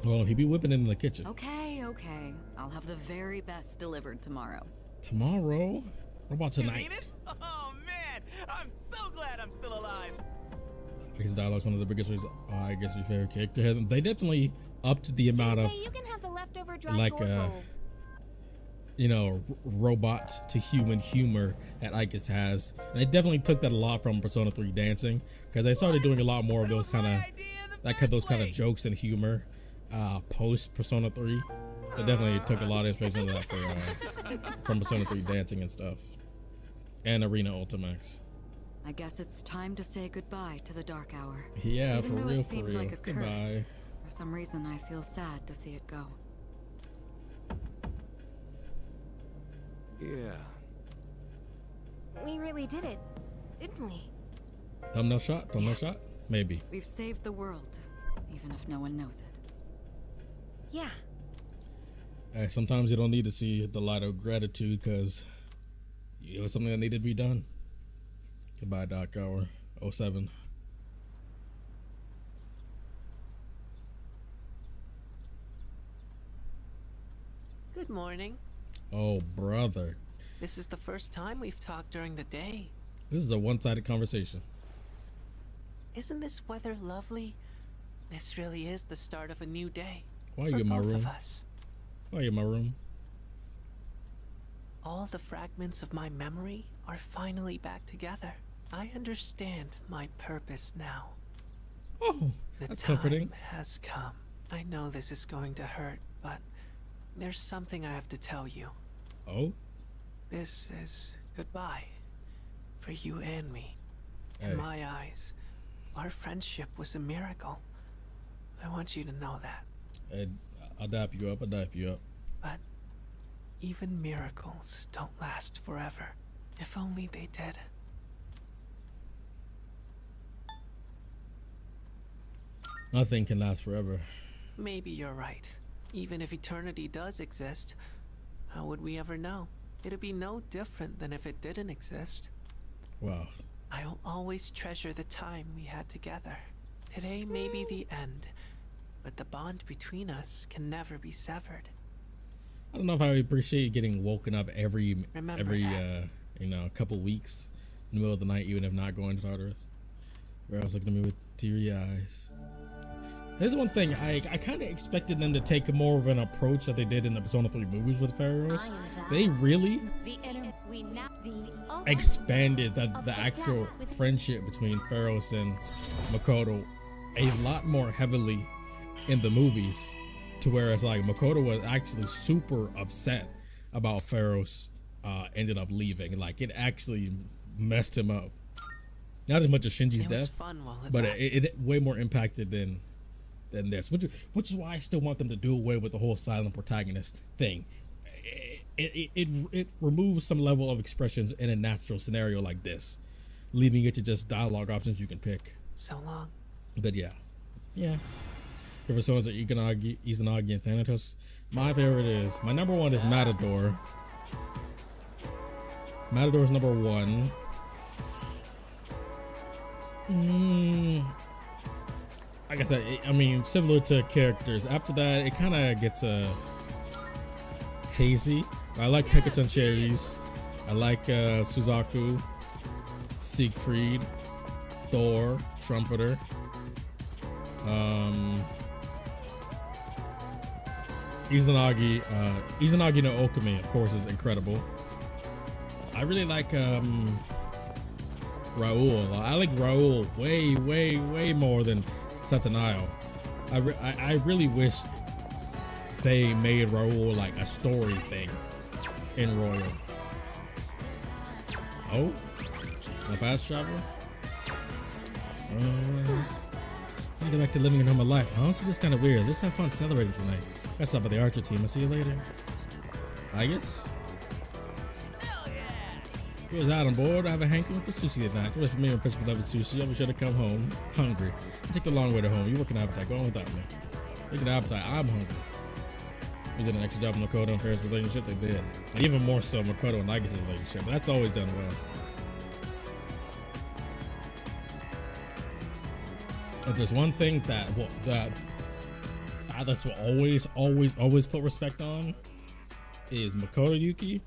Well, he be whipping it in the kitchen. Okay. I'll have the very best delivered tomorrow. Tomorrow? What about tonight? You mean it? Oh man, I'm so glad I'm still alive. I guess Dialogue's one of the biggest reasons. I guess your favorite character. They definitely upped the amount of, Hey, you can have the leftover dry like, gourd roll. you know, robot to human humor that Icus has. And they definitely took that a lot from Persona 3 Dancing, because they started doing a lot more of those kind of jokes and humor post Persona 3. They definitely took a lot of inspiration of that from Persona 3 Dancing and stuff, and Arena Ultimax. I guess it's time to say goodbye to the Dark Hour. Yeah, Even for though real, it for seemed real. like a curse, Goodbye. for some reason I feel sad to see it go. Yeah. We really did it, didn't we? Thumbnail shot? Thumbnail shot? Maybe. We've saved the world, even if no one knows it. Yeah. Hey, sometimes you don't need to see the light of gratitude because it was something that needed to be done. Goodbye, Dark Hour 07. Good morning. Oh, brother. This is the first time we've talked during the day. This is a one-sided conversation. Isn't this weather lovely? This really is the start of a new day. Why are you in my both room? of us. Why are you in my room? All the fragments of my memory are finally back together. I understand my purpose now. Oh, that's comforting. The time has come. I know this is going to hurt, but there's something I have to tell you. Oh? This is goodbye. For you and me. Hey. In my eyes, our friendship was a miracle. I want you to know that. Hey, I'll dap you up. I'll dap you up. But even miracles don't last forever. If only they did. Nothing can last forever. Maybe you're right. Even if eternity does exist, how would we ever know? It'd be no different than if it didn't exist. Wow. I'll always treasure the time we had together. Today may be the end, but the bond between us can never be severed. I don't know if I appreciate getting woken up every couple weeks in the middle of the night, even if not going to Tartarus. Where I was looking at me with teary eyes. Here's one thing, I kind of expected them to take more of an approach that they did in the Persona 3 movies with Pharaohs. They really expanded the actual friendship between Pharaohs and Makoto a lot more heavily in the movies, to where it's like Makoto was actually super upset about Pharaohs ended up leaving. Like, it actually messed him up. Not as much as Shinji's death, but it way more impacted than this, which is why I still want them to do away with the whole silent protagonist thing. It removes some level of expressions in a natural scenario like this, leaving it to just dialogue options you can pick. So long. But yeah. Your personas are Izanagi, and Thanatos. My favorite is, my number one is Matador. Matador's number one. Like I said, I mean, similar to characters. After that, it kind of gets hazy. I like Hecaton Cherries. I like Suzaku, Siegfried, Thor, Trumpeter. Izanagi no Okami, of course, is incredible. I really like Raoul. I like Raoul way more than Satanayo. I really wish they made Raoul like a story thing in Royal. Oh, my fast travel. I go back to living a normal life. Honestly, it's kind of weird. Let's have fun celebrating tonight. That's up at the Archer team. I'll see you later. I guess. He was out on board. I have a hankering for sushi tonight. It was for me and Principal Level Sushi. I'll be sure to come home hungry. I take the long way to home. You working appetite. Go on without me. Making appetite. I'm hungry. Was it an extra job in Makoto and Paris' relationship? They did. And even more so, Makoto and Nagisa's relationship. But that's always done well. If there's one thing that that's what always put respect on, is Makoto Yuki,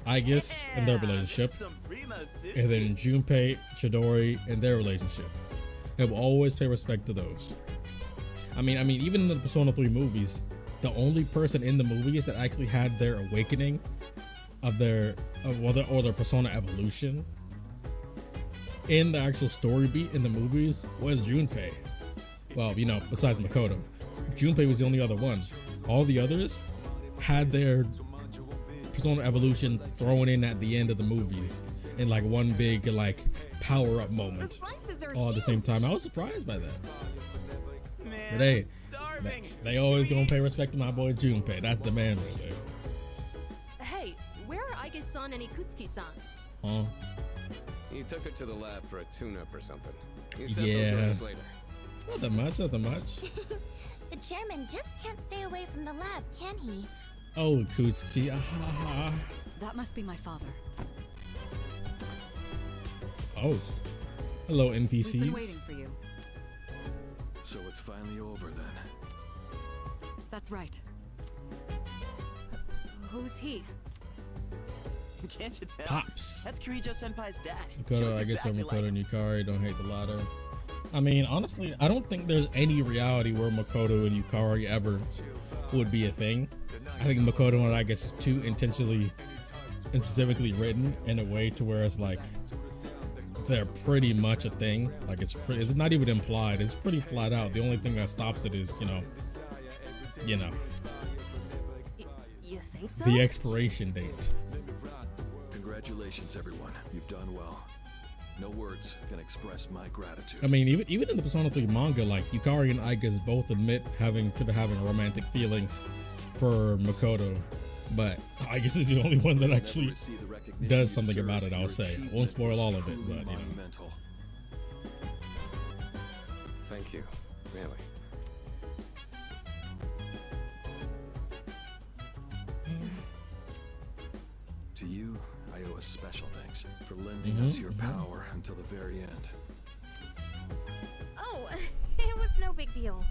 I guess, in their relationship, and then Junpei, Chidori, and their relationship. They will always pay respect to those. I mean, even in the Persona 3 movies, the only person in the movies that actually had their awakening of their Persona evolution in the actual story beat in the movies was Junpei. Well, besides Makoto, Junpei was the only other one. All the others had their Persona evolution thrown in at the end of the movies. in like one big like power up moment slices are all at the same huge. time. I was surprised by that. Man, But hey, I'm starving. they always gonna pay respect to my boy Junpei. That's the man right there. Hey, where are Aige-san and Ikutsuki-san? Huh? He took it to the lab for a tune-up or something. He said Yeah. they'll join us later. Nothing much, nothing much. The chairman just can't stay away from the lab, can he? Oh, Kutsuki. Ah. That must be my father. Oh. Hello, We've been NPCs. waiting for you. So it's finally over then. That's right. Who's he? Can't you tell? Pops. That's Kirijo Senpai's dad. She Makoto, looks I guess exactly Makoto like and Yukari don't hate the latter. I mean, honestly, I don't think there's any reality where Makoto and Yukari ever would be a thing. I think Makoto and I guess too intentionally and specifically written in a way to where it's like they're pretty much a thing. Like it's not even implied. It's pretty flat out. The only thing that stops it is, you know, You think so? the expiration date. Congratulations, everyone. You've done well. No words can express my gratitude. I mean, even in the Persona 3 manga, like Yukari and Aigus both admit having romantic feelings for Makoto, but Aigus is the only one that actually does something about it. I'll say. I won't spoil all of it, but you know. Thank you, really. To you, I owe a special thanks for lending us your power until the very end. Oh, it was no big deal.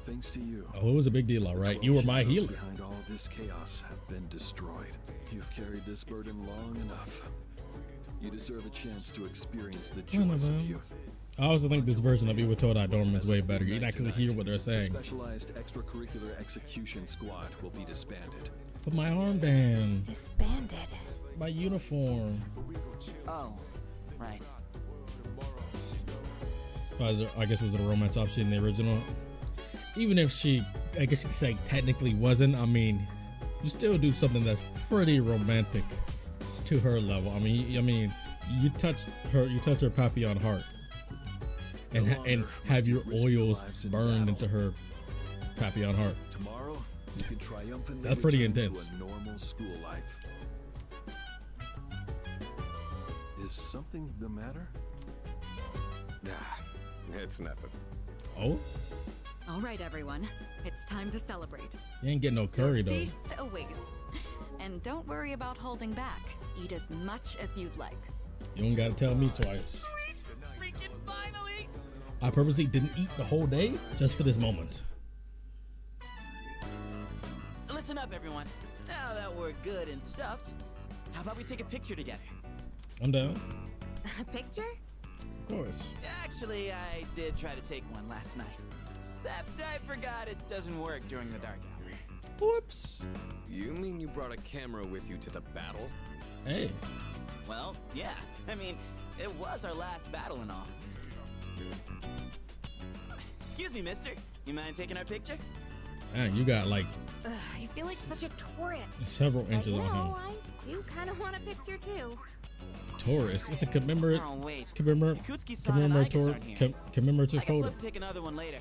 Thanks to you. Oh, it was a big deal, all right. You were my shadows healer. Behind all this chaos have been destroyed. You've carried this burden long enough. You deserve a chance to experience the joys of youth. I also think this version of Iwatodai Dorm is way better. You can actually hear what they're The saying. specialized extracurricular execution squad will be disbanded. But my armband, Disbanded. my uniform. Oh, right. I guess was it a romance option in the original? Even if I guess you could say technically wasn't. I mean, you still do something that's pretty romantic to her level. I mean, you touch her Papillon heart, and have your oils burned into her Papillon heart. Tomorrow, you can triumphantly That's pretty return intense. to a normal school life. Is something the matter? Nah, it's nothing. Oh, All right, everyone. It's time to celebrate. you ain't getting no curry though. Feast awaits. And don't worry about holding back. Eat as much as you'd like. You don't gotta tell me twice. Freaking finally! I purposely didn't eat the whole day just for this moment. Listen up, everyone. Now that we're good and stuffed, how about we take a picture together? I'm down. A picture? Of course. Actually, I did try to take one last night. Except I forgot it doesn't work during the dark hour. Whoops. You mean you brought a camera with you to the battle? Hey. Well, yeah. I mean, it was our last battle and all. Excuse me, mister. You mind taking our picture? Man, you got like Ugh, I feel like such a tourist. several But inches you on know, him. I do kind of want a picture too. Taurus. It's a Oh, wait. Ikutsuki-san and Aigus aren't here. commemorative I guess we'll photo. have to take another one later.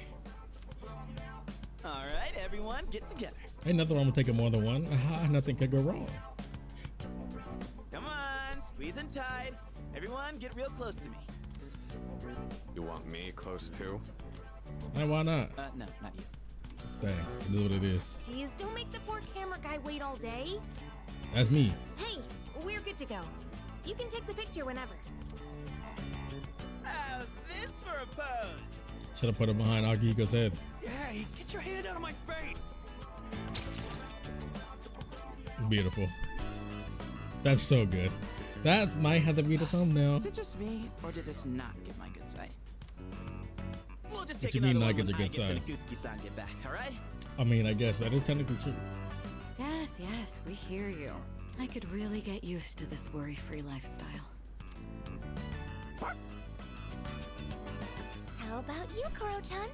All right, everyone, get together. Ain't nothing wrong with taking more than one. Aha, nothing could go wrong. Come on, squeeze in tight. Everyone, get real close to me. You want me close too? And why not? No, not you. Dang, it is what it is. Jeez, don't make the poor camera guy wait all day. That's me. Hey, we're good to go. You can take the picture whenever. How's this for a pose? Should have put it behind Akihiko's head. Hey, get your hand out of my face! Beautiful. That's so good. That might have to be the thumbnail. Is it just me, or did this not get my good side? We'll just What take you mean another not one get when your good Aigus and side? Ikutsuki-san get back, all right? I mean, I guess that is technically true. Yes, yes, we hear you. I could really get used to this worry-free lifestyle. How about you, Koro-chan?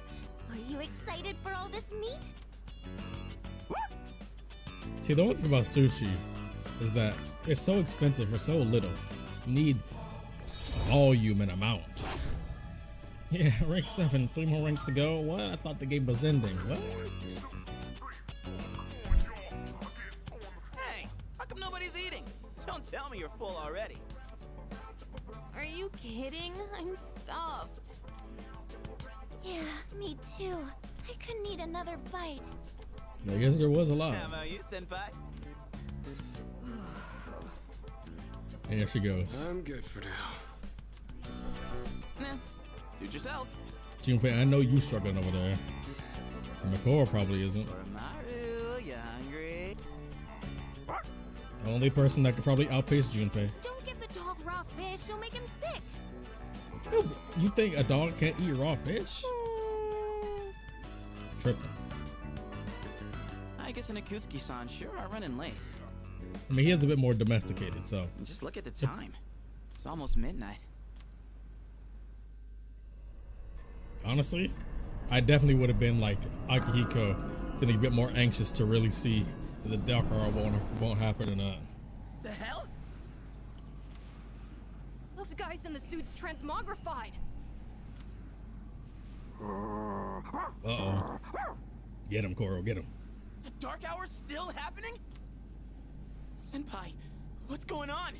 Are you excited for all this meat? See, the only thing about sushi is that It's so expensive for so little. You need volume and amount. Yeah, rank 7, 3 more ranks to go. What? I thought the game was ending. What? Hey, how come nobody's eating? Don't tell me you're full already. Are you kidding? I'm stuffed. Yeah, me too. I could need another bite. I guess there was a lot. How about you, Senpai? And here she goes. I'm good for now. Nah, suit yourself. Junpei, I know you struggling over there. And Makoto probably isn't. Maru, you hungry? The only person that could probably outpace Junpei. Don't give the dog raw fish. You'll make him sick. You think a dog can't eat raw fish? Tripping. I guess an Akutsuki-san sure are running late. I mean, he is a bit more domesticated, so. Just look at the time. It's almost midnight. Honestly, I definitely would have been like Akihiko, feeling a bit more anxious to really see if the dark hour won't happen or not. The hell? Those guys in the suits transmogrified. Uh-oh. Get him, Koro, get him. The Dark Hour's still happening? Senpai, what's going on?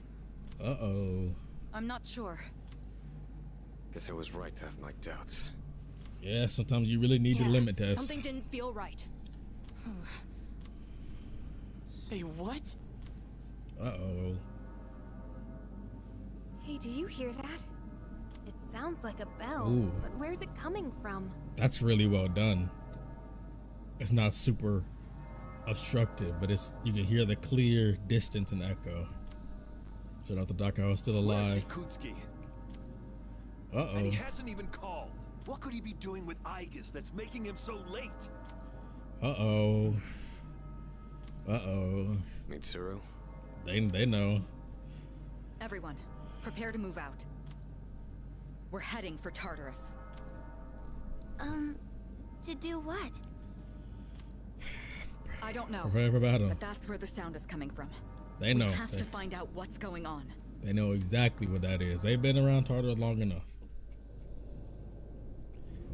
Uh-oh. I'm not sure. Guess I was right to have my doubts. Yeah, sometimes you really need to limit test. Something didn't feel right. Say what? Uh-oh. Hey, did you hear that? It sounds like a bell, Ooh. but where's it coming from? That's really well done. It's not super obstructive, but it's you can hear the clear distance and echo. Shout out to Doc, I was still alive. Uh-oh. And he hasn't even called. What could he be doing with Aegis that's making him so late? Uh-oh. Uh-oh. Mitsuru? They know. Everyone, prepare to move out. We're heading for Tartarus. To do what? I don't know. Prepare for battle. But that's where the sound is coming from. They know. We have to find out what's going on. They know exactly what that is. They've been around Tartarus long enough.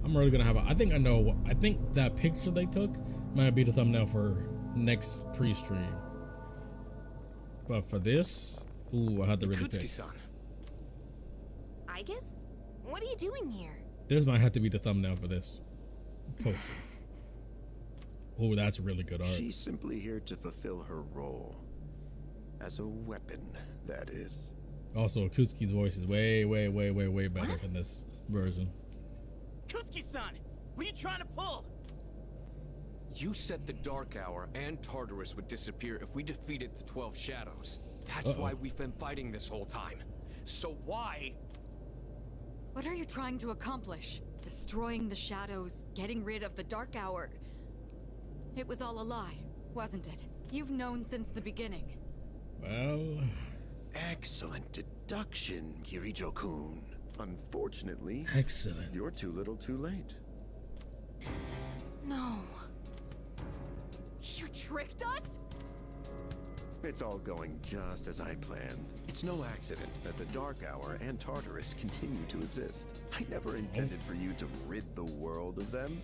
I'm really gonna have I think I know. I think that picture they took might be the thumbnail for next pre-stream. But for this, ooh, I had to really pick. I guess? What are you doing here? This might have to be the thumbnail for this poster. Oh, that's really good art. She's simply here to fulfill her role. As a weapon, that is. Also, Akutsuki's voice is way better than this version. Kutsuki-san, what are you trying to pull? You said the Dark Hour and Tartarus would disappear if we defeated the 12 Shadows. That's why we've been fighting this whole time. So why? What are you trying to accomplish? Destroying the shadows, getting rid of the Dark Hour. It was all a lie, wasn't it? You've known since the beginning. Well... Excellent deduction, Kirijo-kun. Unfortunately... Excellent. You're too little too late. No. You tricked us? It's all going just as I planned. It's no accident that the Dark Hour and Tartarus continue to exist. I never intended for you to rid the world of them.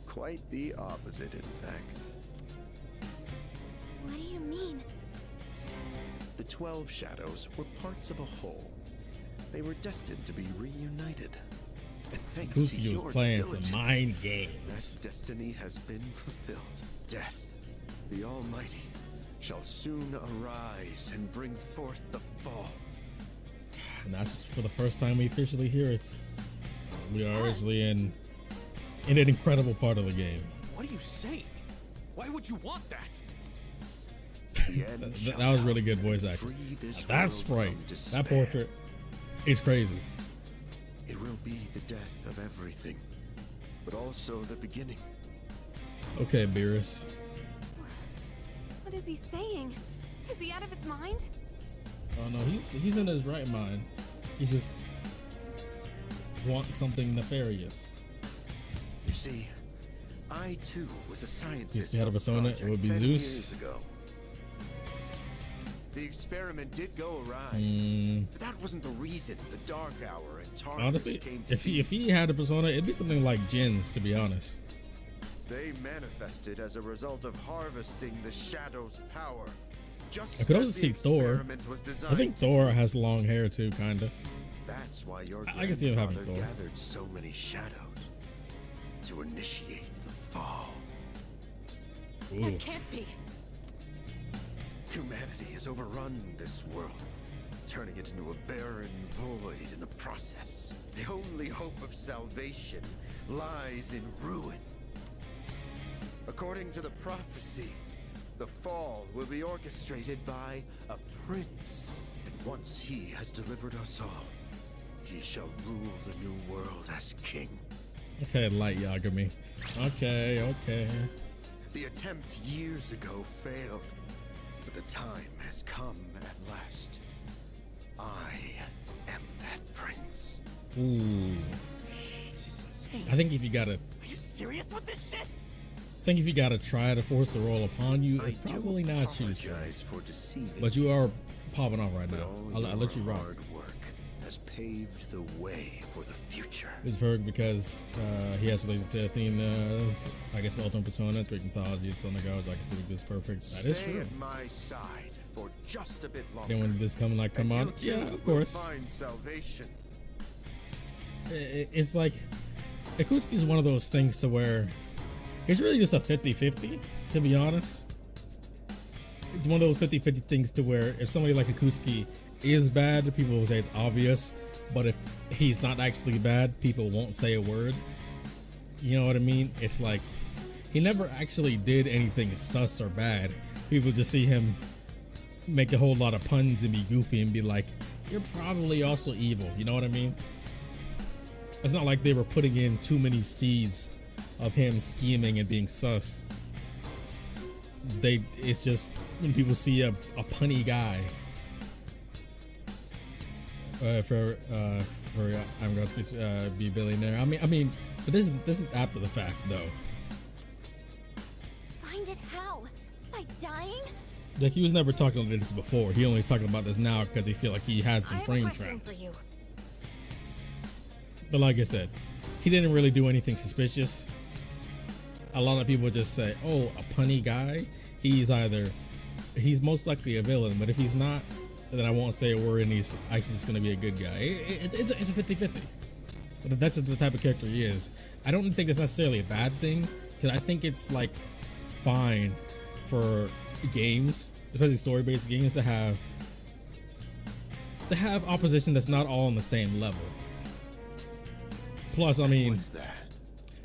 Quite the opposite, in fact. What do you mean? The 12 Shadows were parts of a whole. They were destined to be reunited. And thanks to Kusuke your was playing diligence, some mind games. that destiny has been fulfilled. Death, the Almighty, shall soon arise and bring forth the fall. And that's for the first time we officially hear it. We are actually in an incredible part of the game. What are you saying? Why would you want that? That was really good voice acting. That's right. That portrait is crazy. It will be the death of everything, but also the beginning. Okay, Beerus. What is he saying? Is he out of his mind? Oh no, he's in his right mind. He just wants something nefarious. You see, I too was a scientist. He's the head of a Sona. It would be Zeus. Years ago. The experiment did go awry, but that wasn't the reason the Dark Hour and Tartarus Honestly, came to if he had a persona, it'd be something like Jin's, to be honest. They manifested as a result of harvesting the Shadow's power. Just I could as also the see Thor. experiment was I designed think to Thor do. has long hair too, kinda. That's why your I can see him having grandfather Thor. gathered so many shadows to initiate the fall. That can't be. Humanity has overrun this world, turning it into a barren void in the process. The only hope of salvation lies in ruin. According to the prophecy, the fall will be orchestrated by a prince. And once he has delivered us all, he shall rule the new world as king. Okay, Light Yagami. Okay. The attempt years ago failed, but the time has come at last. I am that prince. Ooh. This is insane. I think if you gotta, Are you serious with this shit? try to force the role upon you, it's probably not you, sir. Apologize for deceiving. But you are popping off right But now. all I'll let you your rock. hard work has paved the way for the future. This is perfect because he has related to Athena's, I guess, the ultimate persona, Greek mythology, Thunder Gods. I can see this is perfect. That is Stay true. at my side for just a bit longer. Then when this come And on, you too yeah, of will course. Find salvation. It's like Akutsuki is one of those things to where it's really just a 50-50, to be honest. It's one of those 50-50 things to where if somebody like Akutsuki is bad, people will say it's obvious, but if he's not actually bad, people won't say a word. You know what I mean? It's like he never actually did anything sus or bad. People just see him make a whole lot of puns and be goofy and be like, you're probably also evil. You know what I mean? It's not like they were putting in too many seeds of him scheming and being sus. It's just when people see a punny guy. I'm going to be a billionaire. I mean, but this is after the fact though. Find it how? By dying? Like he was never talking about this before. He only is talking about this now because he feel like he has I them have a frame question trapped. for you. But like I said, he didn't really do anything suspicious. A lot of people just say, oh, a punny guy, he's most likely a villain, but if he's not, then I won't say a word and he's actually just going to be a good guy. It's a 50-50. But that's just the type of character he is. I don't think it's necessarily a bad thing, because I think it's like fine for games, especially story-based games, to have opposition that's not all on the same level. Plus, I mean, What's that?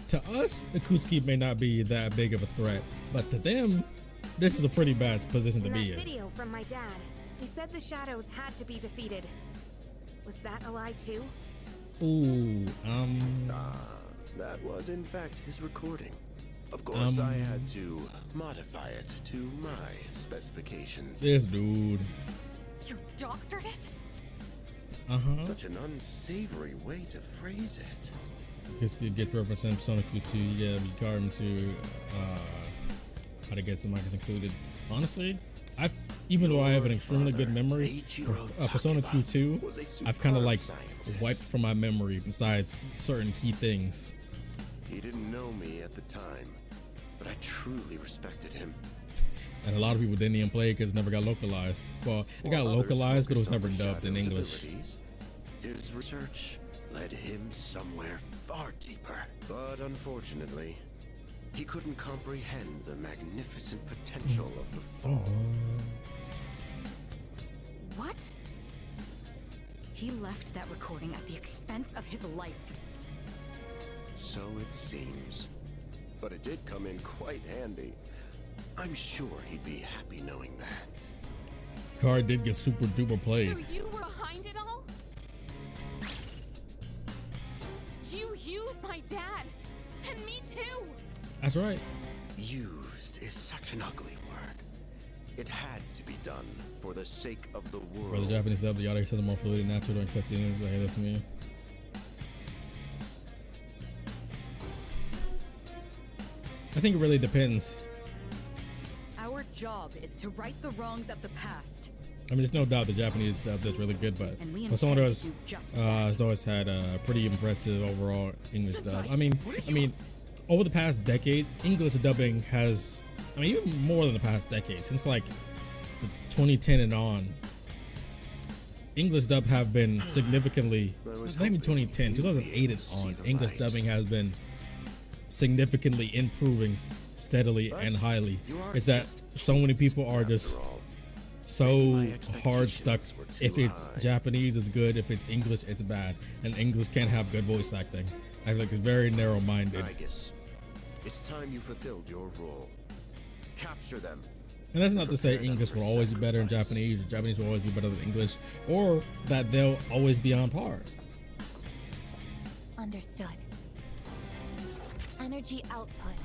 to us, Akutsuki may not be that big of a threat, but to them, this is a pretty bad position to In be that in. video from my dad, he said the shadows had to be defeated. Was that a lie too? Ooh, That was in fact his recording. Of course, I had to modify it to my specifications. This dude. You doctored it? Such an unsavory way to phrase it. Just to get reference in Persona Q2, yeah, Yukari to how to get some items included. Honestly, even though I have an extremely good memory for Persona Q2, I've kind of like wiped from my memory besides certain key things. He didn't know me at the time, but I truly respected him. And a lot of people didn't even play it because it never got localized. Well, it got While others localized, but it was focused never on the dubbed in Shadow's English. abilities, his research led him somewhere far deeper. But unfortunately, he couldn't comprehend the magnificent potential of the fall. What? He left that recording at the expense of his life. So it seems. But it did come in quite handy. I'm sure he'd be happy knowing that. Card did get super duper played. So you were behind it all? You used my dad! And me too! That's right. Used is such an ugly word. It had to be done for the sake of the world. For the Japanese dub, the audio says more fluid and natural during cutscenes, but hey, that's me. I think it really depends. Our job is to right the wrongs of the past. I mean, there's no doubt the Japanese dub is really good, but Persona has always had a pretty impressive overall English dub. I mean, over the past decade, English dubbing has, I mean, even more than the past decade, since like 2010 and on, English dub have been significantly, not even 2010, 2008 and on, English dubbing has been significantly improving steadily and highly. It's that so many people are just so hard stuck. If it's Japanese, it's good. If it's English, it's bad. And English can't have good voice acting. I feel like it's very narrow-minded. It's time you fulfilled your role. Capture them. And that's not to say English will always be better than Japanese, or Japanese will always be better than English, or that they'll always be on par. Understood. Energy output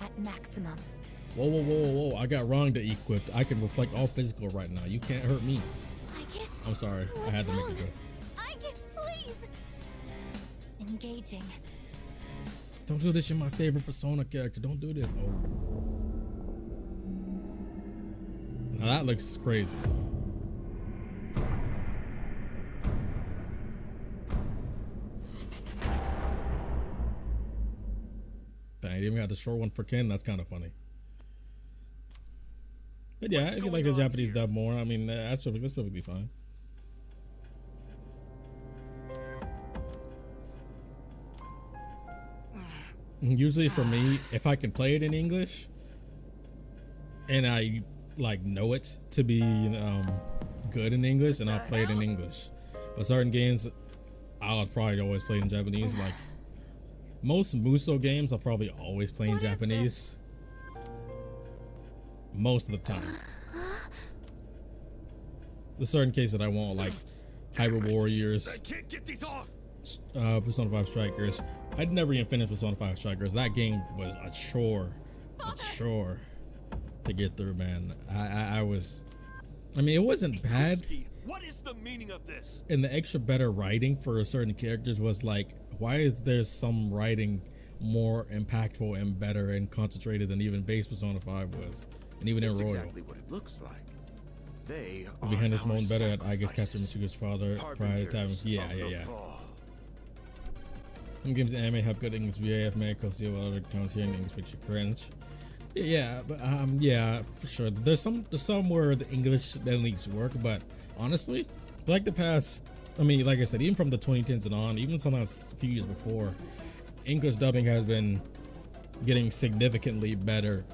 at maximum. Whoa, whoa, whoa, whoa, whoa. I got wrong to equipped. I can reflect all physical right now. You can't hurt me. I guess. I'm sorry. I had to make it go. I guess, please. Engaging. Don't do this. You're my favorite Persona character. Don't do this. Oh. Now that looks crazy. Dang, you even got the short one for Ken. That's kind of funny. But yeah, if you like the Japanese dub more, I mean, that's perfectly fine. Usually for me, if I can play it in English and I like know it to be good in English, and I'll play it in English. But certain games, I'll probably always play in Japanese. Like most Muso games, I'll probably always play in Japanese. Most of the time. There's certain cases that I won't, like Hyrule Warriors, Persona 5 Strikers. I'd never even finished Persona 5 Strikers. That game was a chore to get through, man. I mean, it wasn't bad. What is the meaning of this? And the extra better writing for certain characters was like, why is there some writing more impactful and better and concentrated than even base Persona 5 was? And even in Royal. Exactly what it looks like. They are behind this moment better at I guess sacrifices. Captain Mitsuru's father prior to time. Yeah. Some games in anime have good English VA. I've made see what other tones here in English makes you cringe. Yeah, but yeah, for sure. There's some where the English then needs work, but honestly, like the past, I mean, like I said, even from the 2010s and on, even sometimes a few years before, English dubbing has been getting significantly better.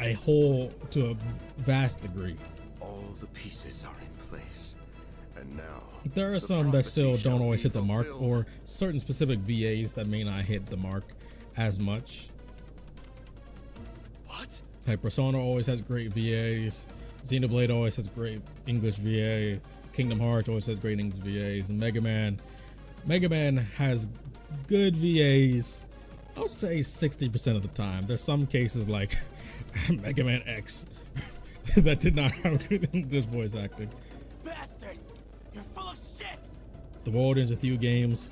To a vast degree. All the pieces are in place, and now there are some that still don't always hit the mark, or certain specific VAs that may not hit the mark as much. What? Like Persona always has great VAs. Xenoblade always has great English VA. Kingdom Hearts always has great English VAs. And Mega Man has good VAs. I would say 60% of the time. There's some cases like Mega Man X that did not have good English voice acting. Bastard! You're full of shit! The World Ends With You games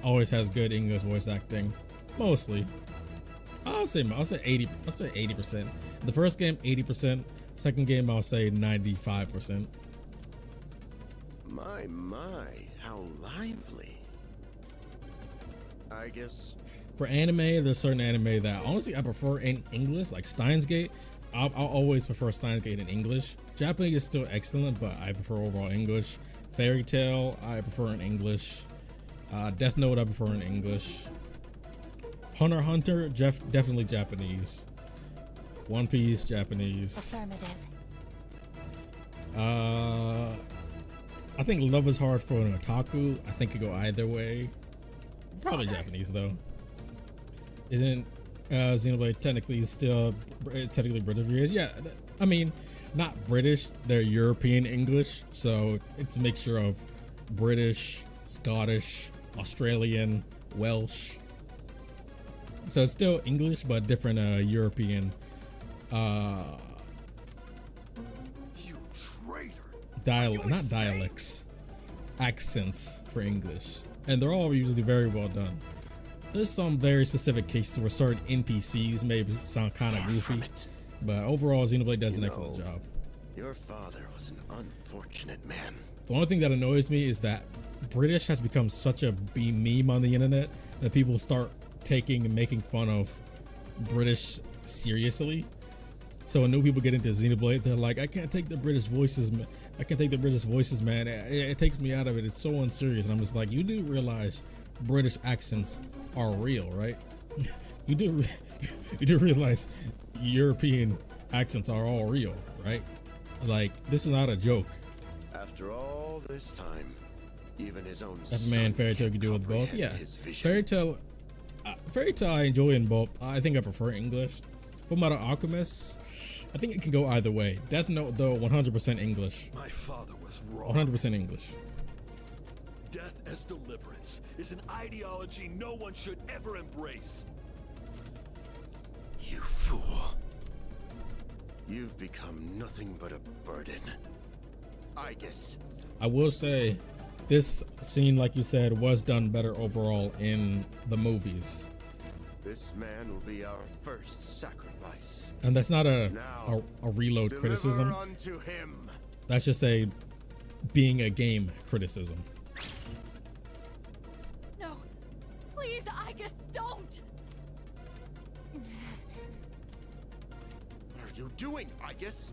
always has good English voice acting. Mostly. I'll say 80%. The first game, 80%. Second game, I'll say 95%. My, how lively. I guess. For anime, there's certain anime that honestly I prefer in English, like Steins Gate. I'll always prefer Steins Gate in English. Japanese is still excellent, but I prefer overall English. Fairy Tail, I prefer in English. Death Note, I prefer in English. Hunter x Hunter, definitely Japanese. One Piece, Japanese. Affirmative. I think Love is Hard for an otaku. I think it could go either way. Probably Japanese though. Isn't Xenoblade technically British? Yeah, I mean, not British. They're European English, so it's a mixture of British, Scottish, Australian, Welsh. So it's still English, but different European. You traitor! Not dialects, accents for English, and they're all usually very well done. There's some very specific cases where certain NPCs maybe sound kind of goofy, but overall Xenoblade does an excellent job. Your father was an unfortunate man. The only thing that annoys me is that British has become such a meme on the internet that people start taking and making fun of British seriously. So when new people get into Xenoblade, they're like, I can't take the British voices, man. I can't take the British voices, man. It takes me out of it. It's so unserious. And I'm just like, you do realize British accents are real, right? you do realize European accents are all real, right? Like, this is not a joke. After all this time, even his own That man Fairy Tail can do with both. Yeah, Fairy Tail I enjoy in both. I think I prefer English. Fullmetal Alchemist, I think it can go either way. Death Note though, 100% English. My father was wrong. 100% English. Death as deliverance is an ideology no one should ever embrace. You fool. You've become nothing but a burden. I guess. I will say, this scene, like you said, was done better overall in the movies. This man will be our first sacrifice. And that's not a reload criticism. Unto him. That's just a being a game criticism. No, please, Aigis, don't. What are you doing, Aigis?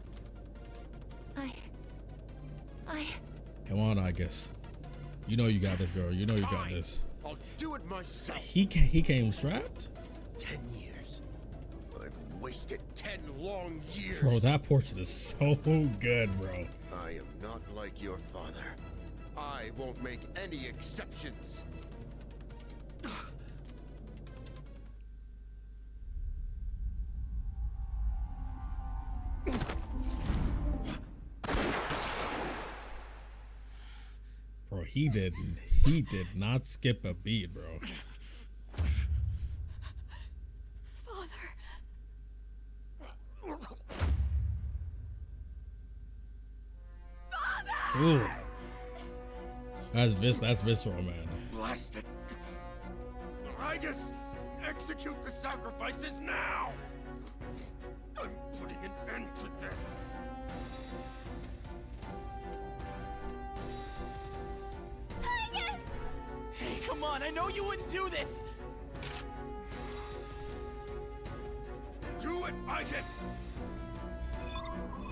I. Come on, Aigis. You know you got this, girl. You know you got this. I'll do it myself. He came strapped? 10 years. I've wasted 10 long years. Bro, that portrait is so good, bro. I am not like your father. I won't make any exceptions. Bro, he did not skip a beat, bro. Ooh. That's visceral, man. Blast it. Aigis, execute the sacrifices now. I'm putting an end to this. Aigis! Hey, come on, I know you wouldn't do this! Do it, Aigis!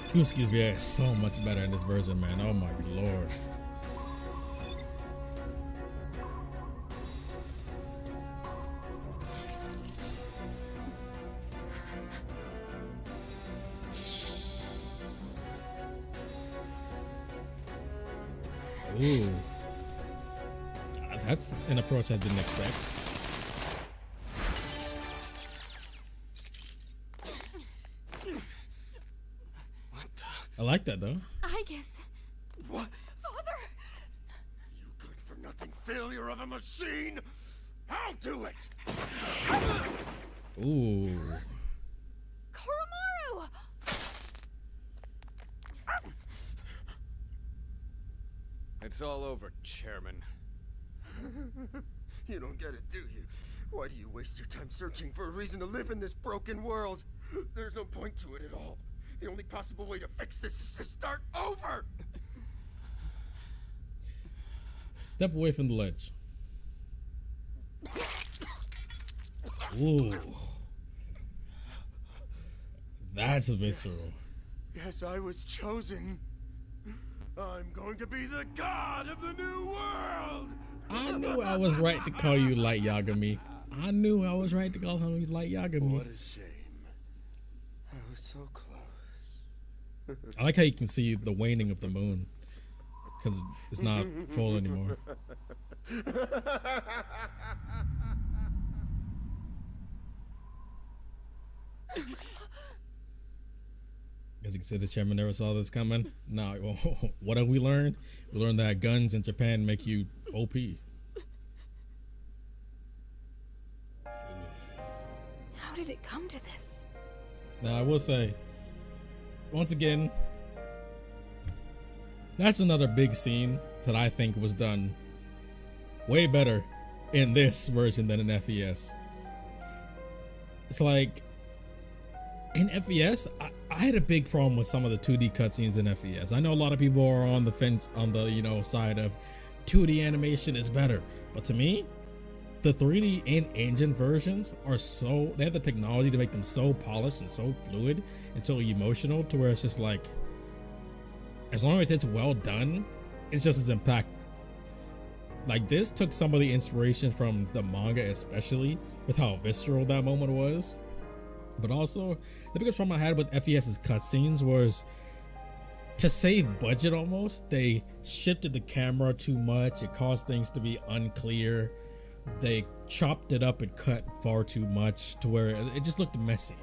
Kusuke's VA is so much better in this version, man. Oh my lord. Ooh. That's an approach I didn't expect. I like that though. Aigis. What? Father! You good for nothing failure of a machine! I'll do it! Ooh. Koromaru! It's all over, Chairman. You don't get it, do you? Why do you waste your time searching for a reason to live in this broken world? There's no point to it at all. The only possible way to fix this is to start over! Step away from the ledge. Ooh. That's visceral. Yes, I was chosen. I'm going to be the god of the new world! I knew I was right to call you Light Yagami. I knew I was right to call him Light Yagami. What a shame. I was so close. I like how you can see the waning of the moon. Because it's not full anymore. As you can see, the chairman never saw this coming. Now, what have we learned? We learned that guns in Japan make you OP. How did it come to this? Now, I will say, once again, that's another big scene that I think was done way better in this version than in FES. It's like, in FES, I had a big problem with some of the 2D cutscenes in FES. I know a lot of people are on the fence on the, you know, side of 2D animation is better, but to me, the 3D and engine versions are so, they have the technology to make them so polished and so fluid and so emotional to where it's just like, as long as it's well done, it's just as impactful. Like, this took some of the inspiration from the manga, especially with how visceral that moment was. But also, the biggest problem I had with FES's cutscenes was, to save budget almost, they shifted the camera too much. It caused things to be unclear. They chopped it up and cut far too much to where it just looked messy.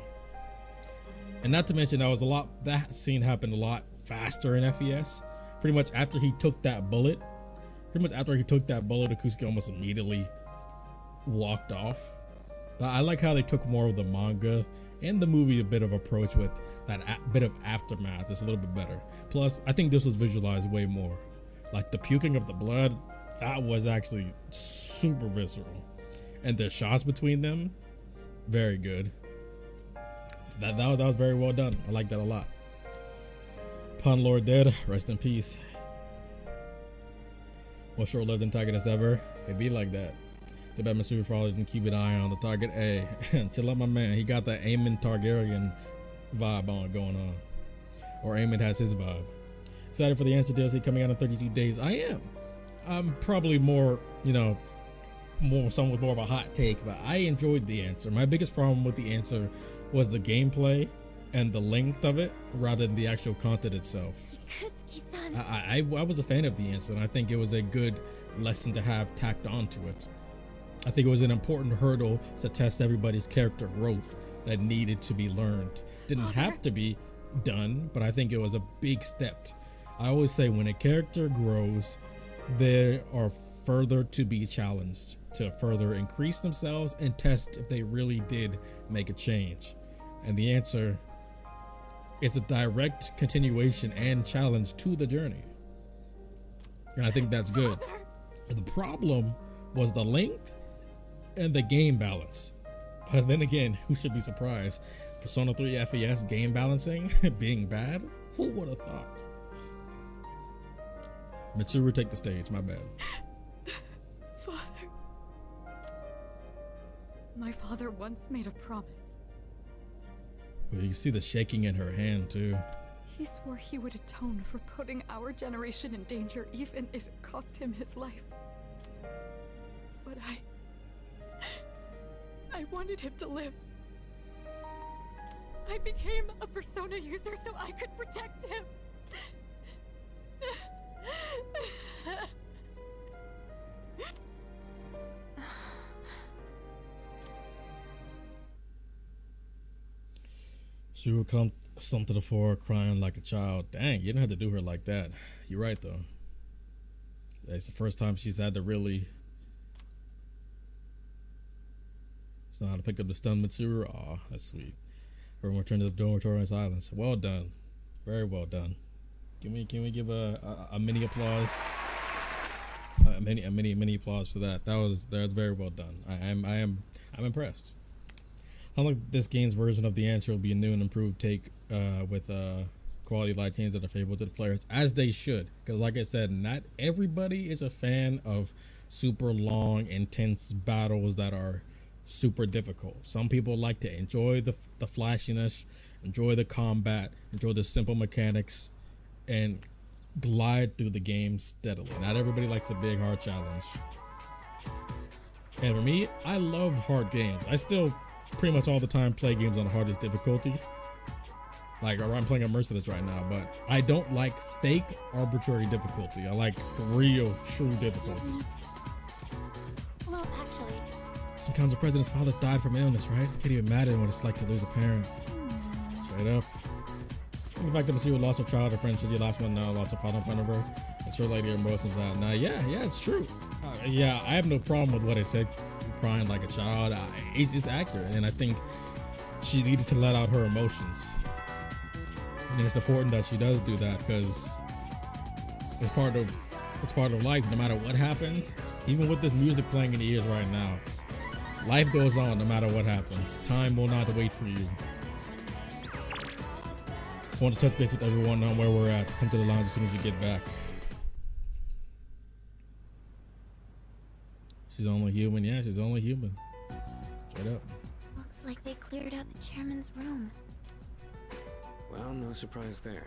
And not to mention, that scene happened a lot faster in FES. Pretty much after he took that bullet, Akusuke almost immediately walked off. But I like how they took more of the manga and the movie a bit of approach with that bit of aftermath. It's a little bit better. Plus, I think this was visualized way more. Like the puking of the blood, that was actually super visceral. And the shots between them, very good. That was very well done. I like that a lot. Pun Lord dead, rest in peace. Most short-lived antagonist ever. It be like that. The bad Mitsuru father didn't keep an eye on the target. Hey, chill out, my man. He got that Aemon Targaryen vibe going on. Or Aemon has his vibe. Excited for the answer DLC coming out in 32 days. I am. I'm probably more, you know, someone with more of a hot take, but I enjoyed the answer. My biggest problem with the answer was the gameplay and the length of it rather than the actual content itself. I was a fan of the answer, and I think it was a good lesson to have tacked onto it. I think it was an important hurdle to test everybody's character growth that needed to be learned. Didn't have to be done, but I think it was a big step. I always say when a character grows, they are further to be challenged to further increase themselves and test if they really did make a change. And the answer is a direct continuation and challenge to the journey. And I think that's good. The problem was the length and the game balance. But then again, who should be surprised? Persona 3 FES game balancing being bad? Who would have thought? Mitsuru, take the stage, my bad. Father. My father once made a promise. Well, you can see the shaking in her hand too. He swore he would atone for putting our generation in danger even if it cost him his life. But I wanted him to live. I became a Persona user so I could protect him. She would come to the fore crying like a child. Dang, you didn't have to do her like that. You're right though. It's the first time she's had to really know how to pick up the stunned Mitsuru. Aw, that's sweet. Everyone returned to the dormitory in silence. Well done. Very well done. Can we give a mini applause? A mini applause for that. That's very well done. I'm impressed. Unlike this game's version of the answer will be a new and improved take with quality light changes that are favorable to the players, as they should. Because like I said, not everybody is a fan of super long, intense battles that are super difficult. Some people like to enjoy the flashiness, enjoy the combat, enjoy the simple mechanics, and glide through the game steadily. Not everybody likes a big hard challenge. And for me, I love hard games. I still pretty much all the time play games on the hardest difficulty. Like I'm playing a Merciless right now, but I don't like fake arbitrary difficulty. I like real true difficulty. Well, actually, Sometimes the president's father died from illness, right? Can't even imagine what it's like to lose a parent. Straight up. And the fact that Mitsuru lost her child, her friend said you lost one now, lost her father in front of her. It's her lady emotions out. Now, yeah, it's true. Yeah, I have no problem with what it said, crying like a child. It's accurate, and I think she needed to let out her emotions. And it's important that she does do that because it's part of life. No matter what happens, even with this music playing in the ears right now, life goes on no matter what happens. Time will not wait for you. Want to touch base with everyone on where we're at. Come to the lounge as soon as you get back. She's only human. Yeah, she's only human. Straight up. Looks like they cleared out the chairman's room. Well, no surprise there.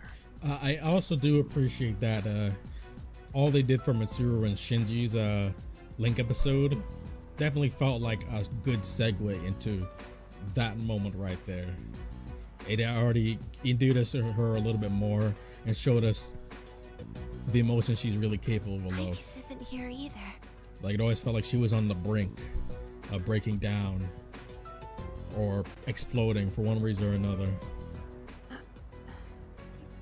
I also do appreciate that all they did for Mitsuru and Shinji's Link episode definitely felt like a good segue into that moment right there. It already introduced us to her a little bit more and showed us the emotion she's really capable of. Ice isn't here either. Like, it always felt like she was on the brink of breaking down or exploding for one reason or another.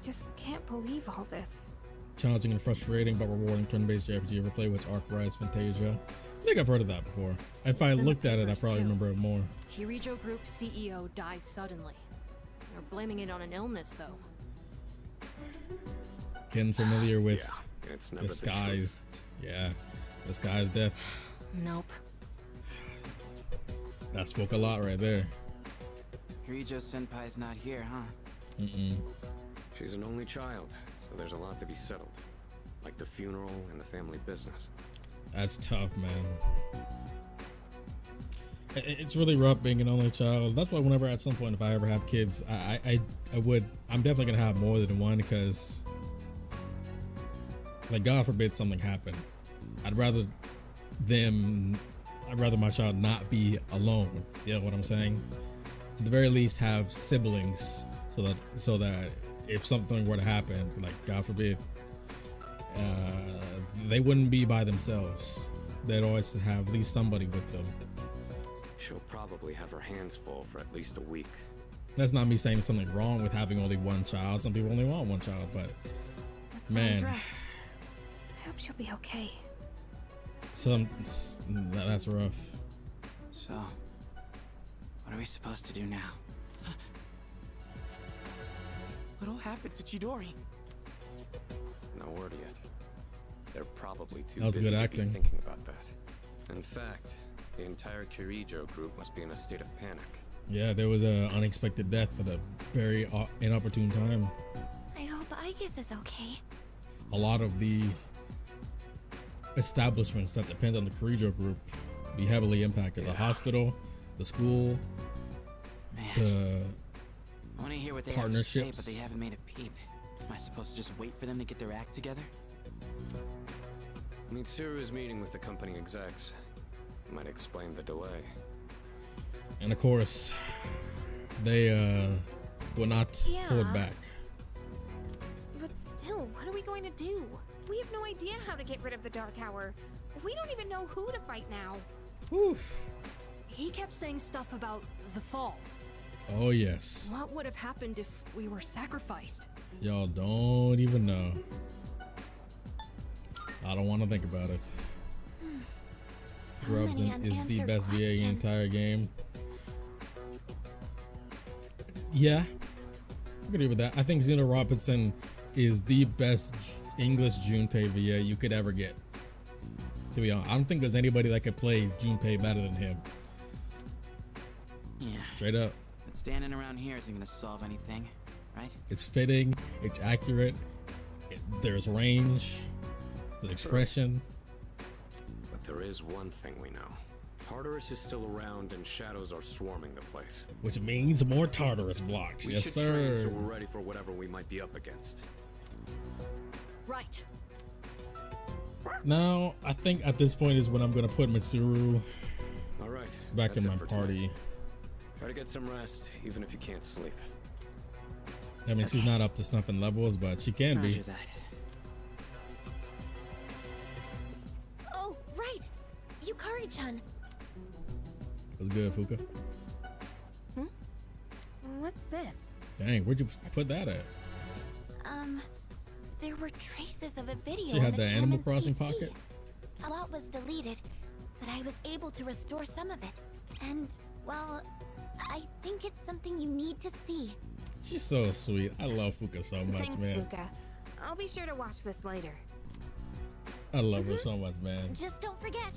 Just can't believe all this. Challenging and frustrating but rewarding turn-based JRPG. Ever play with Arc Rise Fantasia? I think I've heard of that before. If I looked at it, I probably remember it more. Kirijo Group CEO dies suddenly. They're blaming it on an illness, though. Ken familiar with yeah, it's never disguised? Yeah, disguised death. Nope. That spoke a lot right there. Kirijo Senpai's not here, huh? Mm-mm. She's an only child, so there's a lot to be settled. Like the funeral and the family business. That's tough, man. It's really rough being an only child. That's why whenever at some point, if I ever have kids, I'm definitely gonna have more than one, because, like, God forbid something happen. I'd rather my child not be alone. You know what I'm saying? At the very least, have siblings so that if something were to happen, like God forbid, they wouldn't be by themselves. They'd always have at least somebody with them. She'll probably have her hands full for at least a week. That's not me saying something wrong with having only one child. Some people only want one child, but That man, sounds rough. I hope she'll be okay. That's rough. So, what are we supposed to do now? What all happened to Chidori? No word yet. They're probably too That was busy good to acting. be thinking about that. In fact, the entire Kirijo group must be in a state of panic. Yeah, there was an unexpected death at a very inopportune time. I hope Igus is okay. A lot of the establishments that depend on the Kirijo group be heavily impacted. The hospital, the school, the I want to hear what they have to say, partnerships. but they haven't made a peep. Am I supposed to just wait for them to get their act together? Mitsuru is meeting with the company execs. Might explain the delay. And of course, they will not hold back. But still, what are we going to do? We have no idea how to get rid of the Dark Hour. We don't even know who to fight now. Oof. He kept saying stuff about the fall. Oh yes. What would have happened if we were sacrificed? Y'all don't even know. I don't want to think about it. Grubs is the best VA in the entire game. Yeah, I agree with that. I think Zeno Robinson is the best English Junpei VA you could ever get. To be honest, I don't think there's anybody that could play Junpei better than him. Yeah. Straight up. But standing around here isn't gonna solve anything, right? It's fitting. It's accurate. There's range. There's expression. But there is one thing we know. Tartarus is still around and shadows are swarming the place. Which means more Tartarus blocks. We Yes, should sir. train so we're ready for whatever we might be up against. Right. Now, I think at this point is when I'm going to put Mitsuru All right. back that's in my it for tonight. party. Try to get some rest, even if you can't sleep. I mean, she's not up to snuffing levels, but she can be. Roger that. Oh, right! Yukari-chan. What's good, Fuuka? What's this? Dang, where'd you put that at? There were traces of a video. She had on the the Animal chairman's Crossing PC. pocket? A lot was deleted, but I was able to restore some of it. And, well, I think it's something you need to see. She's so sweet. I love Fuuka so much, Thanks, man. Fuuka. I'll be sure to watch this later. I love her so much, man. Just don't forget.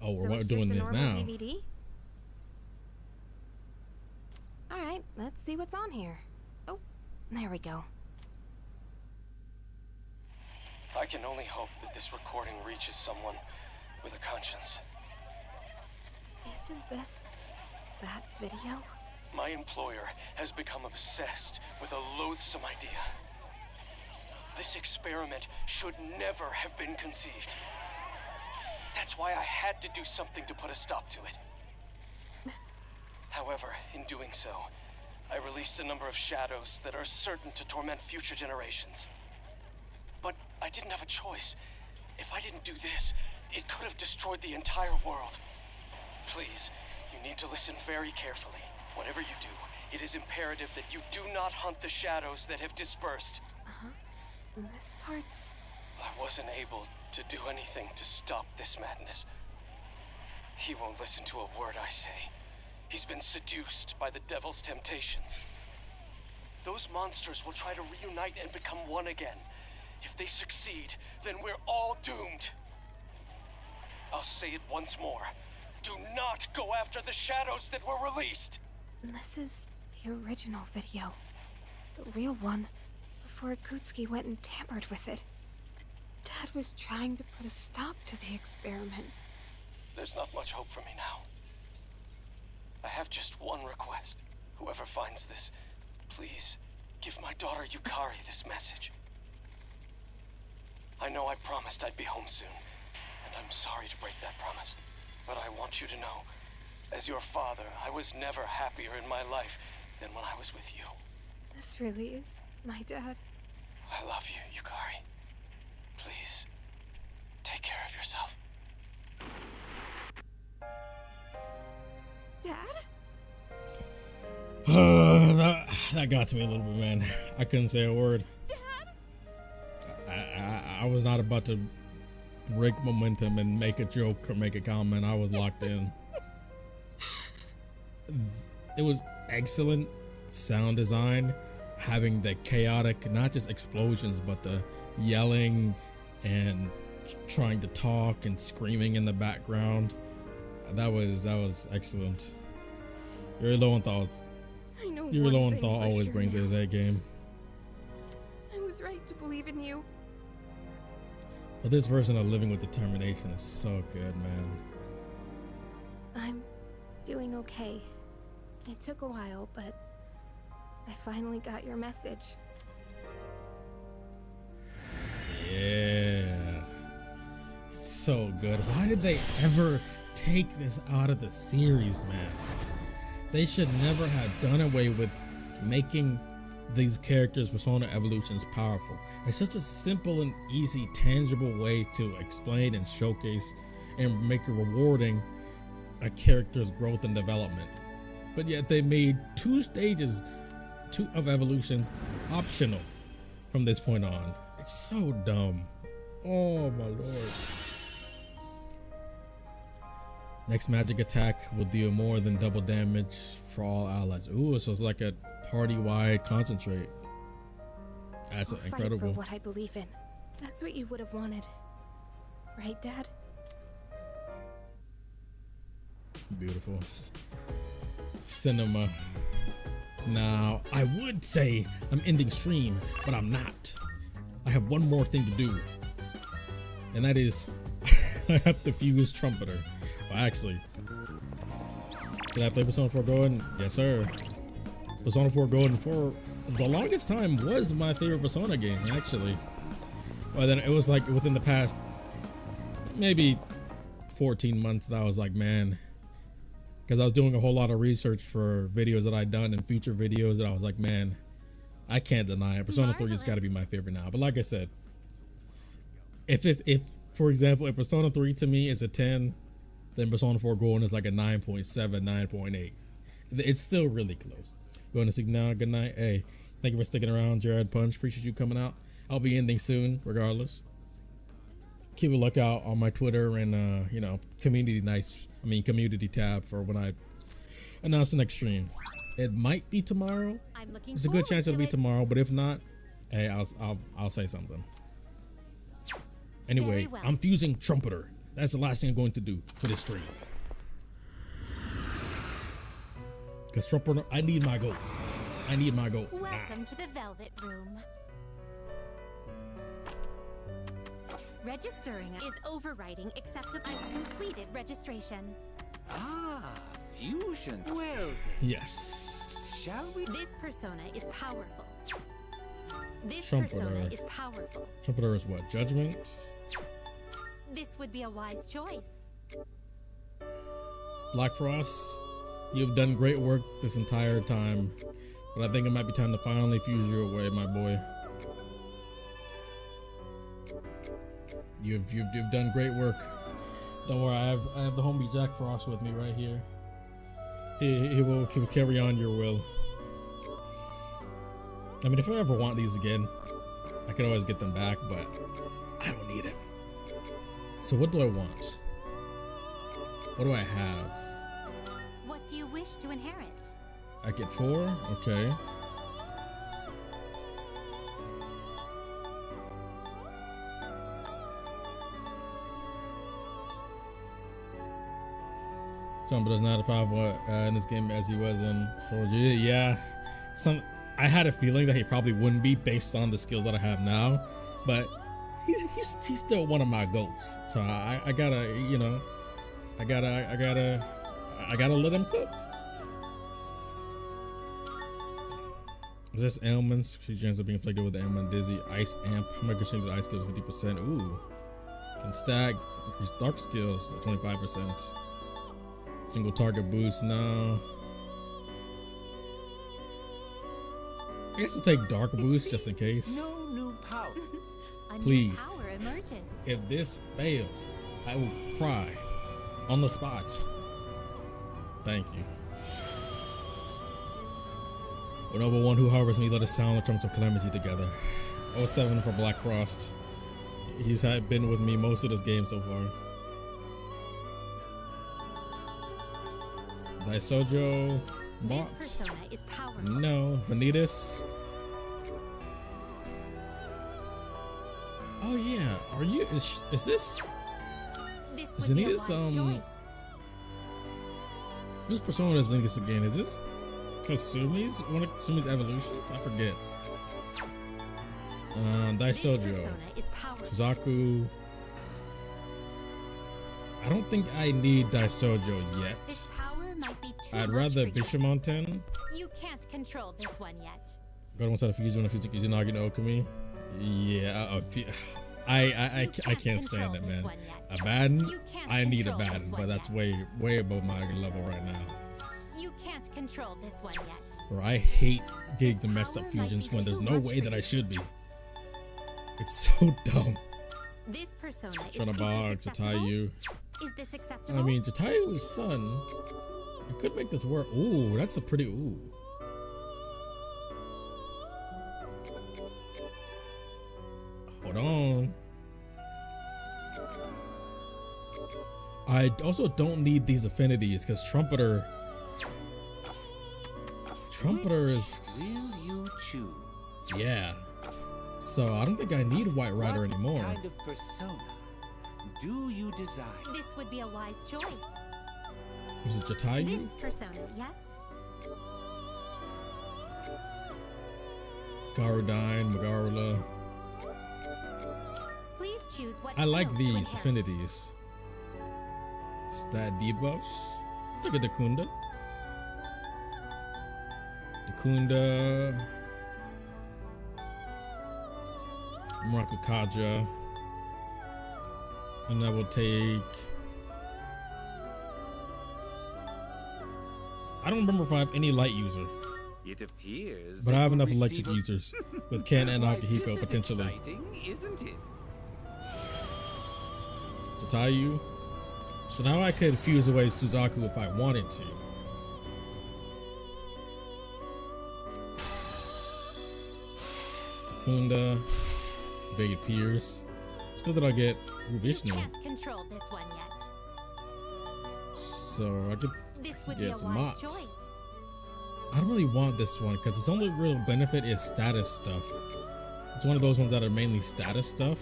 Oh, So we're it's doing just a this normal now. DVD? Let's see what's on here. Oh, there we go. I can only hope that this recording reaches someone with a conscience. Isn't this that video? My employer has become obsessed with a loathsome idea. This experiment should never have been conceived. That's why I had to do something to put a stop to it. However, in doing so, I released a number of shadows that are certain to torment future generations. But I didn't have a choice. If I didn't do this, it could have destroyed the entire world. Please, you need to listen very carefully. Whatever you do, it is imperative that you do not hunt the shadows that have dispersed. This part's... I wasn't able to do anything to stop this madness. He won't listen to a word I say. He's been seduced by the devil's temptations. Those monsters will try to reunite and become one again. If they succeed, then we're all doomed. I'll say it once more. Do not go after the shadows that were released. This is the original video. The real one, before Akutsuki went and tampered with it. Dad was trying to put a stop to the experiment. There's not much hope for me now. I have just one request. Whoever finds this, please give my daughter Yukari this message. I know I promised I'd be home soon, and I'm sorry to break that promise. But I want you to know, as your father, I was never happier in my life than when I was with you. This really is my dad. I love you, Yukari. Please, take care of yourself. Dad? That got to me a little bit, man. I couldn't say a word. I was not about to break momentum and make a joke or make a comment. I was locked in. It was excellent sound design, having the chaotic, not just explosions, but the yelling and trying to talk and screaming in the background. That was excellent. Your low on thoughts. Your low on thought always brings his A game. I was right to believe in you. But this version of Living with Determination is so good, man. I'm doing okay. It took a while, but I finally got your message. Yeah. It's so good. Why did they ever take this out of the series, man? They should never have done away with making these characters' persona evolutions powerful. It's such a simple and easy, tangible way to explain and showcase and make it rewarding a character's growth and development. But yet they made two stages of evolutions optional from this point on. It's so dumb. Oh my lord. Next magic attack will deal more than double damage for all allies. Ooh, so it's like a party-wide concentrate. That's incredible. Fight for what I believe in. That's what you would have wanted. Right, Dad? Beautiful. Cinema. Now, I would say I'm ending stream, but I'm not. I have one more thing to do. And that is, I have to fuse Trumpeter. Well, actually, did I play Persona 4 Golden? Yes, sir. Persona 4 Golden for the longest time was my favorite Persona game, actually. But then it was like within the past maybe 14 months that I was like, man, because I was doing a whole lot of research for videos that I'd done and future videos that I was like, man, I can't deny it. Persona 3 has got to be my favorite now. But like I said, if for example, if Persona 3 to me is a 10, then Persona 4 Golden is like a 9.7, 9.8. It's still really close. Going to sleep now. Good night. Hey, thank you for sticking around, Jared Punch. Appreciate you coming out. I'll be ending soon, regardless. Keep a lookout on my Twitter and community tab for when I announce the next stream. It might be tomorrow. There's a good chance it'll be tomorrow, but if not, hey, I'll say something. Anyway, well. I'm fusing Trumpeter. That's the last thing I'm going to do for this stream. Because Trumpeter, I need my gold. I need my gold. Welcome to the Velvet Room. Registering is overriding acceptable. I've completed registration. Ah, fusion. Well, Yes. Shall we? This persona is powerful. This Trumpeter. persona is powerful. Trumpeter is what? Judgment? This would be a wise choice. Black Frost, you've done great work this entire time, but I think it might be time to finally fuse you away, my boy. You've done great work. Don't worry, I have the homie Jack Frost with me right here. He will carry on your will. I mean, if I ever want these again, I can always get them back, but I don't need it. So what do I want? What do I have? What do you wish to inherit? I get 4? Okay. Jumper does not have 5 in this game as he was in 4G. Yeah. I had a feeling that he probably wouldn't be based on the skills that I have now, but he's still one of my goats. So I gotta, you know, I gotta let him cook. Is this ailments? She ends up being inflicted with the ailment dizzy. Ice amp. Microchip the ice skills 50%. Ooh. Can stack. Increase dark skills by 25%. Single target boost now. I guess I'll take dark boost just in case. No new power. Please. Power emerges. If this fails, I will cry on the spot. Thank you. O noble one who harbors me, let us sound the trumpets of calamity together. 07 for Black Frost. He's been with me most of this game so far. Daisojo, Mott. This persona is powerful. No, Vanitas. Oh yeah, are you? Is this? This Is Vanitas whose persona is Vanitas again? Is this Kasumi's? One of Kasumi's evolutions? I forget. Daisojo, Suzaku. I don't think I need Daisojo yet. This power might be too I'd much rather for you. Bishamonten. You can't control this one yet. Go to one side of fusion if he's Izanagi no Okami. Yeah, I can't stand it, man. A Baden, I need a Baden, but that's way above my level right now. You can't control this one yet. Bro, I hate getting the messed up fusions when there's no way that I should be. It's so dumb. This persona is Shonabag, Jatayu. Is this acceptable? I mean, Jatayu's son. I could make this work. Ooh, that's a pretty ooh. Hold on. I also don't need these affinities because Trumpeter is. Will you choose? Yeah. So I don't think I need White Rider anymore. What kind of persona do you desire? This would be a wise choice. Was it Jatayu? This persona, yes. Garudine, Magarula. Please choose what I like skills to these inherit. affinities. Stat debuffs. Look at Dakunda. Dakunda. Murakukaja. And I will take. I don't remember if I have any light user. It appears. But I have that enough we'll electric receive users with Ken and Why, Akihiko this is potentially. exciting, isn't it? Jatayu. So now I could fuse away Suzaku if I wanted to. Takunda. Evade Pierce. It's good that I get Vishnu. You can't control this one yet. So I could This would be a get wise Mott. choice. I don't really want this one because its only real benefit is status stuff. It's one of those ones that are mainly status stuff.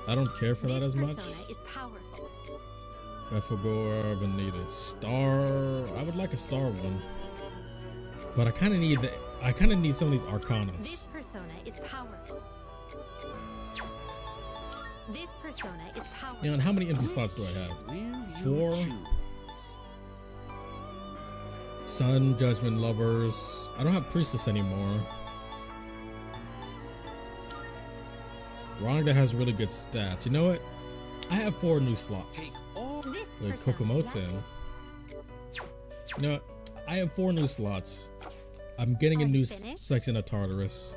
I don't care for that as much. Persona is powerful. Befagor, Veneta. Star. I would like a star one. But I kind of need I kind of need some of these Arcanas. This persona is powerful. This persona is powerful. You know, and how many empty slots do I have? 4. Sun, Judgment, Lovers. I don't have Priestess anymore. Rhonda has really good stats. You know what? I have 4 new slots. Like Kokomoten. You know what? I have 4 new slots. I'm getting a new section of Tartarus.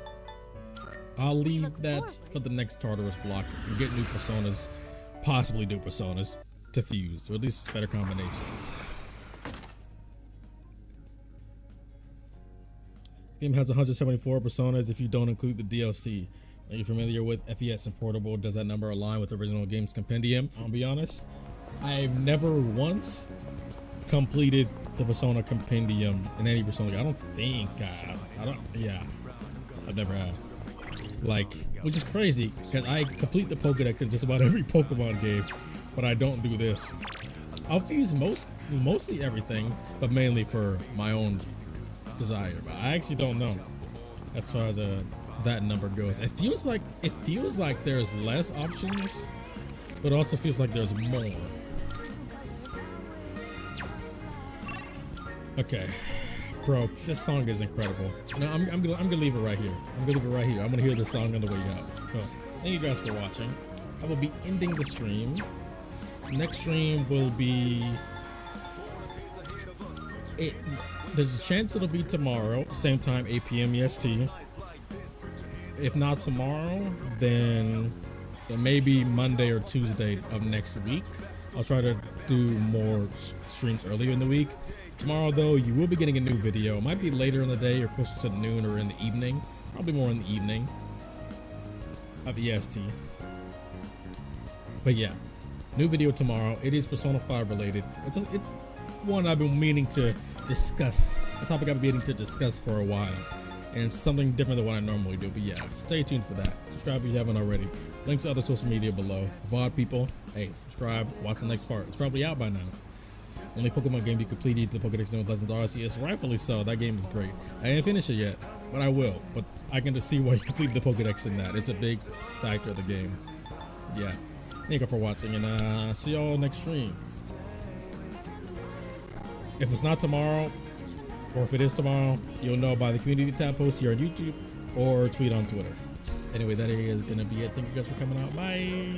I'll leave that for the next Tartarus block and get new personas, possibly new personas, to fuse, or at least better combinations. This game has 174 personas if you don't include the DLC. Are you familiar with FES and Portable? Does that number align with the original game's compendium? I'll be honest, I've never once completed the Persona compendium in any Persona. I don't think I've never had. Like, which is crazy because I complete the Pokédex in just about every Pokemon game, but I don't do this. I'll fuse mostly everything, but mainly for my own desire. But I actually don't know as far as that number goes. It feels like there's less options, but it also feels like there's more. Okay, bro, this song is incredible. No, I'm gonna leave it right here. I'm gonna hear this song on the way out. So, thank you guys for watching. I will be ending the stream. Next stream will be. There's a chance it'll be tomorrow, same time, 8 p.m. EST. If not tomorrow, then it may be Monday or Tuesday of next week. I'll try to do more streams earlier in the week. Tomorrow, though, you will be getting a new video. It might be later in the day or closer to noon or in the evening. Probably more in the evening of EST. But yeah, new video tomorrow. It is Persona 5 related. It's one I've been meaning to discuss. A topic I've been meaning to discuss for a while. And it's something different than what I normally do. But yeah, stay tuned for that. Subscribe if you haven't already. Links to other social media below. VOD people, hey, subscribe. Watch the next part. It's probably out by now. Only Pokemon game you completed the Pokédex with Legends Odyssey. It's rightfully so. That game is great. I didn't finish it yet, but I will. But I can just see why you completed the Pokédex in that. It's a big factor of the game. Yeah. Thank you for watching, and see y'all next stream. If it's not tomorrow, or if it is tomorrow, you'll know by the community tab post here on YouTube or tweet on Twitter. Anyway, that is gonna be it. Thank you guys for coming out. Bye.